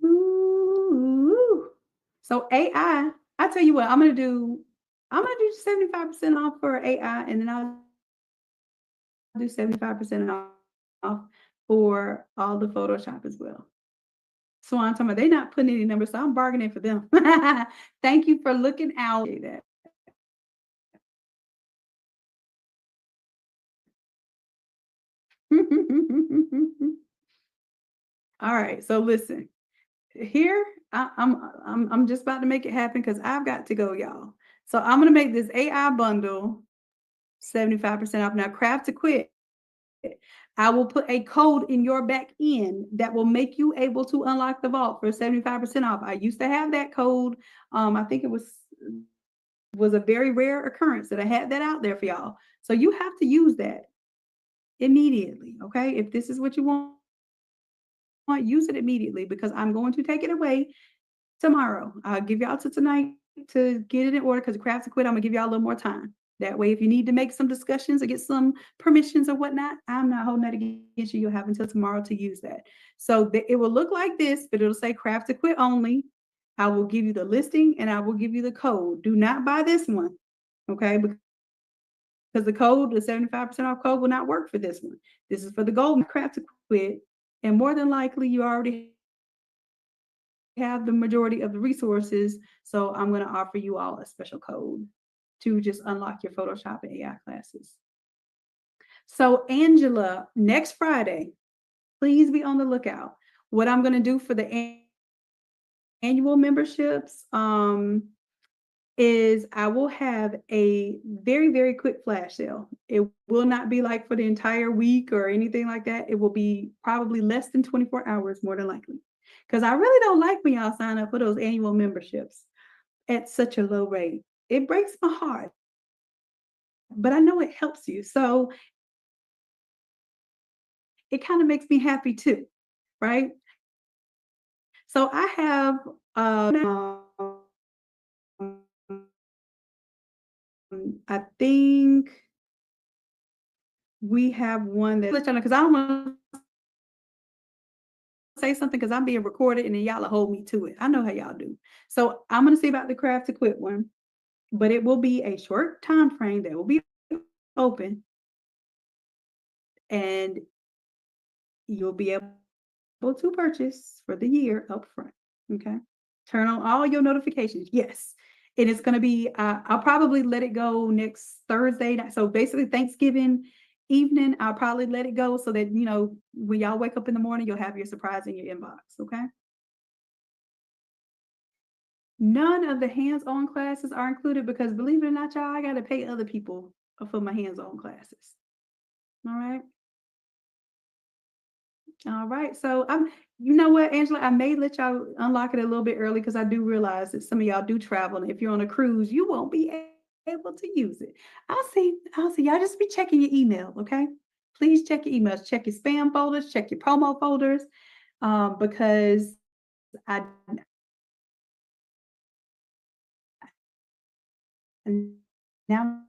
ooh. So I tell you what, I'm gonna do 75% off for AI, and then I'll do 75% off for all the Photoshop as well. So I'm talking about they're not putting any numbers, so I'm bargaining for them. Thank you for looking out. That. All right, so listen. Here I'm just about to make it happen because I've got to go, y'all. So I'm gonna make this AI bundle 75% off. Now, craft to quit. I will put a code in your back end that will make you able to unlock the vault for 75% off. I used to have that code. I think it was a very rare occurrence that I had that out there for y'all. So you have to use that immediately. Okay. If this is what you want, use it immediately because I'm going to take it away tomorrow. I'll give y'all to tonight to get it in order because craft to quit. I'm gonna give y'all a little more time. That way, if you need to make some discussions or get some permissions or whatnot, I'm not holding that against you. You'll have until tomorrow to use that. So it will look like this, but it'll say craft to quit only. I will give you the listing and I will give you the code. Do not buy this one, okay? Because the code, the 75% off code will not work for this one. This is for the golden craft to quit. And more than likely, you already have the majority of the resources. So I'm going to offer you all a special code to just unlock your Photoshop and AI classes. So Angela, next Friday, please be on the lookout. What I'm going to do for the annual memberships, is I will have a very, very quick flash sale. It will not be like for the entire week or anything like that. It will be probably less than 24 hours, more than likely. Because I really don't like when y'all sign up for those annual memberships at such a low rate. It breaks my heart, but I know it helps you. So it kind of makes me happy too, right? So I have I think we have one that because I don't want to say something because I'm being recorded and then y'all will hold me to it. I know how y'all do. So I'm gonna see about the craft to quit one, but it will be a short time frame that will be open and you'll be able to purchase for the year upfront. Okay. Turn on all your notifications. Yes. And it's going to be, I'll probably let it go next Thursday. So basically, Thanksgiving evening, I'll probably let it go so that, when y'all wake up in the morning, you'll have your surprise in your inbox. Okay. None of the hands-on classes are included because believe it or not, y'all, I got to pay other people for my hands-on classes. All right. All right. So you know what, Angela, I may let y'all unlock it a little bit early because I do realize that some of y'all do travel. And if you're on a cruise, you won't be able to use it. I'll see. Y'all just be checking your email. Okay. Please check your emails, check your spam folders, check your promo folders. Because I now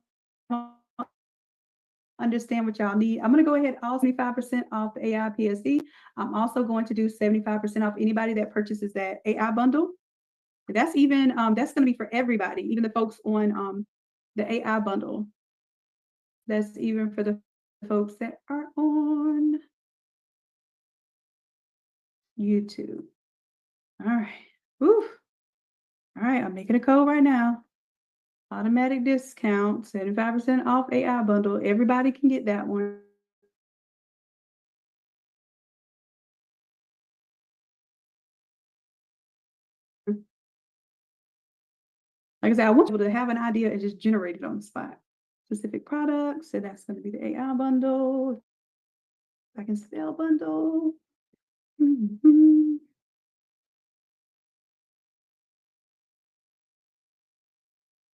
understand what y'all need. I'm going to go ahead all 75% off the AI PSD. I'm also going to do 75% off anybody that purchases that AI bundle. That's even that's going to be for everybody, even the folks on the AI bundle. That's even for the folks that are on YouTube. All right. Woo. All right, I'm making a code right now. Automatic discount, 75% off AI bundle. Everybody can get that one. Like I said, I want you to have an idea and just generate it on the spot. Specific products, so that's going to be the AI bundle. I can spell bundle. Mm-hmm.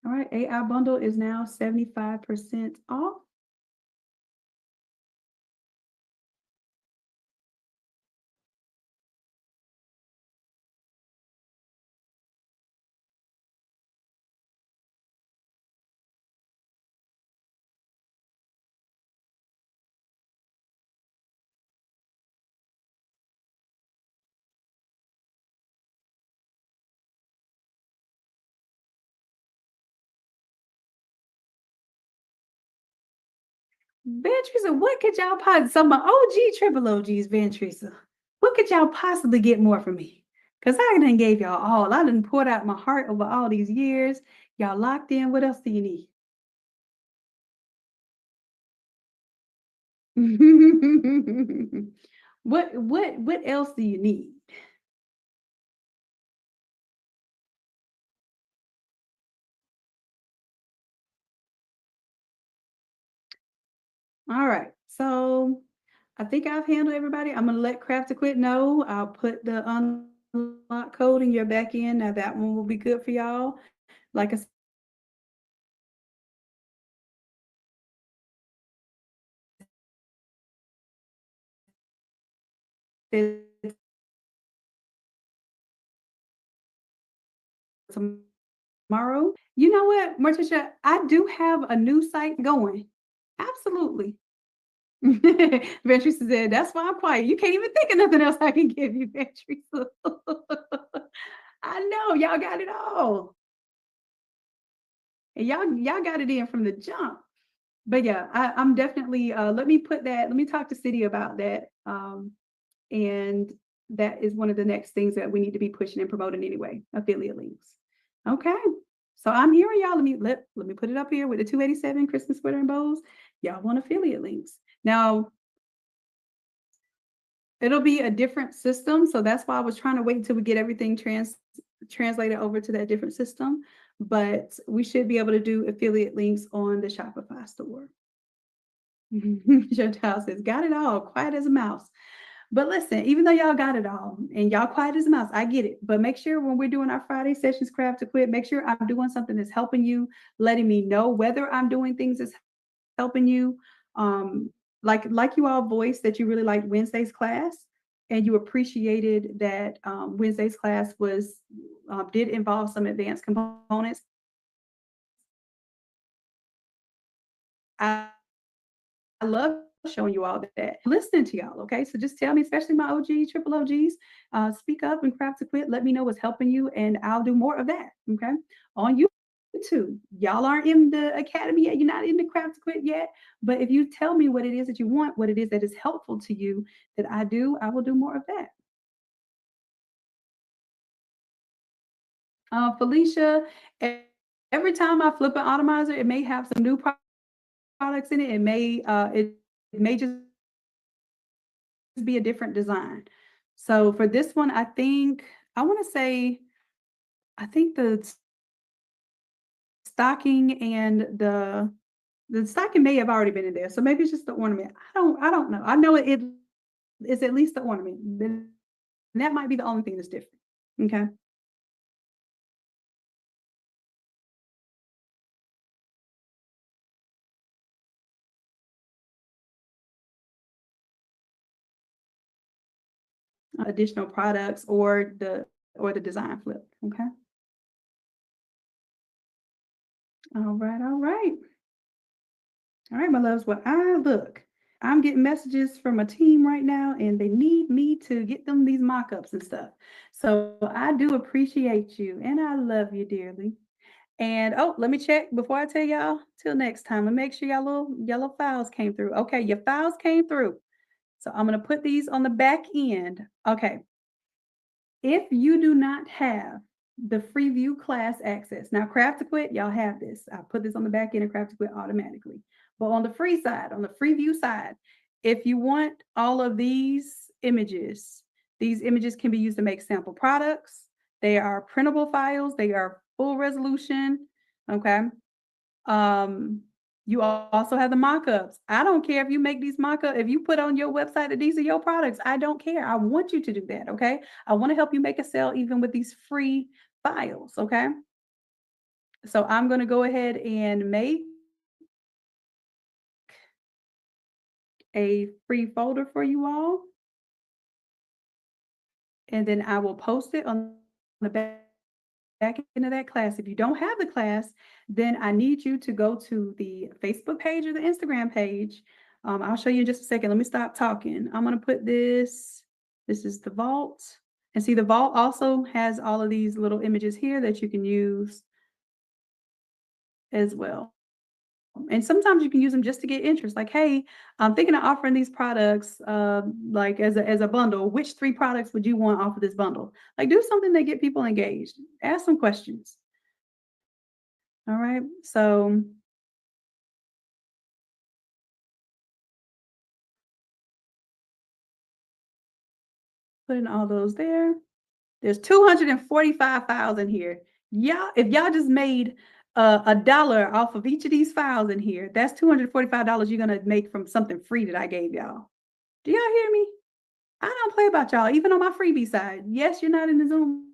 All right, AI bundle is now 75% off. Van Teresa, what could y'all possibly, so my OG triple OGs, Van Teresa, what could y'all possibly get more from me? Because I done gave y'all all. I done poured out my heart over all these years. Y'all locked in. What else do you need? What else do you need? All right. So I think I've handled everybody. I'm gonna let Craft to Quit know. I'll put the unlock code in your back end. Now that one will be good for y'all. Like I said tomorrow. You know what, Morticia? I do have a new site going. Absolutely. Ventrisa said, that's why I'm quiet. You can't even think of nothing else I can give you, Ventrisa. I know y'all got it all. And y'all got it in from the jump. But yeah, I'm definitely let me talk to City about that. And that is one of the next things that we need to be pushing and promoting anyway, affiliate links. Okay. So I'm hearing y'all. Let me put it up here with the 287 Christmas sweater and bows. Y'all want affiliate links. Now, it'll be a different system. So that's why I was trying to wait until we get everything translated over to that different system. but we should be able to do affiliate links on the Shopify store. Your child says, got it all, quiet as a mouse. But listen, even though y'all got it all and y'all quiet as a mouse, I get it. But make sure when we're doing our Friday sessions, Craft to Quit, make sure I'm doing something that's helping you, letting me know whether I'm doing things that's helping you. Um, like you all voiced that you really liked Wednesday's class and you appreciated that Wednesday's class was did involve some advanced components. I I love showing you all that, listening to y'all. Okay. So just tell me, especially my OG, triple OGs, speak up and Craft to Quit. Let me know what's helping you, and I'll do more of that. Okay. On YouTube. Y'all aren't in the academy yet. You're not in the Craft to Quit yet. But if you tell me what it is that you want, what it is that is helpful to you that I do, I will do more of that. Felicia, every time I flip an atomizer, it may have some new products in it. It may just be a different design. So for this one, I want to say I think the stocking and the stocking may have already been in there. So maybe it's just the ornament. I don't know. I know it is at least the ornament. Then that might be the only thing that's different. Okay. Additional products or the design flip. Okay. All right. All right. All right, my loves. Well, I'm getting messages from a team right now, and they need me to get them these mock-ups and stuff. So I do appreciate you, and I love you dearly. And oh, let me check before I tell y'all. Till next time, and make sure y'all little yellow files came through. Okay, your files came through. So I'm gonna put these on the back end. Okay, if you do not have the free view class access, now Craft to Quit, y'all have this. I put this on the back end of Craft to Quit automatically. But on the free side, on the free view side, if you want all of these images can be used to make sample products. They are printable files, they are full resolution. Okay. Um, you also have the mock-ups. I don't care if you make these mock-ups, if you put on your website that these are your products, I don't care. I want you to do that, okay? I want to help you make a sale even with these free files, okay? So I'm going to go ahead and make a free folder for you all, and then I will post it on the back end of that class. If you don't have the class, then I need you to go to the Facebook page or the Instagram page. I'll show you in just a second. Let me stop talking. I'm going to put this is the vault. And see, the vault also has all of these little images here that you can use as well. And sometimes you can use them just to get interest. Like, hey, I'm thinking of offering these products, like as a bundle. Which 3 products would you want off of this bundle? Like, do something that get people engaged. Ask some questions. All right. So putting all those there. There's 245 files in here. If y'all just made a dollar off of each of these files in here, that's $245 you're gonna make from something free that I gave y'all. Do y'all hear me? I don't play about y'all, even on my freebie side. Yes, you're not in the Zoom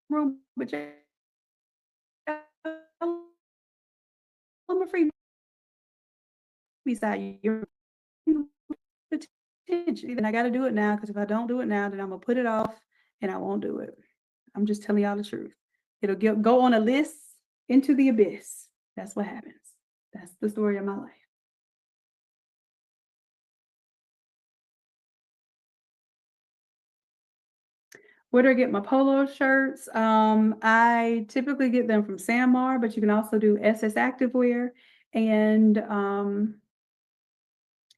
room, but you're on my freebie side. You're attention. And I got to do it now because if I don't do it now, then I'm gonna put it off and I won't do it. I'm just telling y'all the truth. It'll go on a list into the abyss. That's what happens. That's the story of my life. Where do I get my polo shirts? I typically get them from Samar, but you can also do SS Activewear and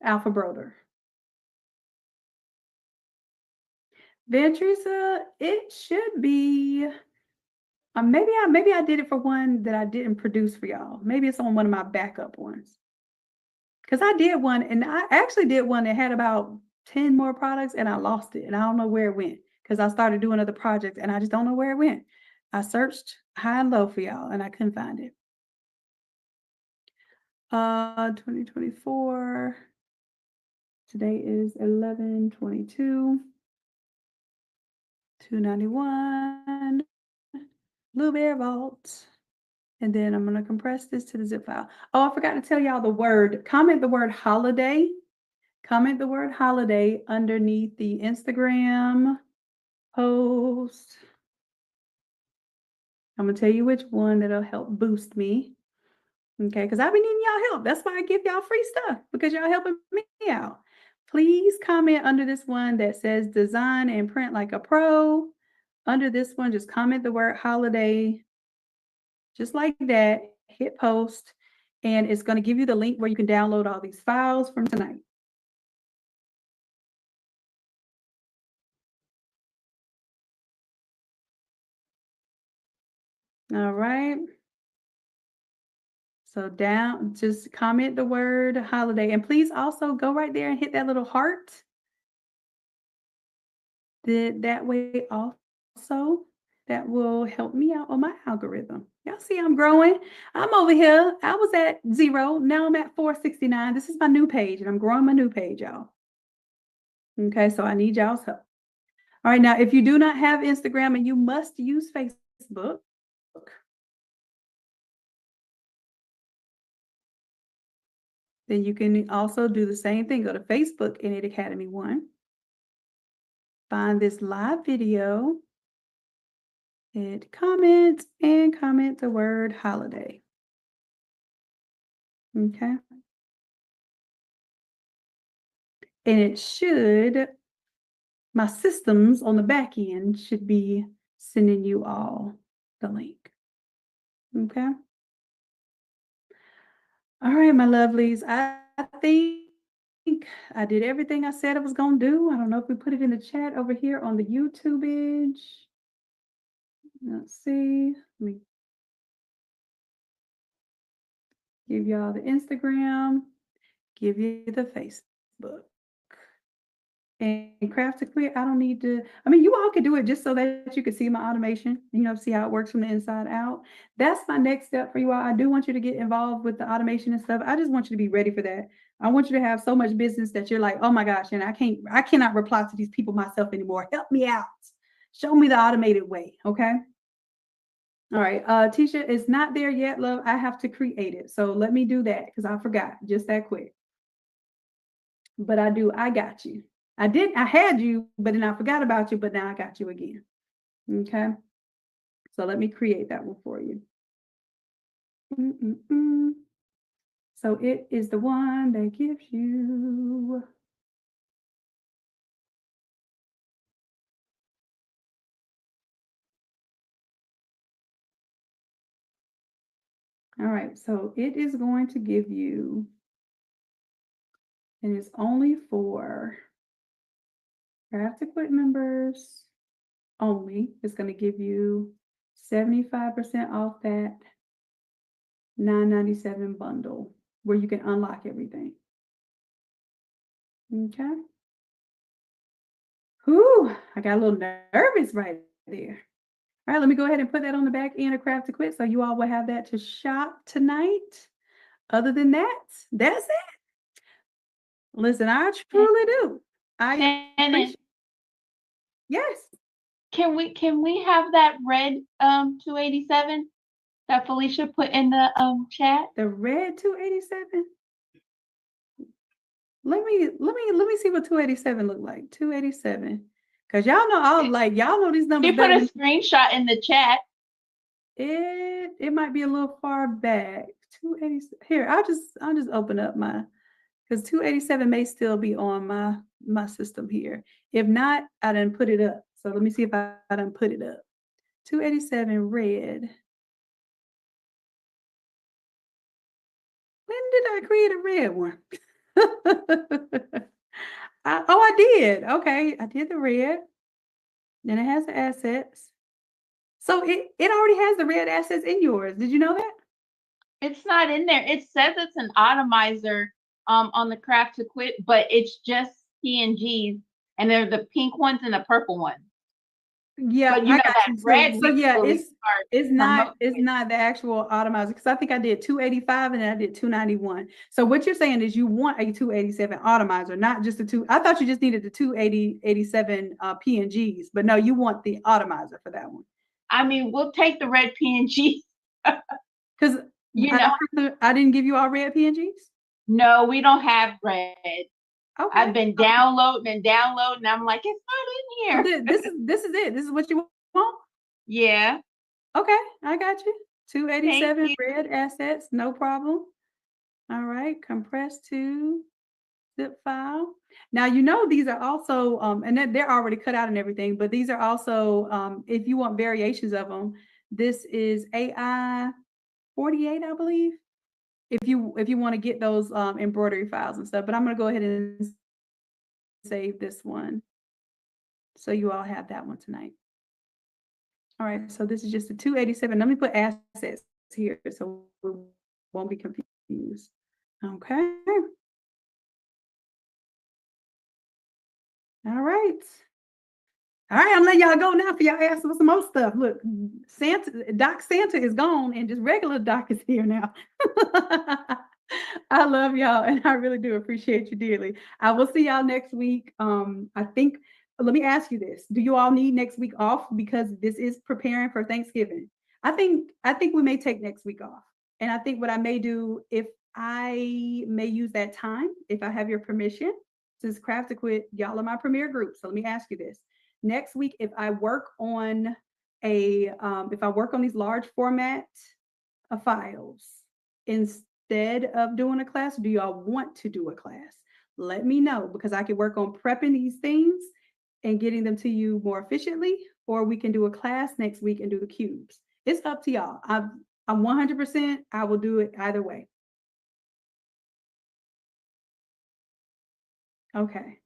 Alpha Broder. Ventrisa, it should be. Maybe I did it for one that I didn't produce for y'all. Maybe it's on one of my backup ones. Because I did one, and I actually did one that had about 10 more products, and I lost it, and I don't know where it went because I started doing other projects, and I just don't know where it went. I searched high and low for y'all and I couldn't find it. 2024. Today is 11/22. 291. Blue Bear Vault. And then I'm gonna compress this to the zip file. Oh, I forgot to tell y'all the word. Comment the word holiday. Comment the word holiday underneath the Instagram post. I'm gonna tell you which one that'll help boost me. Okay, because I've been needing y'all help. That's why I give y'all free stuff, because y'all helping me out. Please comment under this one that says design and print like a pro. Under this one, just comment the word holiday, just like that. Hit post, and it's going to give you the link where you can download all these files from tonight. All right. So just comment the word holiday, and please also go right there and hit that little heart. That way also, that will help me out on my algorithm. Y'all see I'm growing. I'm over here. I was at 0. Now I'm at 469. This is my new page, and I'm growing my new page, y'all. Okay, so I need y'all's help. All right, now if you do not have Instagram and you must use Facebook, then you can also do the same thing. Go to Facebook, Innate Academy 1. Find this live video, hit comment, and comment the word holiday. Okay. And it should, my systems on the back end should be sending you all the link. Okay. All right, my lovelies. I think I did everything I said I was going to do. I don't know if we put it in the chat over here on the YouTube page. Let's see. Let me give y'all the Instagram, give you the Facebook. And Craft to Quit, I don't need to, I mean, you all could do it just so that you could see my automation, see how it works from the inside out. That's my next step for you all. I do want you to get involved with the automation and stuff. I just want you to be ready for that. I want you to have so much business that you're like, oh my gosh, and I cannot reply to these people myself anymore. Help me out. Show me the automated way, okay? All right, Tisha, it's not there yet, love. I have to create it. So let me do that because I forgot just that quick. But I got you. I had you, but then I forgot about you, but now I got you again. Okay. So let me create that one for you. So it is the one that gives you. All right. So it is going to give you, and it's only for Craft to Quit members only. It's going to give you 75% off that $9.97 bundle where you can unlock everything. Okay. Whew, I got a little nervous right there. All right, let me go ahead and put that on the back end of Craft to Quit so you all will have that to shop tonight. Other than that, that's it. Listen, I truly do. I appreciate. Yes. Can we have that red 287 that Felicia put in the chat? The red 287. Let me see what 287 look like. 287. Because y'all know these numbers. She put a screenshot in the chat. It might be a little far back. 287. Here, I'll just open up my, because 287 may still be on my system here. If not, I done put it up. So let me see if I done put it up. 287 red. When did I create a red one? I did. Okay, I did the red. Then it has the assets. So it already has the red assets in yours. Did you know that? It's not in there. It says it's an Automizer on the Craft to Quit, but it's just PNGs, and they're the pink ones and the purple ones. Yeah, But you I know got that you. red So we yeah, really it's start promoting. not the actual Automizer because I think I did 285 and then I did 291. So what you're saying is you want a 287 Automizer, not just the two. I thought you just needed the 287 PNGs, but no, you want the Automizer for that one. I mean, we'll take the red PNG. Because You know, I didn't give you all red PNGs. no, we don't have red. Okay. I've been downloading and downloading. I'm like, it's So not in here. this is it. This is what you want. Yeah, Okay, I got you. thank 287 you. red assets, no problem. All right, compress to zip file. Now you know these are also and they're already cut out and everything, but these are also if you want variations of them, this is AI 48, I believe. If you want to get those embroidery files and stuff, but I'm gonna go ahead and save this one so you all have that one tonight. All right, so this is just a 287. Let me put assets here so we won't be confused. Okay. All right. All right, I'm letting y'all go now for y'all ask for some more stuff. Look, Doc Santa is gone and just regular Doc is here now. I love y'all and I really do appreciate you dearly. I will see y'all next week. I think, let me ask you this. Do you all need next week off because this is preparing for Thanksgiving? I think we may take next week off. And I think what I may do, if I may use that time, if I have your permission, since Craft to Quit, y'all are my premier group. So let me ask you this. Next week, if I work on these large format files instead of doing a class, do y'all want to do a class? Let me know because I can work on prepping these things and getting them to you more efficiently, or we can do a class next week and do the cubes. It's up to y'all. I'm 100%. I will do it either way. Okay.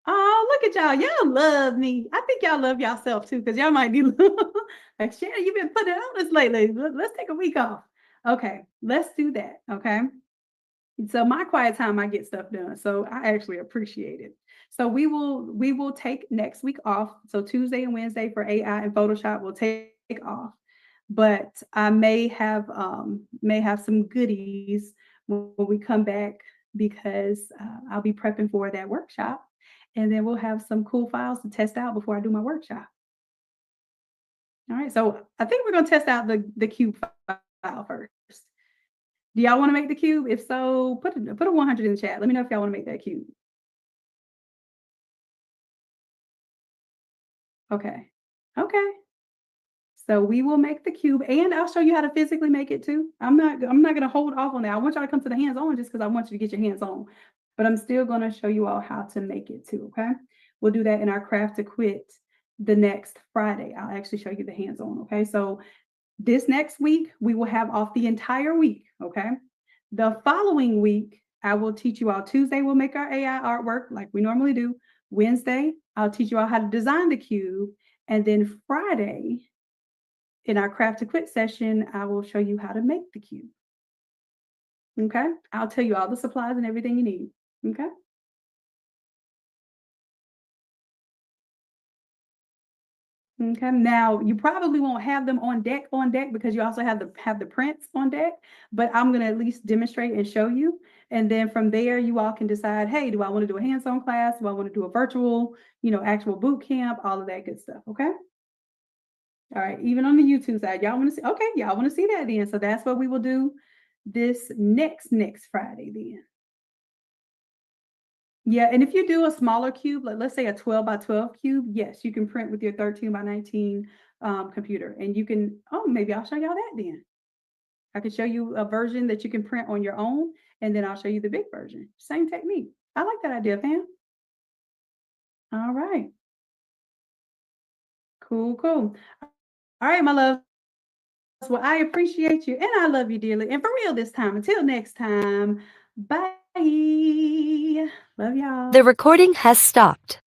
Oh, look at y'all. Y'all love me. I think y'all love yourself too, because y'all might be like, Shannon, you've been putting on this lately. Let's take a week off. Okay, let's do that. Okay. So my quiet time, I get stuff done. So I actually appreciate it. So we will take next week off. So Tuesday and Wednesday for AI and Photoshop will take off. But I may have some goodies when we come back because I'll be prepping for that workshop. And then we'll have some cool files to test out before I do my workshop. All right, so I think we're going to test out the cube file first. Do y'all want to make the cube? If so, put a 100 in the chat. Let me know if y'all want to make that cube. Okay. Okay. So we will make the cube and I'll show you how to physically make it too. I'm not going to hold off on that. I want y'all to come to the hands-on just because I want you to get your hands on. But I'm still going to show you all how to make it too, okay? We'll do that in our Craft to Quit the next Friday. I'll actually show you the hands-on, okay? So this next week, we will have off the entire week, okay? The following week, I will teach you all. Tuesday, we'll make our AI artwork like we normally do. Wednesday, I'll teach you all how to design the cube. And then Friday, in our Craft to Quit session, I will show you how to make the cube. Okay? I'll tell you all the supplies and everything you need. Okay? Okay. Now you probably won't have them on deck because you also have the prints on deck, but I'm going to at least demonstrate and show you. And then from there, you all can decide, hey, do I want to do a hands-on class? Do I want to do a virtual, actual boot camp, all of that good stuff. Okay. All right. Even on the YouTube side, y'all want to see, okay, y'all want to see that then. So that's what we will do this next Friday then. Yeah, and if you do a smaller cube, like let's say a 12 by 12 cube, yes, you can print with your 13 by 19 computer. And you can, maybe I'll show y'all that then. I can show you a version that you can print on your own, and then I'll show you the big version. Same technique. I like that idea, fam. All right. Cool, cool. All right, my love. Well, I appreciate you, and I love you dearly. And for real this time. Until next time, bye. Love y'all. The recording has stopped.